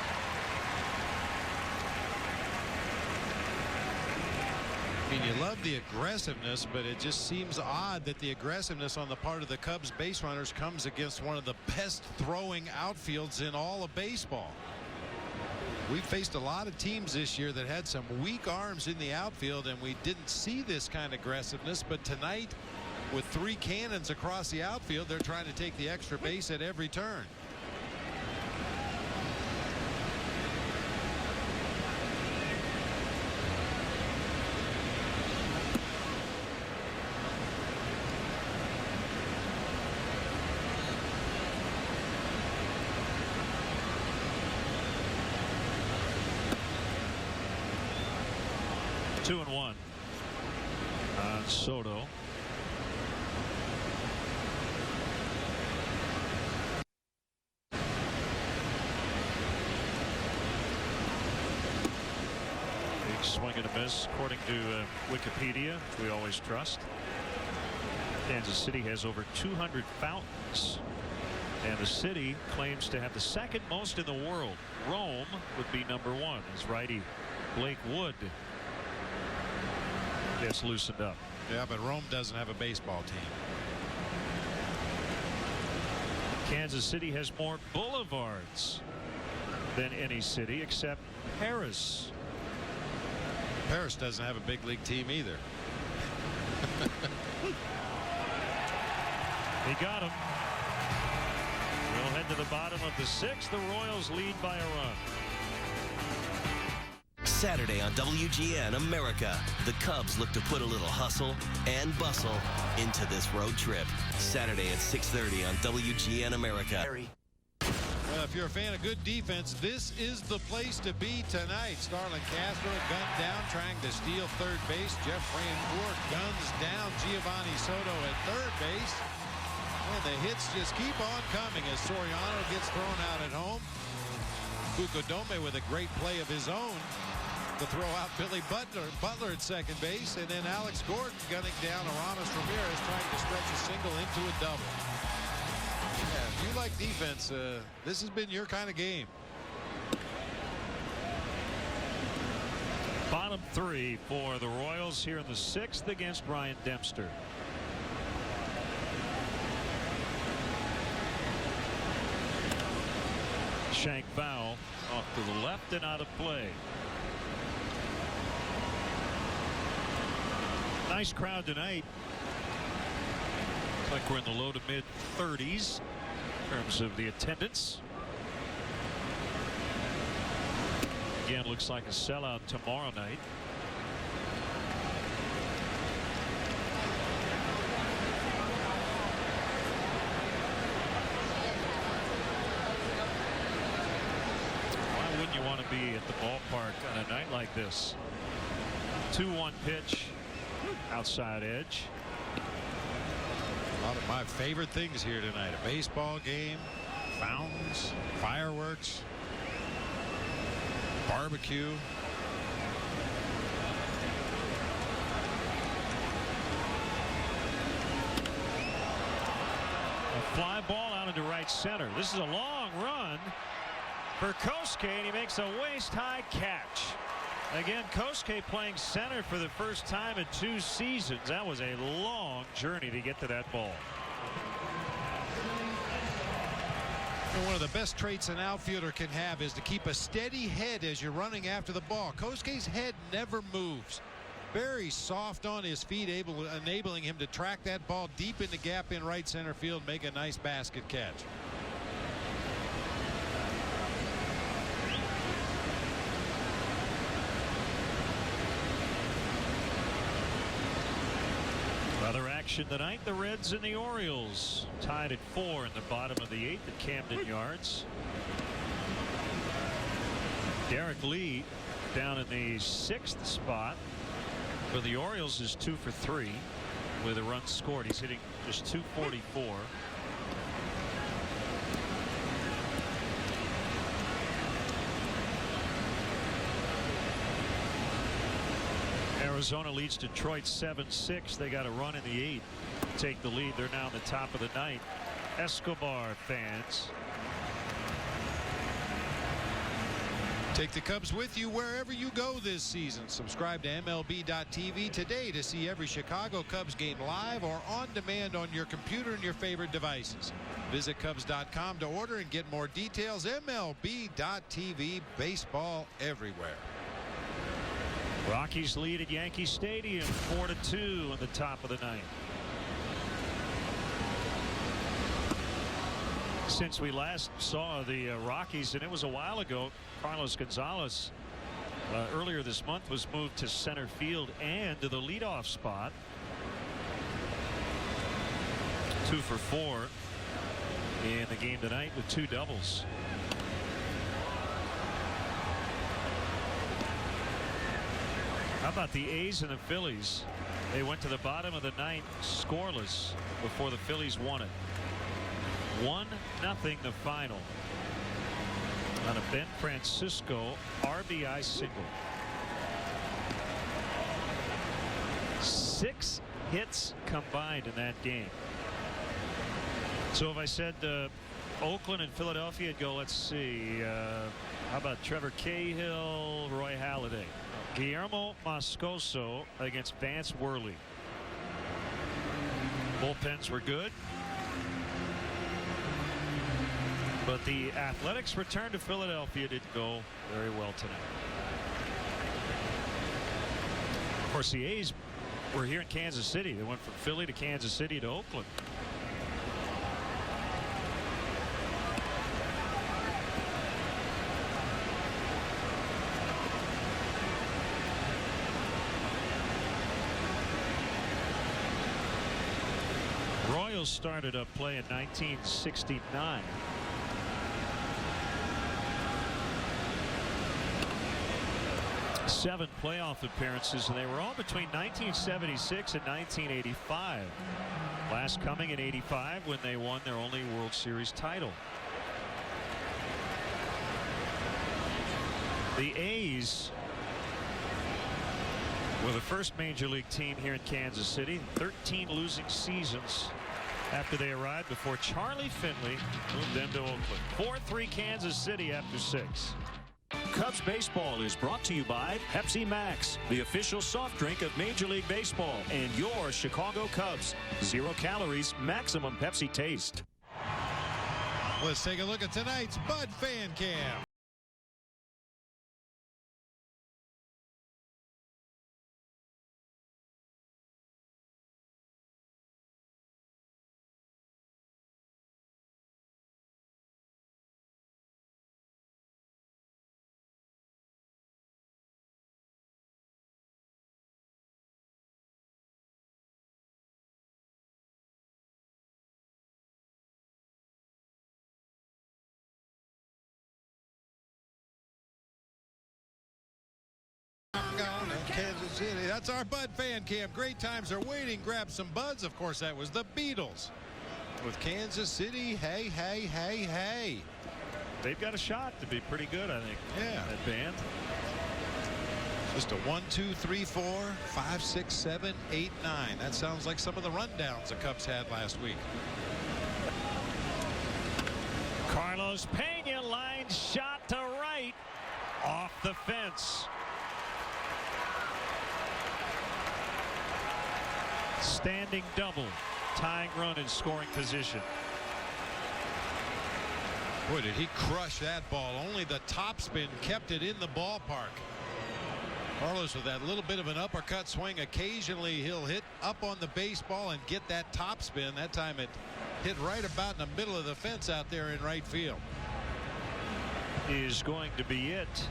I mean, you love the aggressiveness, but it just seems odd that the aggressiveness on the part of the Cubs base runners comes against one of the best throwing outfields in all of baseball. We've faced a lot of teams this year that had some weak arms in the outfield, and we didn't see this kind of aggressiveness. But tonight, with 3 cannons across the outfield, they're trying to take the extra base at every turn. Two and 1 on Soto. Big swing and a miss, according to Wikipedia, we always trust. Kansas City has over 200 fountains, and the city claims to have the 2nd most in the world. Rome would be number 1. As righty Blake Wood gets loosened up. Yeah, but Rome doesn't have a baseball team. Kansas City has more boulevards than any city except Paris. Paris doesn't have a big league team either. He got him. We'll head to the bottom of the 6th. The Royals lead by a run. Saturday on WGN America, the Cubs look to put a little hustle and bustle into this road trip. Saturday at 6:30 on WGN America. Well, if you're a fan of good defense, this is the place to be tonight. Starlin Castro gunned down, trying to steal third base. Jeff Francoeur guns down Giovanni Soto at third base. And the hits just keep on coming as Soriano gets thrown out at home. Fukudome with a great play of his own. to throw out Billy Butler at second base, and then Alex Gordon gunning down Aramis Ramirez, trying to stretch a single into a double. Yeah, if you like defense, this has been your kind of game. Bottom 3 for the Royals here in the 6th against Ryan Dempster. Shank foul off to the left and out of play. Nice crowd tonight. Looks like we're in the low to mid 30s in terms of the attendance. Again, looks like a sellout tomorrow night. Why wouldn't you want to be at the ballpark on a night like this? 2-1 pitch, outside edge. A lot of my favorite things here tonight: a baseball game, fountains, fireworks, barbecue. A fly ball out into right center. This is a long run for Kosuke, and he makes a waist-high catch. Again, Kosuke playing center for the first time in 2 seasons. That was a long journey to get to that ball. And one of the best traits an outfielder can have is to keep a steady head as you're running after the ball. Kosuke's head never moves. Very soft on his feet, enabling him to track that ball deep in the gap in right center field, make a nice basket catch. Other action tonight, the Reds and the Orioles tied at 4 in the bottom of the 8th at Camden Yards. Derek Lee down in the 6th spot for the Orioles is 2 for 3 with a run scored. He's hitting just .244. Arizona leads Detroit 7-6. They got a run in the 8th to take the lead. They're now in the top of the 9th. Escobar fans. Take the Cubs with you wherever you go this season. Subscribe to MLB.tv today to see every Chicago Cubs game live or on demand on your computer and your favorite devices. Visit Cubs.com to order and get more details. MLB.tv, baseball everywhere. Rockies lead at Yankee Stadium 4-2 in the top of the 9th. Since we last saw the Rockies, and it was a while ago, Carlos Gonzalez earlier this month was moved to center field and to the leadoff spot. 2 for 4 in the game tonight with 2 doubles. How about the A's and the Phillies? They went to the bottom of the 9th scoreless before the Phillies won it. 1-0 the final on a Ben Francisco RBI single. 6 hits combined in that game. So if I said Oakland and Philadelphia, I'd go, let's see, how about Trevor Cahill, Roy Halladay? Guillermo Moscoso against Vance Worley. Bullpens were good, but the Athletics' return to Philadelphia didn't go very well tonight. Of course, the A's were here in Kansas City. They went from Philly to Kansas City to Oakland. Royals started up play in 1969. Seven playoff appearances, and they were all between 1976 and 1985. Last coming in '85 when they won their only World Series title. The A's Well, the first major league team here in Kansas City, 13 losing seasons after they arrived before Charlie Finley moved them to Oakland. 4-3 Kansas City after 6. Cubs baseball is brought to you by Pepsi Max, the official soft drink of Major League Baseball, and your Chicago Cubs. 0 calories, maximum Pepsi taste. Let's take a look at tonight's Bud Fan Cam. Kansas City. That's our Bud Fan Cam. Great times are waiting. Grab some buds. Of course, that was the Beatles with Kansas City. Hey, hey, hey, hey. They've got a shot to be pretty good, I think. Yeah. That band. Just a 1, 2, 3, 4, 5, 6, 7, 8, 9. That sounds like some of the rundowns the Cubs had last week. Carlos Pena line shot to right off the fence. Standing double, tying run in scoring position. Boy, did he crush that ball. Only the topspin kept it in the ballpark. Carlos with that little bit of an uppercut swing. Occasionally he'll hit up on the baseball and get that topspin. That time it hit right about in the middle of the fence out there in right field. Is going to be it.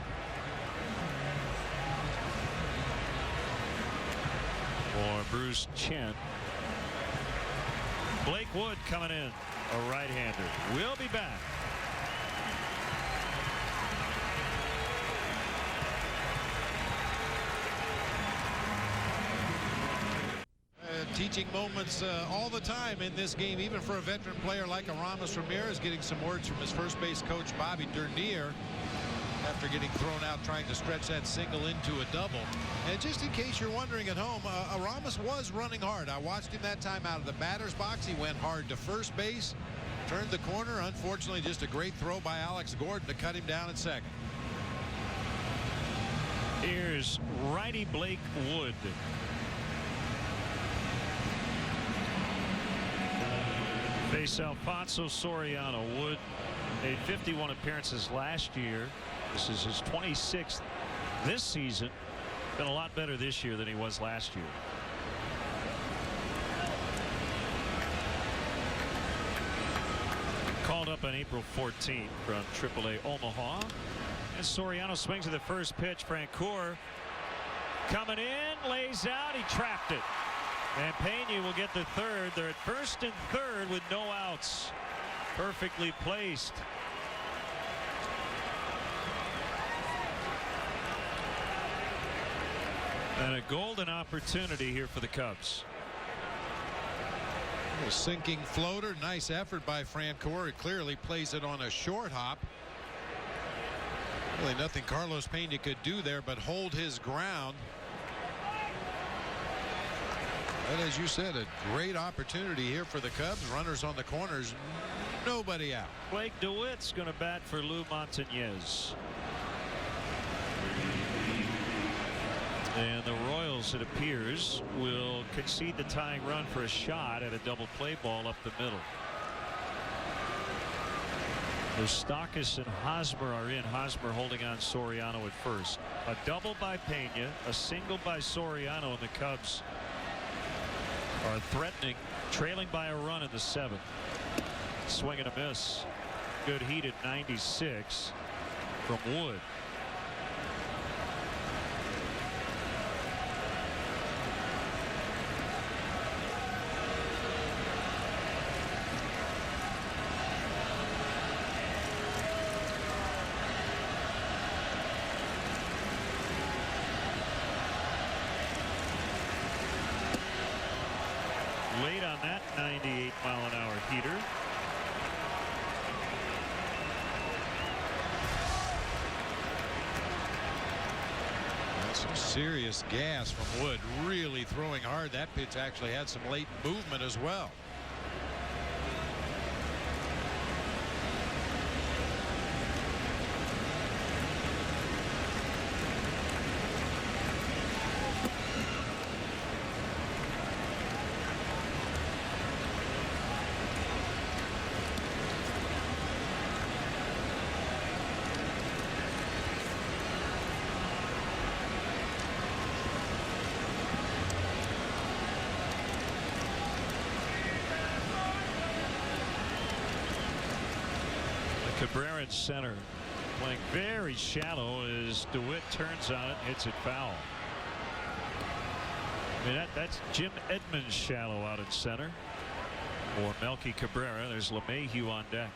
For Bruce Chen. Blake Wood coming in, a right-hander. We'll be back. Teaching moments all the time in this game, even for a veteran player like Aramis Ramirez, getting some words from his first base coach Bobby Dernier after getting thrown out trying to stretch that single into a double. And just in case you're wondering at home, Aramis was running hard. I watched him that time out of the batter's box. He went hard to first base, turned the corner. Unfortunately, just a great throw by Alex Gordon to cut him down at second. Here's righty Blake Wood. Face Alfonso Soriano. Wood made 51 appearances last year. This is his 26th this season. Been a lot better this year than he was last year. Called up on April 14th from AAA Omaha. And Soriano swings at the first pitch. Francoeur coming in, lays out, he trapped it. And Pena will get the third. They're at first and third with no outs. Perfectly placed. And a golden opportunity here for the Cubs. A sinking floater. Nice effort by Francoeur. It clearly plays it on a short hop. Really nothing Carlos Pena could do there but hold his ground. And as you said, a great opportunity here for the Cubs. Runners on the corners. Nobody out. Blake DeWitt's going to bat for Lou Montañez. And the Royals, it appears, will concede the tying run for a shot at a double play ball up the middle. Moustakas and Hosmer are in. Hosmer holding on Soriano at first. A double by Pena, a single by Soriano, and the Cubs are threatening, trailing by a run in the 7th. Swing and a miss. Good heat at 96 from Wood. Late on that 98-mile-an-hour heater. Some serious gas from Wood, really throwing hard. That pitch actually had some late movement as well. Cabrera in center, playing very shallow as DeWitt turns on it, hits it foul. I mean, that's Jim Edmonds shallow out in center. Or Melky Cabrera. There's LeMahieu on deck.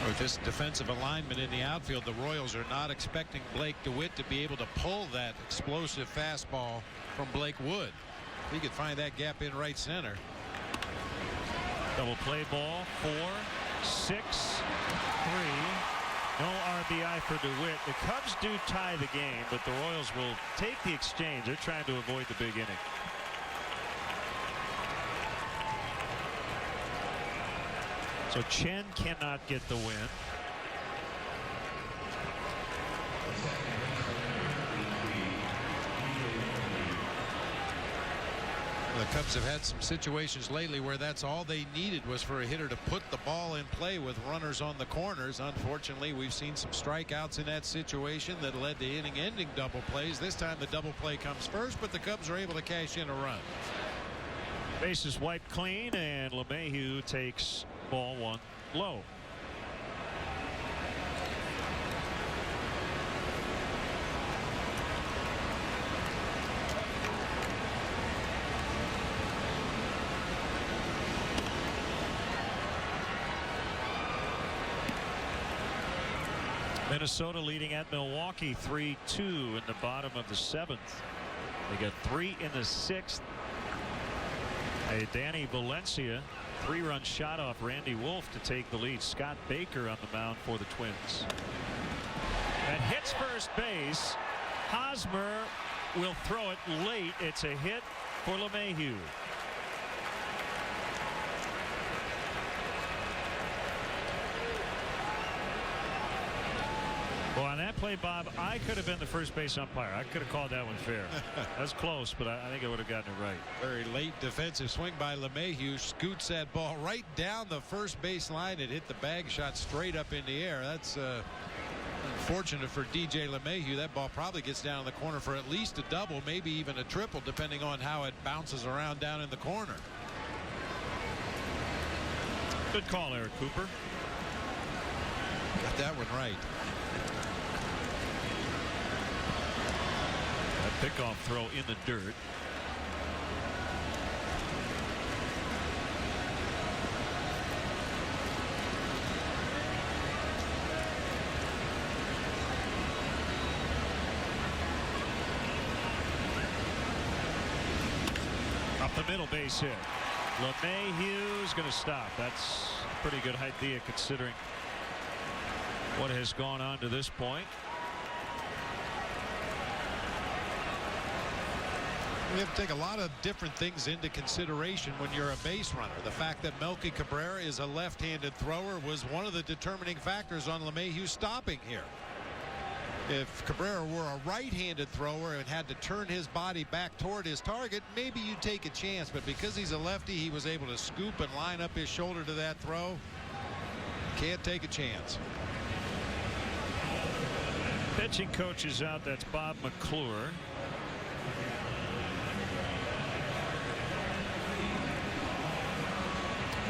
With this defensive alignment in the outfield, the Royals are not expecting Blake DeWitt to be able to pull that explosive fastball from Blake Wood. If he could find that gap in right center. Double play ball, 4, 6, 3. No RBI for DeWitt. The Cubs do tie the game, but the Royals will take the exchange. They're trying to avoid the big inning. So Chen cannot get the win. The Cubs have had some situations lately where that's all they needed was for a hitter to put the ball in play with runners on the corners. Unfortunately, we've seen some strikeouts in that situation that led to inning-ending double plays. This time the double play comes first, but the Cubs are able to cash in a run. Bases wiped clean, and LeMahieu takes ball 1 low. Minnesota leading at Milwaukee 3-2 in the bottom of the 7th. They got 3 in the 6th. A Danny Valencia 3-run shot off Randy Wolf to take the lead. Scott Baker on the mound for the Twins. And hits first base. Hosmer will throw it late. It's a hit for LeMahieu. Well, on that play, Bob, I could have been the first base umpire. I could have called that one fair. That's close, but I think I would have gotten it right. Very late defensive swing by LeMahieu. Scoots that ball right down the first base line. It hit the bag, shot straight up in the air. That's unfortunate for DJ LeMahieu. That ball probably gets down in the corner for at least a double, maybe even a triple, depending on how it bounces around down in the corner. Good call, Eric Cooper. Got that one right. Pickoff throw in the dirt. Up the middle, base hit. LeMahieu's going to stop. That's a pretty good idea considering what has gone on to this point. We have to take a lot of different things into consideration when you're a base runner. The fact that Melky Cabrera is a left-handed thrower was one of the determining factors on LeMahieu stopping here. If Cabrera were a right-handed thrower and had to turn his body back toward his target, maybe you take a chance. But because he's a lefty, he was able to scoop and line up his shoulder to that throw. Can't take a chance. Pitching coach is out. That's Bob McClure.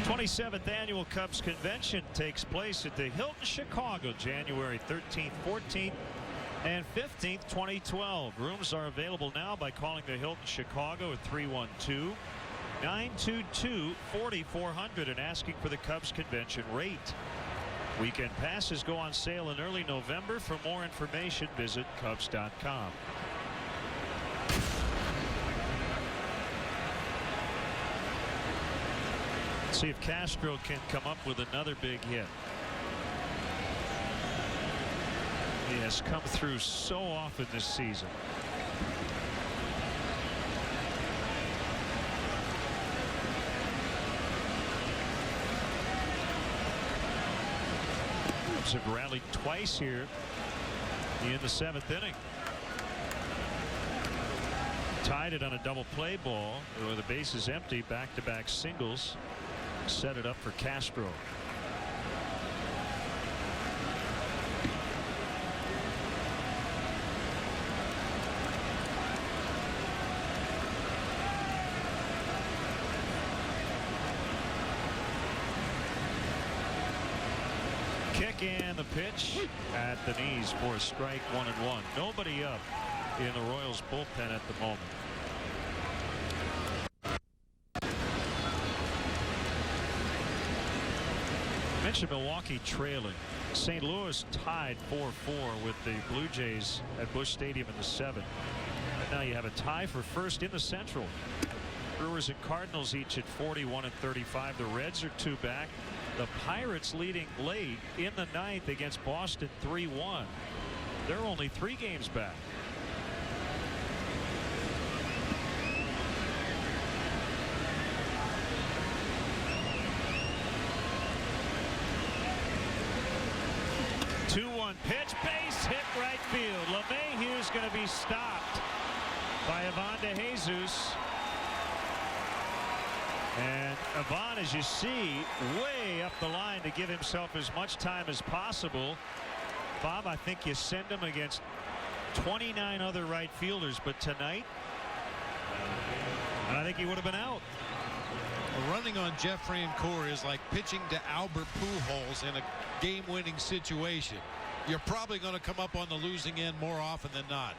The 27th annual Cubs convention takes place at the Hilton Chicago, January 13th, 14th, and 15th, 2012. Rooms are available now by calling the Hilton Chicago at 312-922-4400 and asking for the Cubs convention rate. Weekend passes go on sale in early November. For more information, visit Cubs.com. See if Castro can come up with another big hit. He has come through so often this season. Cubs have rallied twice here in the 7th inning. Tied it on a double play ball with the bases empty. Back-to-back singles set it up for Castro. Kick and the pitch at the knees for a strike, 1-1. Nobody up in the Royals bullpen at the moment. I mentioned Milwaukee trailing. St. Louis tied 4-4 with the Blue Jays at Busch Stadium in the 7th. And now you have a tie for first in the Central. Brewers and Cardinals each at 41 and 35. The Reds are 2 back. The Pirates leading late in the 9th against Boston 3-1. They're only 3 games back. Pitch, base hit right field. LeMahieu's going to be stopped by Ivan De Jesus. And Ivan, as you see, way up the line to give himself as much time as possible. Bob, I think you send him against 29 other right fielders, but tonight, I think he would have been out. Running on Jeff Francoeur is like pitching to Albert Pujols in a game-winning situation. You're probably going to come up on the losing end more often than not.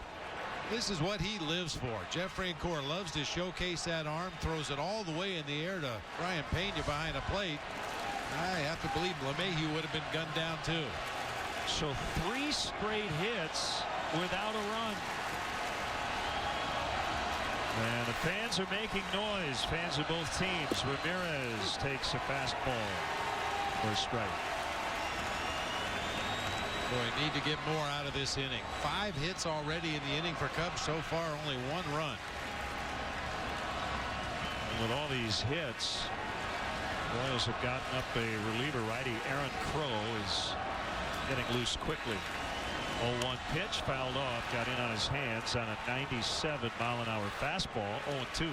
This is what he lives for. Jeff Francoeur loves to showcase that arm, throws it all the way in the air to Ryan Pena behind a plate. I have to believe LeMahieu would have been gunned down too. So 3 straight hits without a run. And the fans are making noise. Fans of both teams. Ramirez takes a fastball for a strike. Boy, need to get more out of this inning. 5 hits already in the inning for Cubs. So far, only 1 run. And with all these hits, Royals have gotten up a reliever righty. Aaron Crow is getting loose quickly. 0-1 pitch, fouled off, got in on his hands on a 97-mile-an-hour fastball. 0-2.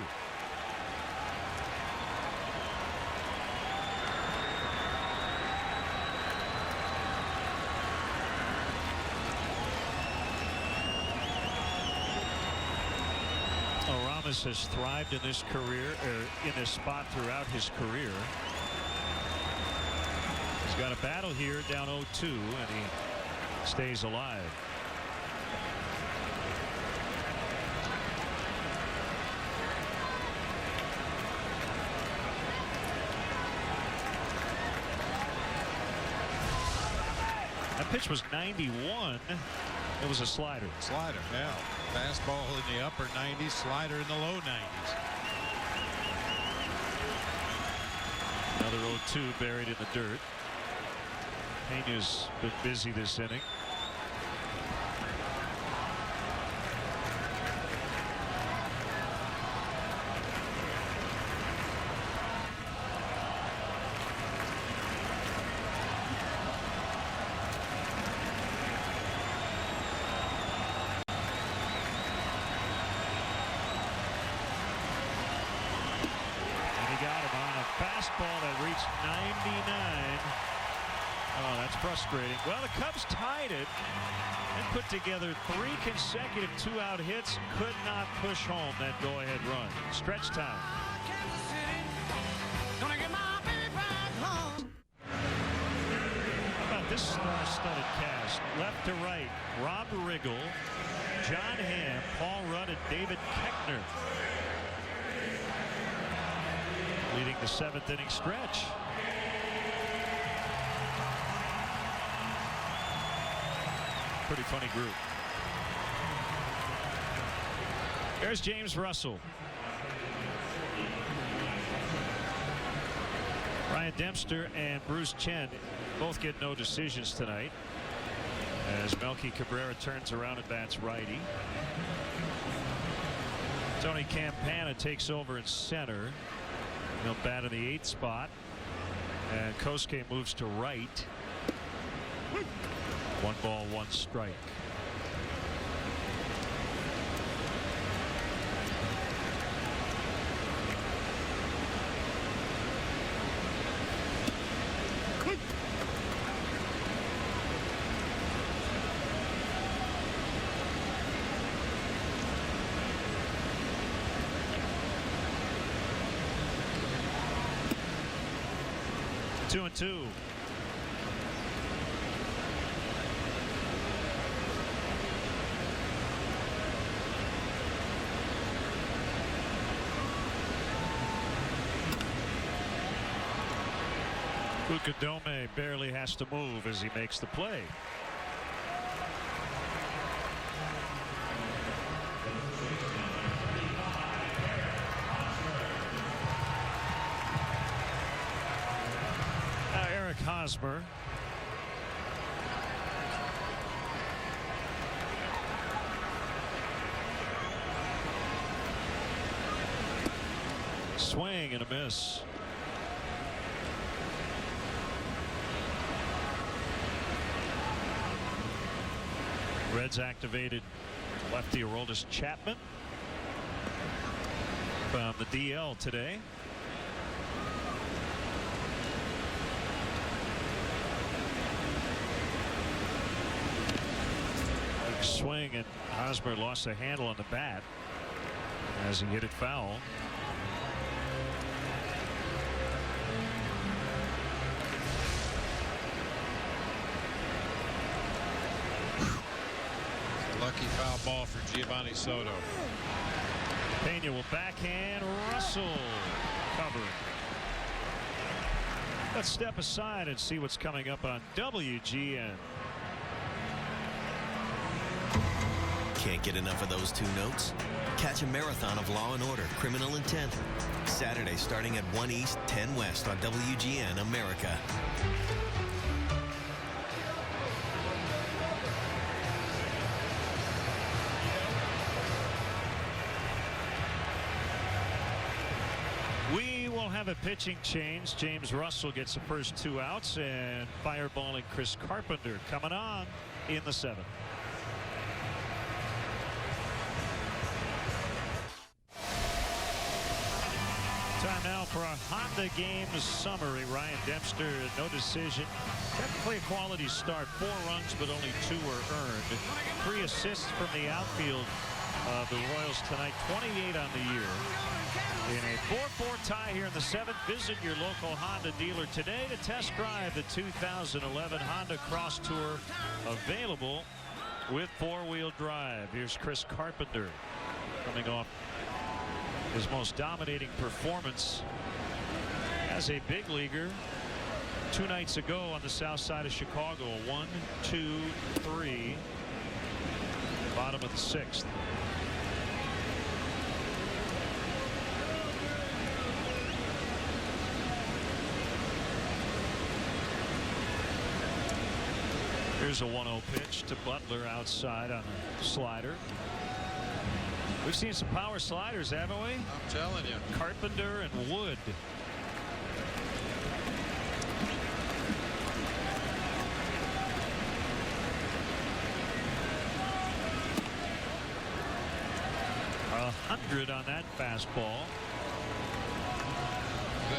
Ramos has thrived in this career, in this spot throughout his career. He's got a battle here, down 0-2, and he stays alive. That pitch was 91. It was a slider. Slider, yeah. Fastball in the upper 90s, slider in the low 90s. Another 0-2 buried in the dirt. Pena's been busy this inning. Fastball that reached 99. Oh, that's frustrating. Well, the Cubs tied it and put together 3 consecutive 2-out hits. Could not push home that go-ahead run. Stretch time. How about this star-studded cast? Left to right, Rob Riggle, John Hamm, Paul Rudd, and David Koechner. Leading the 7th inning stretch. Pretty funny group. There's James Russell. Ryan Dempster and Bruce Chen both get no decisions tonight. As Melky Cabrera turns around and bats righty. Tony Campana takes over in center. He'll bat in the 8th spot. And Kosuke moves to right. 1 ball, 1 strike. Two and two. Fukudome barely has to move as he makes the play. Eric Hosmer. Swing and a miss. Reds activated lefty Aroldis Chapman from the DL today. Big swing, and Hosmer lost the handle on the bat as he hit it foul. Lucky foul ball for Giovanni Soto. Pena will backhand. Russell covering. Let's step aside and see what's coming up on WGN. Can't get enough of those 2 notes? Catch a marathon of Law & Order: Criminal Intent. Saturday starting at 1 East, 10 West on WGN America. We will have a pitching change. James Russell gets the first 2 outs, and fireballing Chris Carpenter coming on in the 7th. Time now for a Honda Games summary. Ryan Dempster, no decision. Technically a quality start. 4 runs, but only 2 were earned. 3 assists from the outfield of the Royals tonight. 28 on the year. In a 4-4 tie here in the 7th, visit your local Honda dealer today to test drive the 2011 Honda Cross Tour, available with 4-wheel drive. Here's Chris Carpenter coming off his most dominating performance as a big leaguer 2 nights ago on the south side of Chicago. 1, 2, 3, bottom of the 6th. Here's a 1-0 pitch to Butler outside on a slider. We've seen some power sliders, haven't we? I'm telling you. Carpenter and Wood. A 100 on that fastball.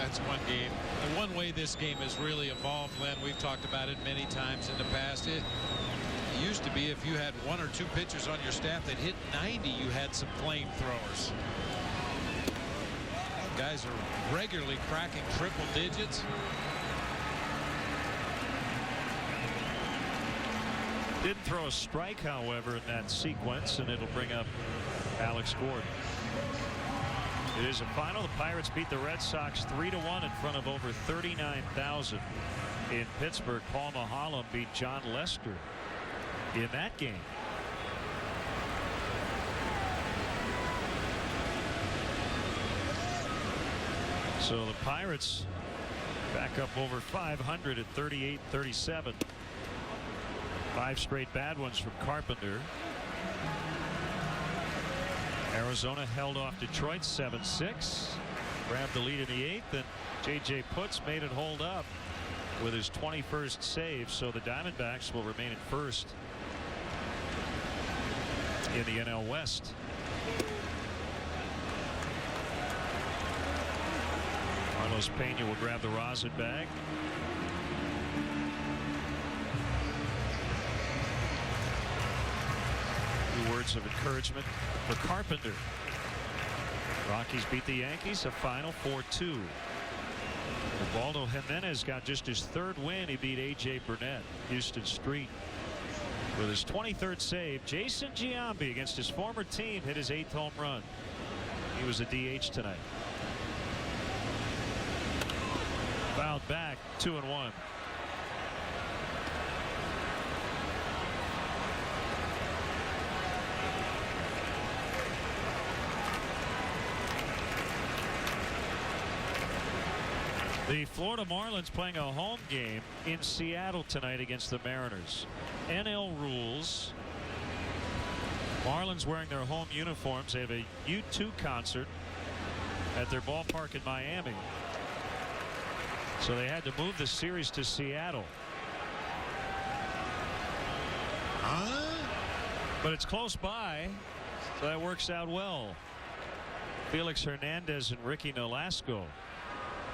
That's one game. The one way this game has really evolved, Len, we've talked about it many times in the past. It used to be if you had 1 or 2 pitchers on your staff that hit 90, you had some flamethrowers. Guys are regularly cracking triple digits. Didn't throw a strike, however, in that sequence, and it'll bring up Alex Gordon. It is a final. The Pirates beat the Red Sox 3-1 in front of over 39,000 in Pittsburgh. Paul Maholm beat John Lester in that game. So the Pirates back up over 500 at 38-37. 5 straight bad ones from Carpenter. Arizona held off Detroit 7-6. Grabbed the lead in the 8th, and J.J. Putz made it hold up with his 21st save, so the Diamondbacks will remain in first in the NL West. Carlos Pena will grab the rosin bag. Few words of encouragement for Carpenter. Rockies beat the Yankees, a final 4-2. Ubaldo Jimenez got just his 3rd win. He beat A.J. Burnett. Houston Street with his 23rd save. Jason Giambi against his former team hit his 8th home run. He was a DH tonight. Fouled back, 2-1. The Florida Marlins playing a home game in Seattle tonight against the Mariners. NL rules. Marlins wearing their home uniforms. They have a U2 concert at their ballpark in Miami. So they had to move the series to Seattle. But it's close by, so that works out well. Felix Hernandez and Ricky Nolasco.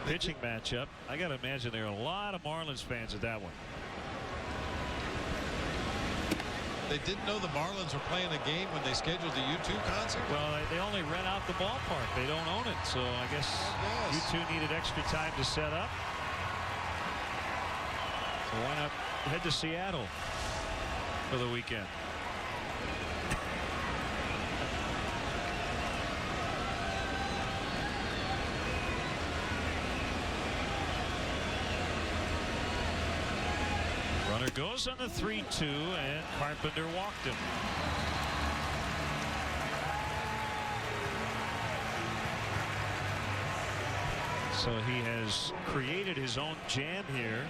Pitching matchup. I got to imagine there are a lot of Marlins fans at that one. They didn't know the Marlins were playing a game when they scheduled the U2 concert? Well, they only rent out the ballpark. They don't own it. So I guess U2 needed extra time to set up. So why not head to Seattle for the weekend? Runner goes on the 3-2, and Carpenter walked him. So he has created his own jam here.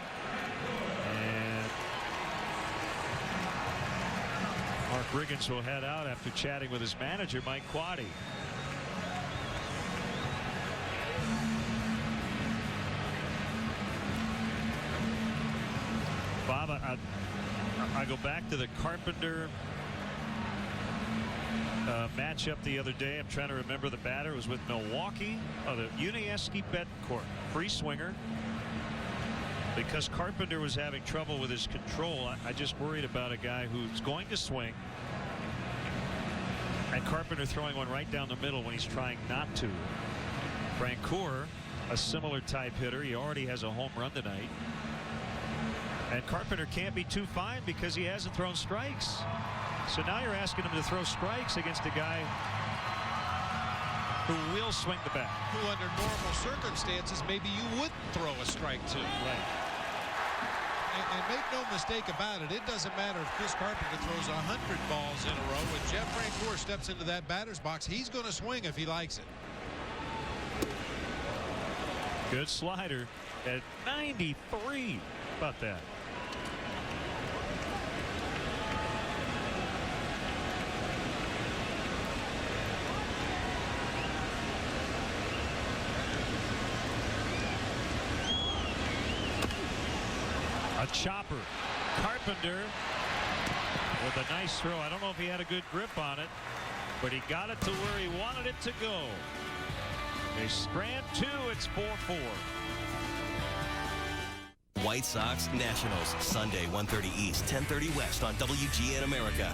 And Mark Riggins will head out after chatting with his manager, Mike Quade. Bob, I go back to the Carpenter matchup the other day. I'm trying to remember the batter. It was with Milwaukee. The Yuniesky Betancourt, free swinger. Because Carpenter was having trouble with his control, I just worried about a guy who's going to swing. And Carpenter throwing one right down the middle when he's trying not to. Francoeur, a similar type hitter. He already has a home run tonight. And Carpenter can't be too fine because he hasn't thrown strikes. So now you're asking him to throw strikes against a guy who will swing the bat. Who under normal circumstances maybe you wouldn't throw a strike to. Right. And make no mistake about it, it doesn't matter if Chris Carpenter throws 100 balls in a row. When Jeff Francoeur steps into that batter's box, he's going to swing if he likes it. Good slider at 93. How about that? A chopper. Carpenter with a nice throw. I don't know if he had a good grip on it, but he got it to where he wanted it to go. They strand 2. It's 4-4. White Sox Nationals, Sunday, 1:30 East, 10:30 West on WGN America.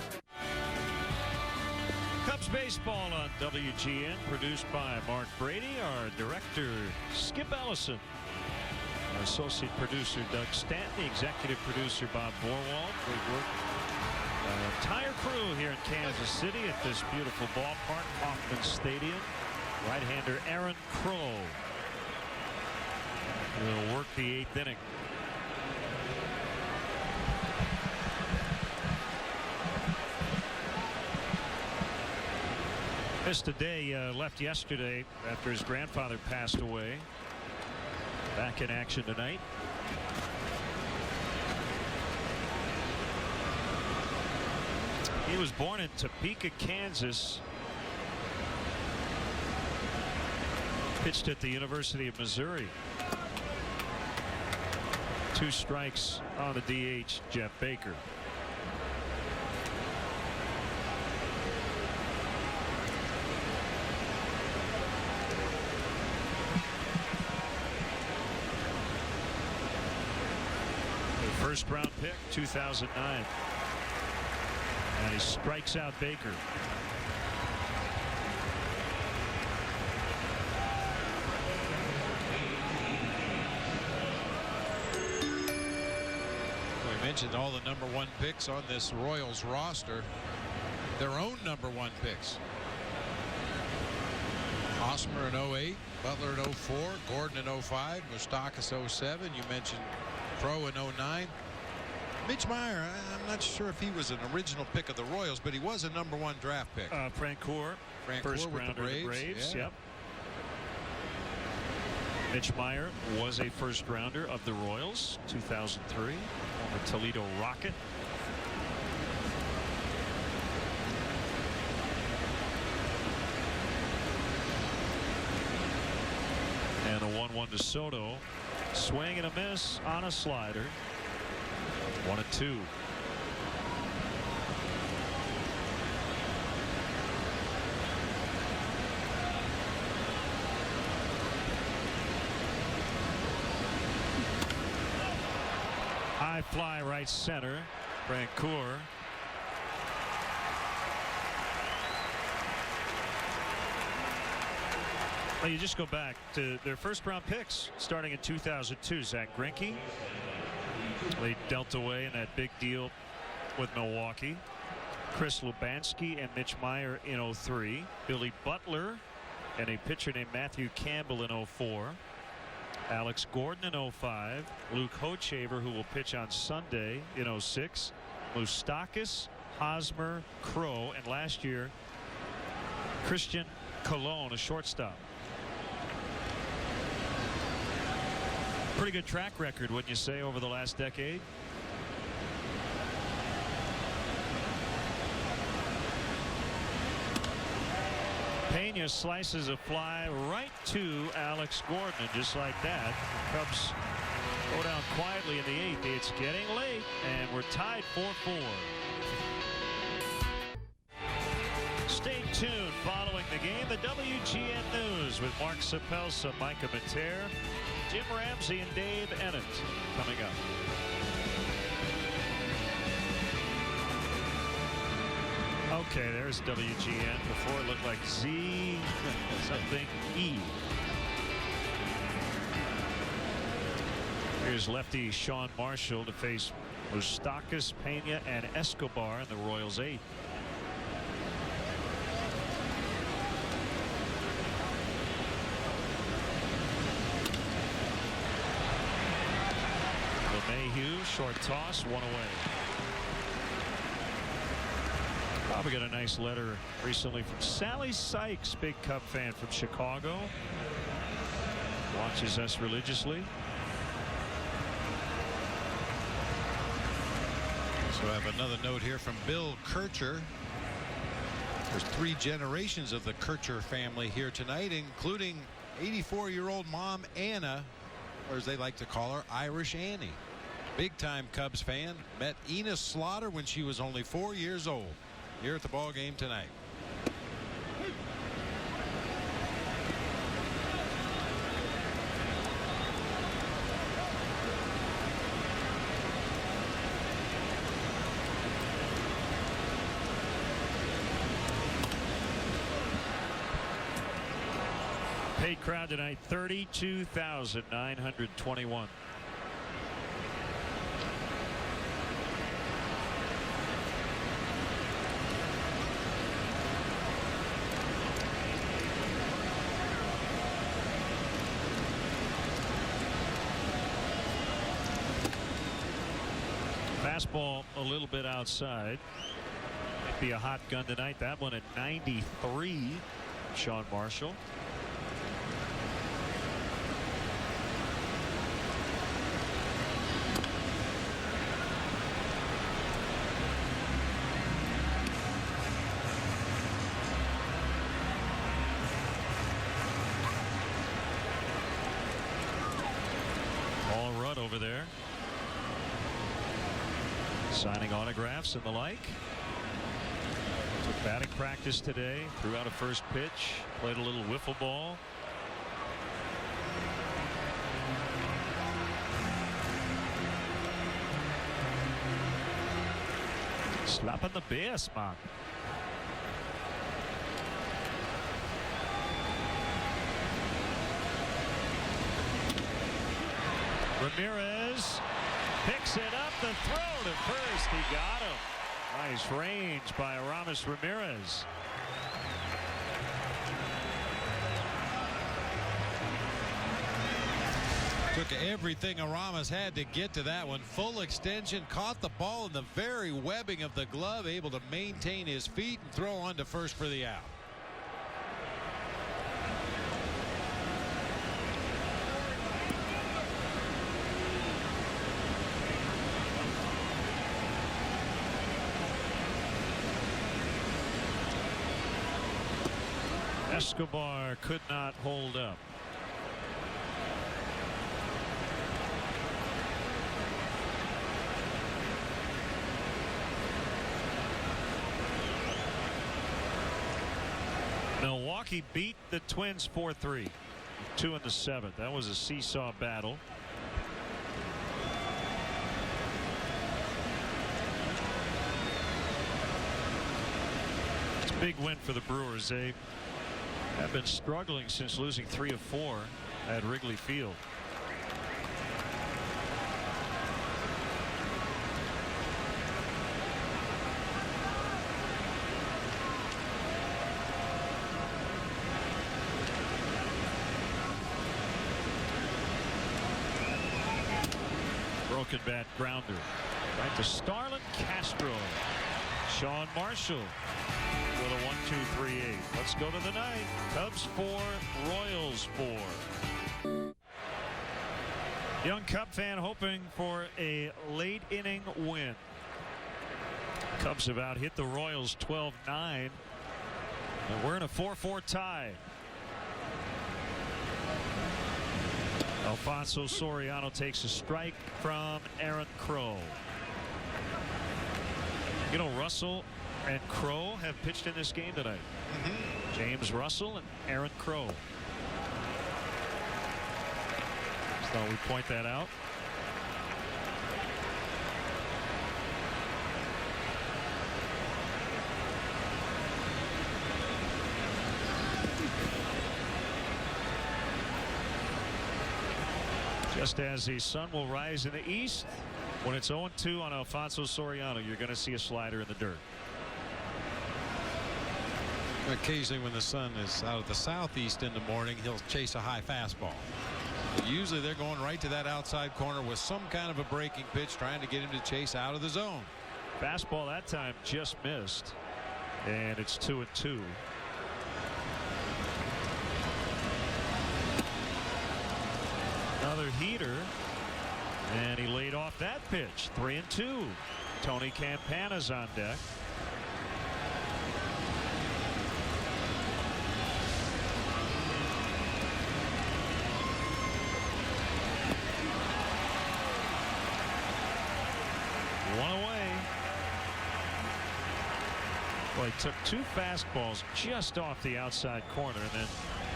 Cubs baseball on WGN, produced by Mark Brady, our director Skip Ellison, our associate producer Doug Stanton, the executive producer Bob Borwald. Great work. Entire crew here in Kansas City at this beautiful ballpark, Kauffman Stadium. Right-hander Aaron Crow will work the 8th inning. Missed a day, left yesterday after his grandfather passed away. Back in action tonight. He was born in Topeka, Kansas. Pitched at the University of Missouri. 2 strikes on the DH, Jeff Baker. First round pick, 2009. And he strikes out Baker. We mentioned all the #1 picks on this Royals roster. Their own #1 picks. Hosmer in 08, Butler in 04, Gordon in 05, Moustakas 07. You mentioned Crow in 09. Mitch Meyer, I'm not sure if he was an original pick of the Royals, but he was a #1 draft pick. Francoeur, first rounder of the Braves. Yeah. Yep. Mitch Meyer was a first rounder of the Royals, 2003, former Toledo Rocket. And a 1-1 to Soto. Swing and a miss on a slider. 1-2. High fly right center. Francoeur. Well, you just go back to their first round picks starting in 2002. Zach Greinke. They dealt away in that big deal with Milwaukee. Chris Lubanski and Mitch Meyer in 03. Billy Butler and a pitcher named Matthew Campbell in 04. Alex Gordon in 05. Luke Hochevar, who will pitch on Sunday, in 06. Moustakas, Hosmer, Crow, and last year Christian Colon, a shortstop. Pretty good track record, wouldn't you say, over the last decade? Pena slices a fly right to Alex Gordon, and just like that, the Cubs go down quietly in the 8th. It's getting late, and we're tied 4-4. Stay tuned following the game. The WGN News with Mark Sapelsa, Micah Mater, Jim Ramsey, and Dave Ennett coming up. Okay, there's WGN. Before it looked like Z something E. Here's lefty Sean Marshall to face Moustakas, Pena, and Escobar in the Royals 8. LeMahieu, short toss, 1 away. Probably got a nice letter recently from Sally Sykes, big Cub fan from Chicago. Watches us religiously. So I have another note here from Bill Kircher. There's 3 generations of the Kircher family here tonight, including 84-year-old mom Anna, or as they like to call her, Irish Annie. Big-time Cubs fan. Met Enos Slaughter when she was only 4 years old. Here at the ball game tonight. Paid crowd tonight, 32,921. Fastball a little bit outside. Might be a hot gun tonight. That one at 93. Sean Marshall. there. Signing autographs and the like. Took batting practice today. Threw out a first pitch. Played a little wiffle ball. Slapping the base, man. Ramirez picks it up, the throw to first. He got him. Nice range by Aramis Ramirez. Took everything Aramis had to get to that one. Full extension, caught the ball in the very webbing of the glove, able to maintain his feet and throw on to first for the out. Escobar could not hold up. Milwaukee beat the Twins 4-3. 2 in the 7th. That was a seesaw battle. It's a big win for the Brewers. They have been struggling since losing 3 of 4 at Wrigley Field. Broken bat grounder right to Starlin Castro. Sean Marshall with a 1-2-3-8. Let's go to the ninth. Cubs 4, Royals 4. Young Cub fan hoping for a late inning win. Cubs have out hit the Royals 12-9. And we're in a 4-4 tie. Alfonso Soriano takes a strike from Aaron Crow. You know, Russell and Crow have pitched in this game tonight. James Russell and Aaron Crow. So we point that out. Just as the sun will rise in the east, when it's 0-2 on Alfonso Soriano, you're going to see a slider in the dirt. Occasionally when the sun is out of the southeast in the morning, he'll chase a high fastball. But usually they're going right to that outside corner with some kind of a breaking pitch, trying to get him to chase out of the zone. Fastball that time just missed, and it's 2-2. Another heater, and he laid off that pitch. 3-2. Tony Campana's on deck. One away. Well, he took 2 fastballs just off the outside corner, and then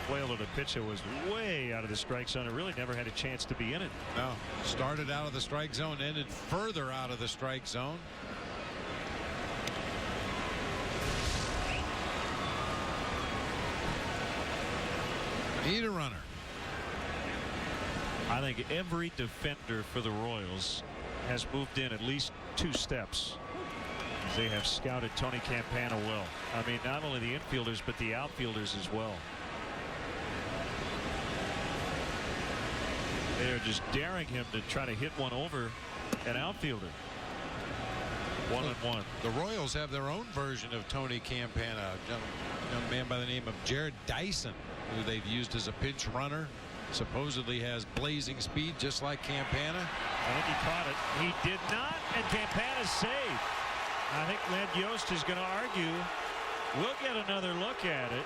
Cuellar, the pitcher, was way out of the strike zone. It really never had a chance to be in it. No, started out of the strike zone, ended further out of the strike zone. Need a runner. I think every defender for the Royals has moved in at least 2 steps. They have scouted Tony Campana well. I mean, not only the infielders, but the outfielders as well. They're just daring him to try to hit one over an outfielder. 1-1. The Royals have their own version of Tony Campana, a young man by the name of Jared Dyson, who they've used as a pinch runner. Supposedly has blazing speed just like Campana. I think he caught it. He did not, and Campana's saved. I think Len Yost is going to argue we'll get another look at it.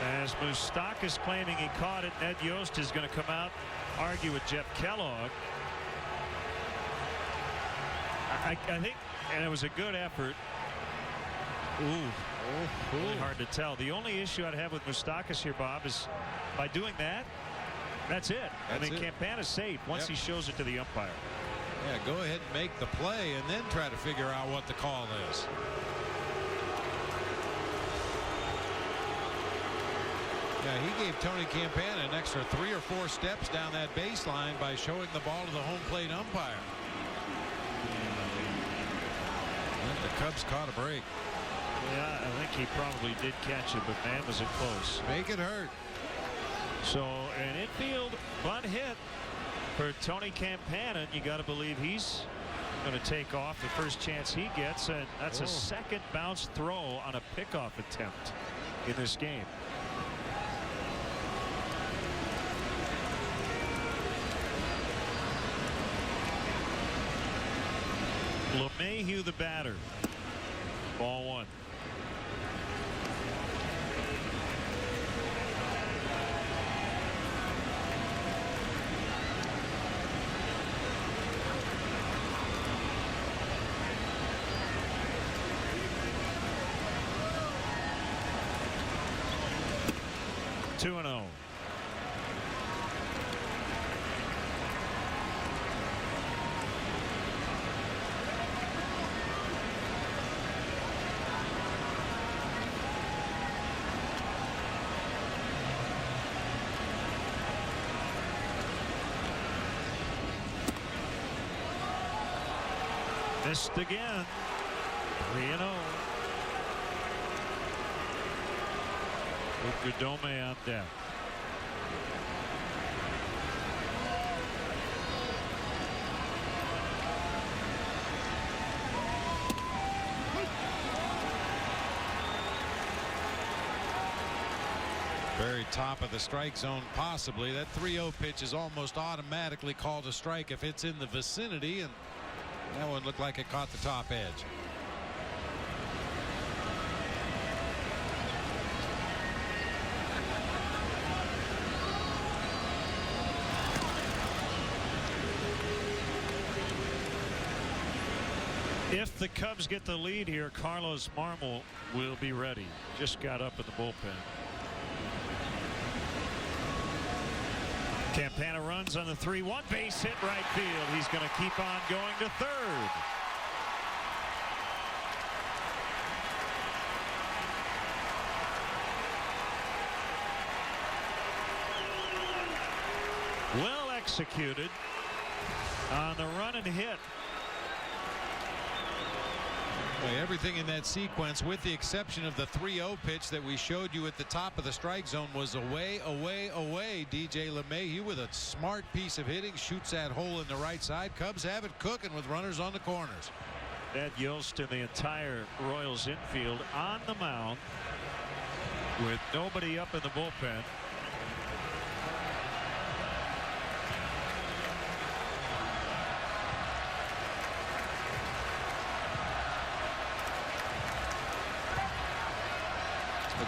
As Moustakas claiming he caught it, Ned Yost is going to come out, argue with Jeff Kellogg. I think, and it was a good effort. Really hard to tell. The only issue I'd have with Moustakas here, Bob, is by doing that, that's it. Campana's safe once he shows it to the umpire. Yeah, go ahead and make the play and then try to figure out what the call is. Yeah, he gave Tony Campana an extra 3 or 4 steps down that baseline by showing the ball to the home plate umpire. And the Cubs caught a break. Yeah, I think he probably did catch it, but man, was it close. Make it hurt. So an infield bunt hit for Tony Campana. You got to believe he's going to take off the first chance he gets, and that's a second bounce throw on a pickoff attempt in this game. LeMahieu the batter. Ball 1. Two and 0. Missed again. 3-0. Ukudome on deck. Very top of the strike zone, possibly. That 3-0 pitch is almost automatically called a strike if it's in the vicinity, and that one looked like it caught the top edge. If the Cubs get the lead here, Carlos Marmol will be ready. Just got up in the bullpen. Campana runs on the 3-1 base hit right field. He's going to keep on going to third. Well executed on the run and hit. Everything in that sequence, with the exception of the 3-0 pitch that we showed you at the top of the strike zone, was away, away, away. DJ LeMahieu with a smart piece of hitting, shoots that hole in the right side. Cubs have it cooking with runners on the corners. Ned Yost and the entire Royals infield on the mound with nobody up in the bullpen.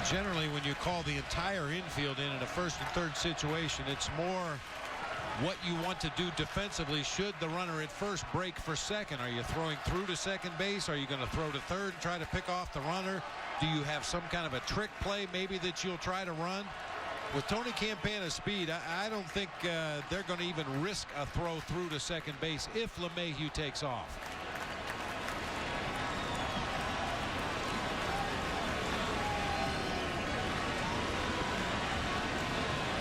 Generally, when you call the entire infield in a first and third situation, it's more what you want to do defensively should the runner at first break for second. Are you throwing through to second base? Are you going to throw to third and try to pick off the runner? Do you have some kind of a trick play maybe that you'll try to run? With Tony Campana's speed, I don't think they're going to even risk a throw through to second base if LeMahieu takes off.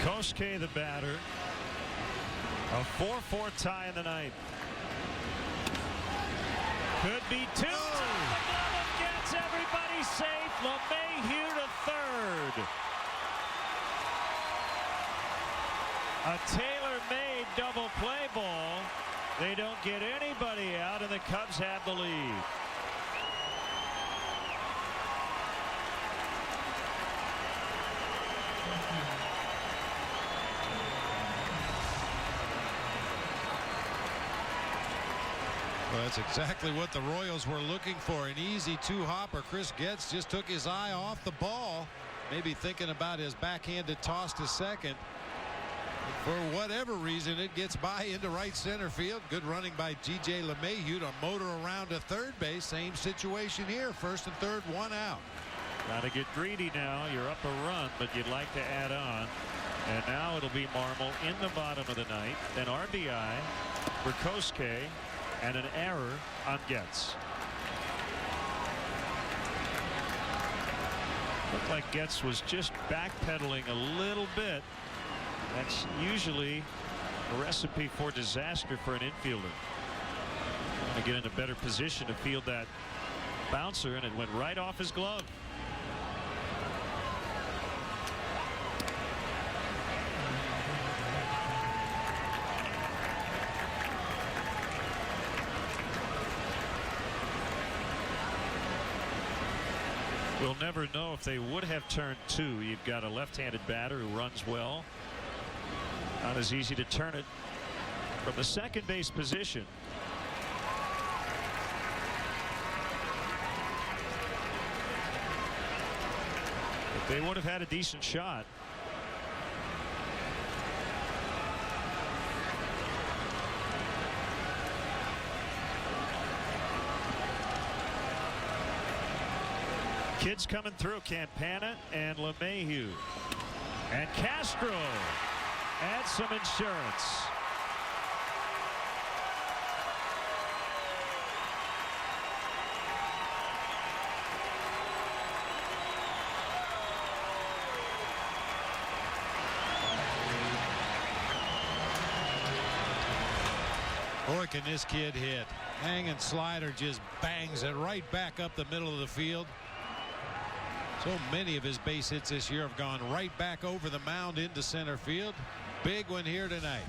Kosuke the batter. A 4-4 tie in the ninth. Could be two. McLovin gets everybody safe. LeMahieu to third. A tailor-made double play ball. They don't get anybody out, and the Cubs have the lead. Well, that's exactly what the Royals were looking for. An easy two-hopper. Chris Getz just took his eye off the ball maybe thinking about his backhanded toss to second. For whatever reason, it gets by into right center field. Good running by G.J. LeMahieu to motor around to third base. Same situation here. First and third, one out. Got to get greedy now. You're up a run, but you'd like to add on. And now it'll be Marmol in the bottom of the ninth. Then RBI for Kosuke and an error on Getz. Looked like Getz was just backpedaling a little bit. That's usually a recipe for disaster for an infielder. Want to get in a better position to field that bouncer, and it went right off his glove. We'll never know if they would have turned two. You've got a left-handed batter who runs well. Not as easy to turn it from the second base position. But they would have had a decent shot. Kids coming through. Campana and LeMahieu. And Castro adds some insurance. Boy, can this kid hit. Hanging slider just bangs it right back up the middle of the field. So many of his base hits this year have gone right back over the mound into center field. Big one here tonight.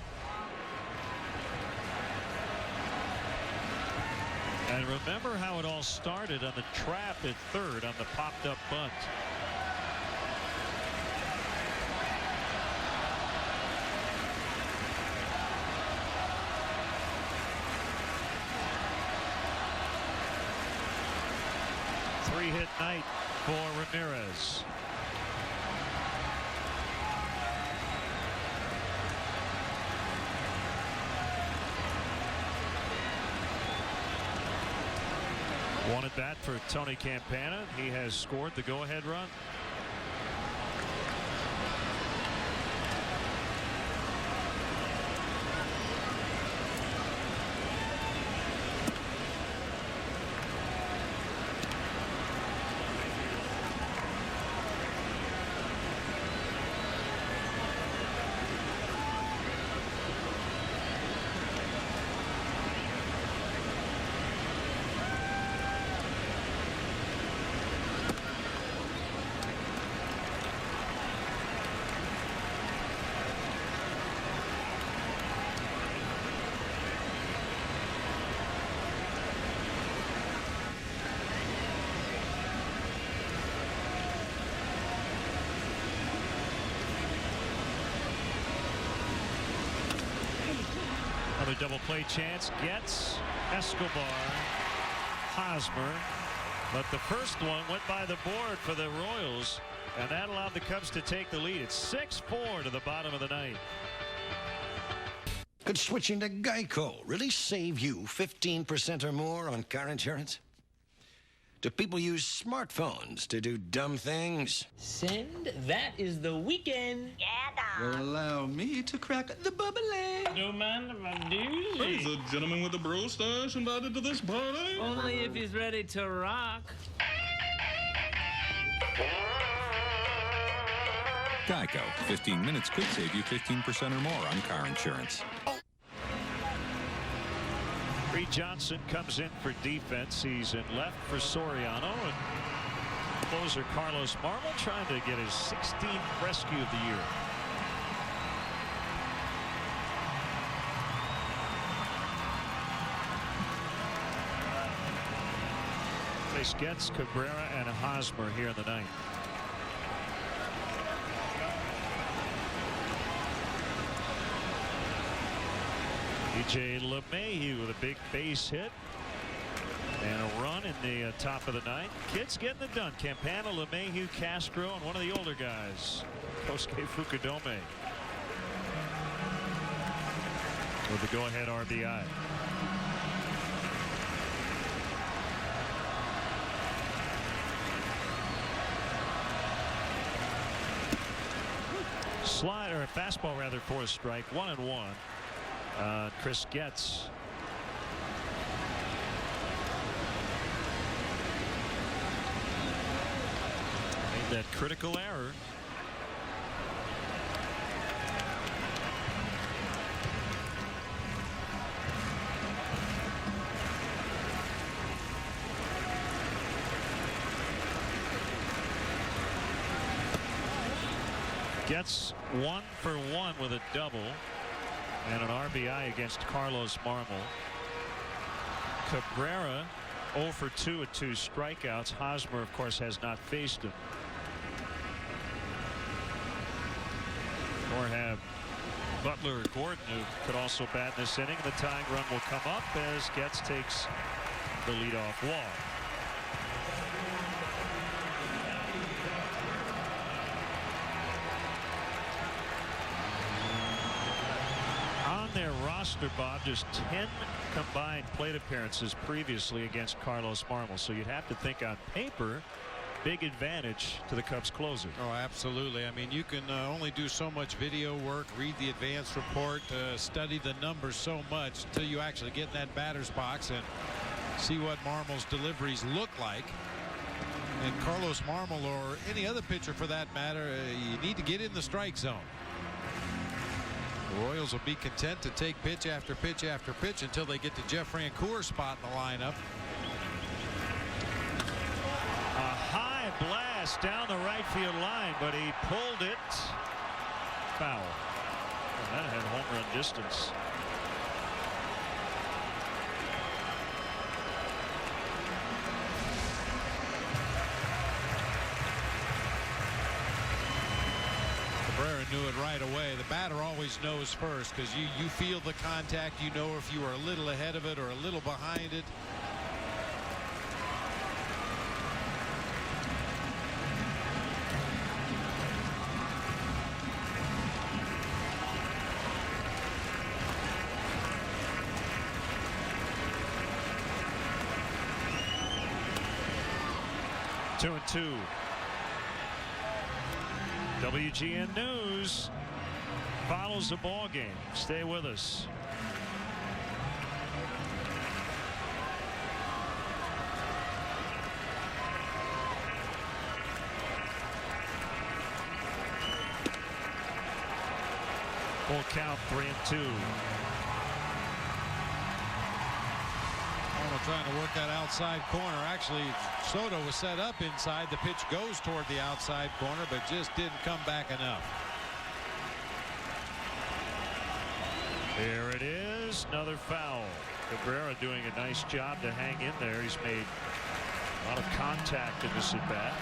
And remember how it all started on the trap at third on the popped up bunt. Three-hit night for Ramirez. One at bat for Tony Campana. He has scored the go-ahead run. Another double play chance. Getz, Escobar, Hosmer. But the first one went by the board for the Royals, and that allowed the Cubs to take the lead. It's 6-4 to the bottom of the ninth. Could switching to Geico really save you 15% or more on car insurance? Do people use smartphones to do dumb things? Send. That is the weekend. Will allow me to crack the bubbly. Don't mind if I do. Is a gentleman with a bro stash invited to this party? Only if he's ready to rock. Geico. 15 minutes could save you 15% or more on car insurance. Reed Johnson comes in for defense. He's in left for Soriano, and closer Carlos Marmol trying to get his 16th rescue of the year. Face gets Cabrera and Hosmer here in the ninth. G.J. LeMahieu with a big base hit. And a run in the top of the ninth. Kids getting it done. Campana, LeMahieu, Castro, and one of the older guys, Kosuke Fukudome, with the go-ahead RBI. Slider, fastball rather, for a strike. 1-1. Chris Getz. Made that critical error. Gets 1 for 1 with a double and an RBI against Carlos Marmol. Cabrera 0 for 2 with 2 strikeouts. Hosmer, of course, has not faced him. Or have Butler or Gordon, who could also bat in this inning. The tying run will come up as Getz takes the leadoff walk. Their roster, Bob, just 10 combined plate appearances previously against Carlos Marmol. So you'd have to think on paper, big advantage to the Cubs closer. Oh, absolutely. I mean, you can only do so much video work, read the advance report, study the numbers so much until you actually get in that batter's box and see what Marmol's deliveries look like. And Carlos Marmol, or any other pitcher for that matter, you need to get in the strike zone. The Royals will be content to take pitch after pitch after pitch until they get to Jeff Francoeur's spot in the lineup. A high blast down the right field line, but he pulled it foul. Well, that had home run distance. Cabrera knew it right away. The batter always knows first because you feel the contact. You know if you are a little ahead of it or a little behind it. Two and two. WGN News follows the ball game. Stay with us. Full count, 3-2. Trying to work that outside corner. Actually, Soto was set up inside. The pitch goes toward the outside corner, but just didn't come back enough. There it is. Another foul. Cabrera doing a nice job to hang in there. He's made a lot of contact in this at bat.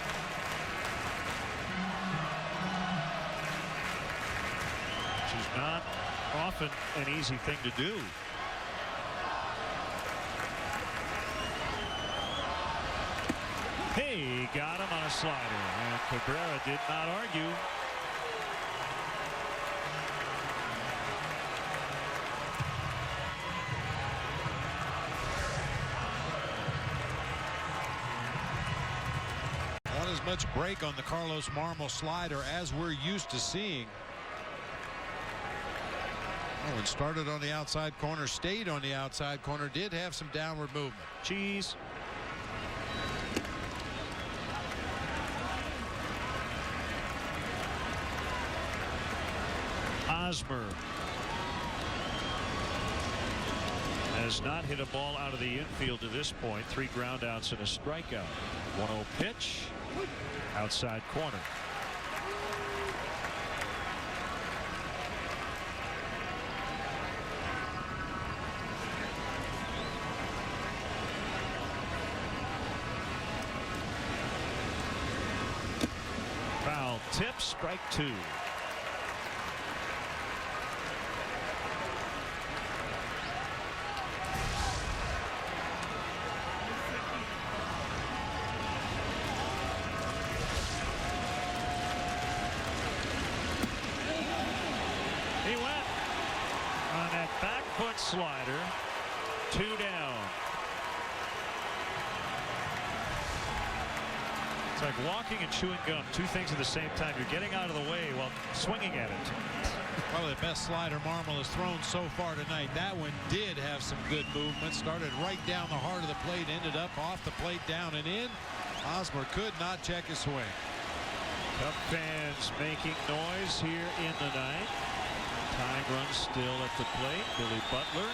Which is not often an easy thing to do. He got him on a slider, and Cabrera did not argue. Not as much break on the Carlos Marmol slider as we're used to seeing. Oh, it started on the outside corner, stayed on the outside corner, did have some downward movement. Cheese. Hosmer has not hit a ball out of the infield to this point. 3 groundouts and a strikeout. 1-0 pitch, outside corner. Foul tip, strike 2. slider. 2 down. It's like walking and chewing gum, two things at the same time. You're getting out of the way while swinging at it. Probably the best slider Marmol has thrown so far tonight. That one did have some good movement. Started right down the heart of the plate, ended up off the plate, down and in. Hosmer could not check his swing. Cub fans making noise here in the ninth. Tying run still at the plate. Billy Butler.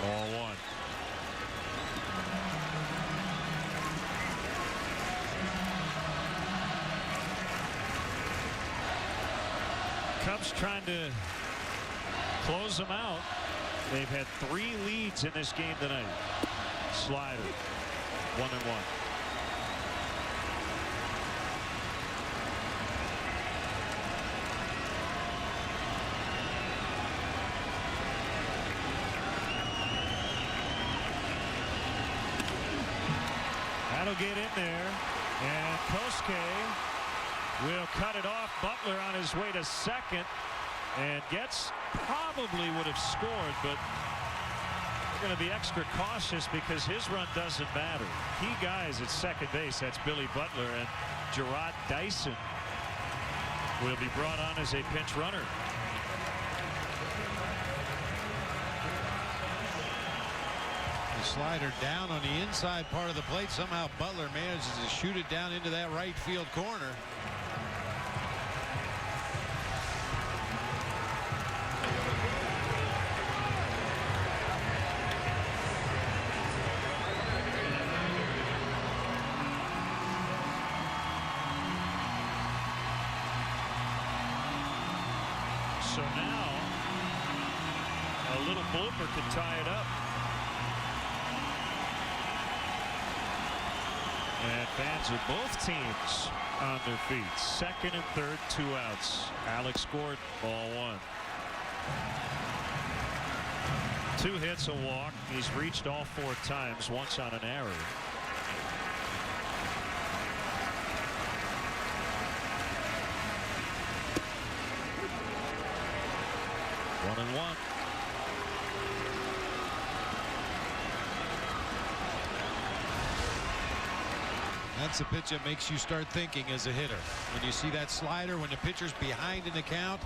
Ball 1. Cubs trying to close them out. They've had 3 leads in this game tonight. Slider. 1-1. That'll get in there, and Kosuke will cut it off. Butler on his way to second, and Getz probably would have scored, but they're going to be extra cautious because his run doesn't matter. Key guys at second base, that's Billy Butler, and Jarrod Dyson will be brought on as a pinch runner. The slider down on the inside part of the plate. Somehow Butler manages to shoot it down into that right field corner. So now a little blooper could tie it up. And fans of both teams on their feet. Second and third, 2 outs. Alex Gordon, ball 1. 2 hits, a walk. He's reached all 4 times, once on an error. One and one. That's a pitch that makes you start thinking as a hitter. When you see that slider, when the pitcher's behind in the count.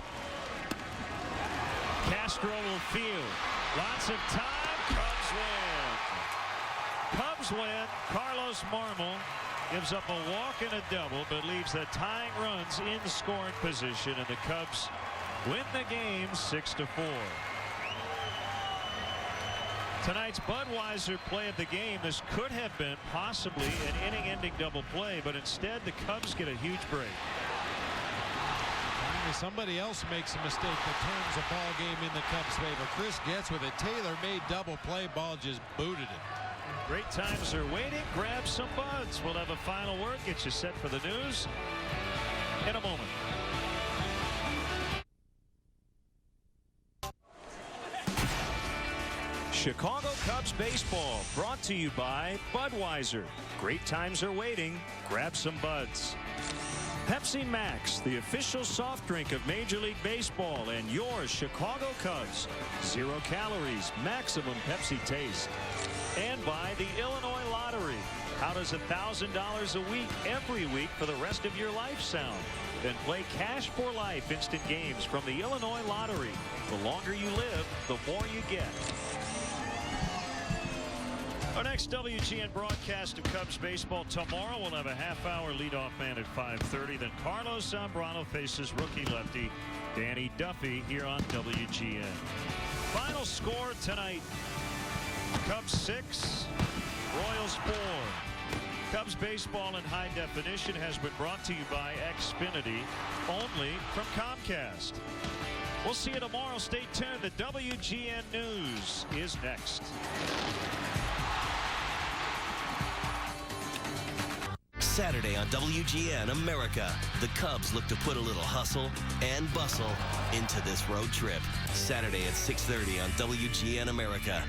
Castro will field. Lots of time. Cubs win. Cubs win. Carlos Marmol gives up a walk and a double, but leaves the tying runs in scoring position, and the Cubs win the game 6-4. Tonight's Budweiser play of the game. This could have been possibly an inning-ending double play, but instead the Cubs get a huge break. Finally, somebody else makes a mistake that turns a ball game in the Cubs' favor. Chris Getz with a tailor-made double play. Ball just booted it. Great times are waiting. Grab some buds. We'll have a final word. Get you set for the news in a moment. Chicago Cubs baseball brought to you by Budweiser. Great times are waiting. Grab some buds. Pepsi Max, the official soft drink of Major League Baseball, and your Chicago Cubs. 0 calories, maximum Pepsi taste. And by the Illinois Lottery. How does $1,000 a week every week for the rest of your life sound? Then play Cash for Life instant games from the Illinois Lottery. The longer you live, the more you get. Our next WGN broadcast of Cubs baseball tomorrow. We'll have a half-hour leadoff man at 5:30. Then Carlos Zambrano faces rookie lefty Danny Duffy here on WGN. Final score tonight: Cubs 6, Royals 4. Cubs baseball in high definition has been brought to you by Xfinity, only from Comcast. We'll see you tomorrow. Stay tuned. The WGN News is next. Saturday on WGN America, the Cubs look to put a little hustle and bustle into this road trip. Saturday at 6:30 on WGN America.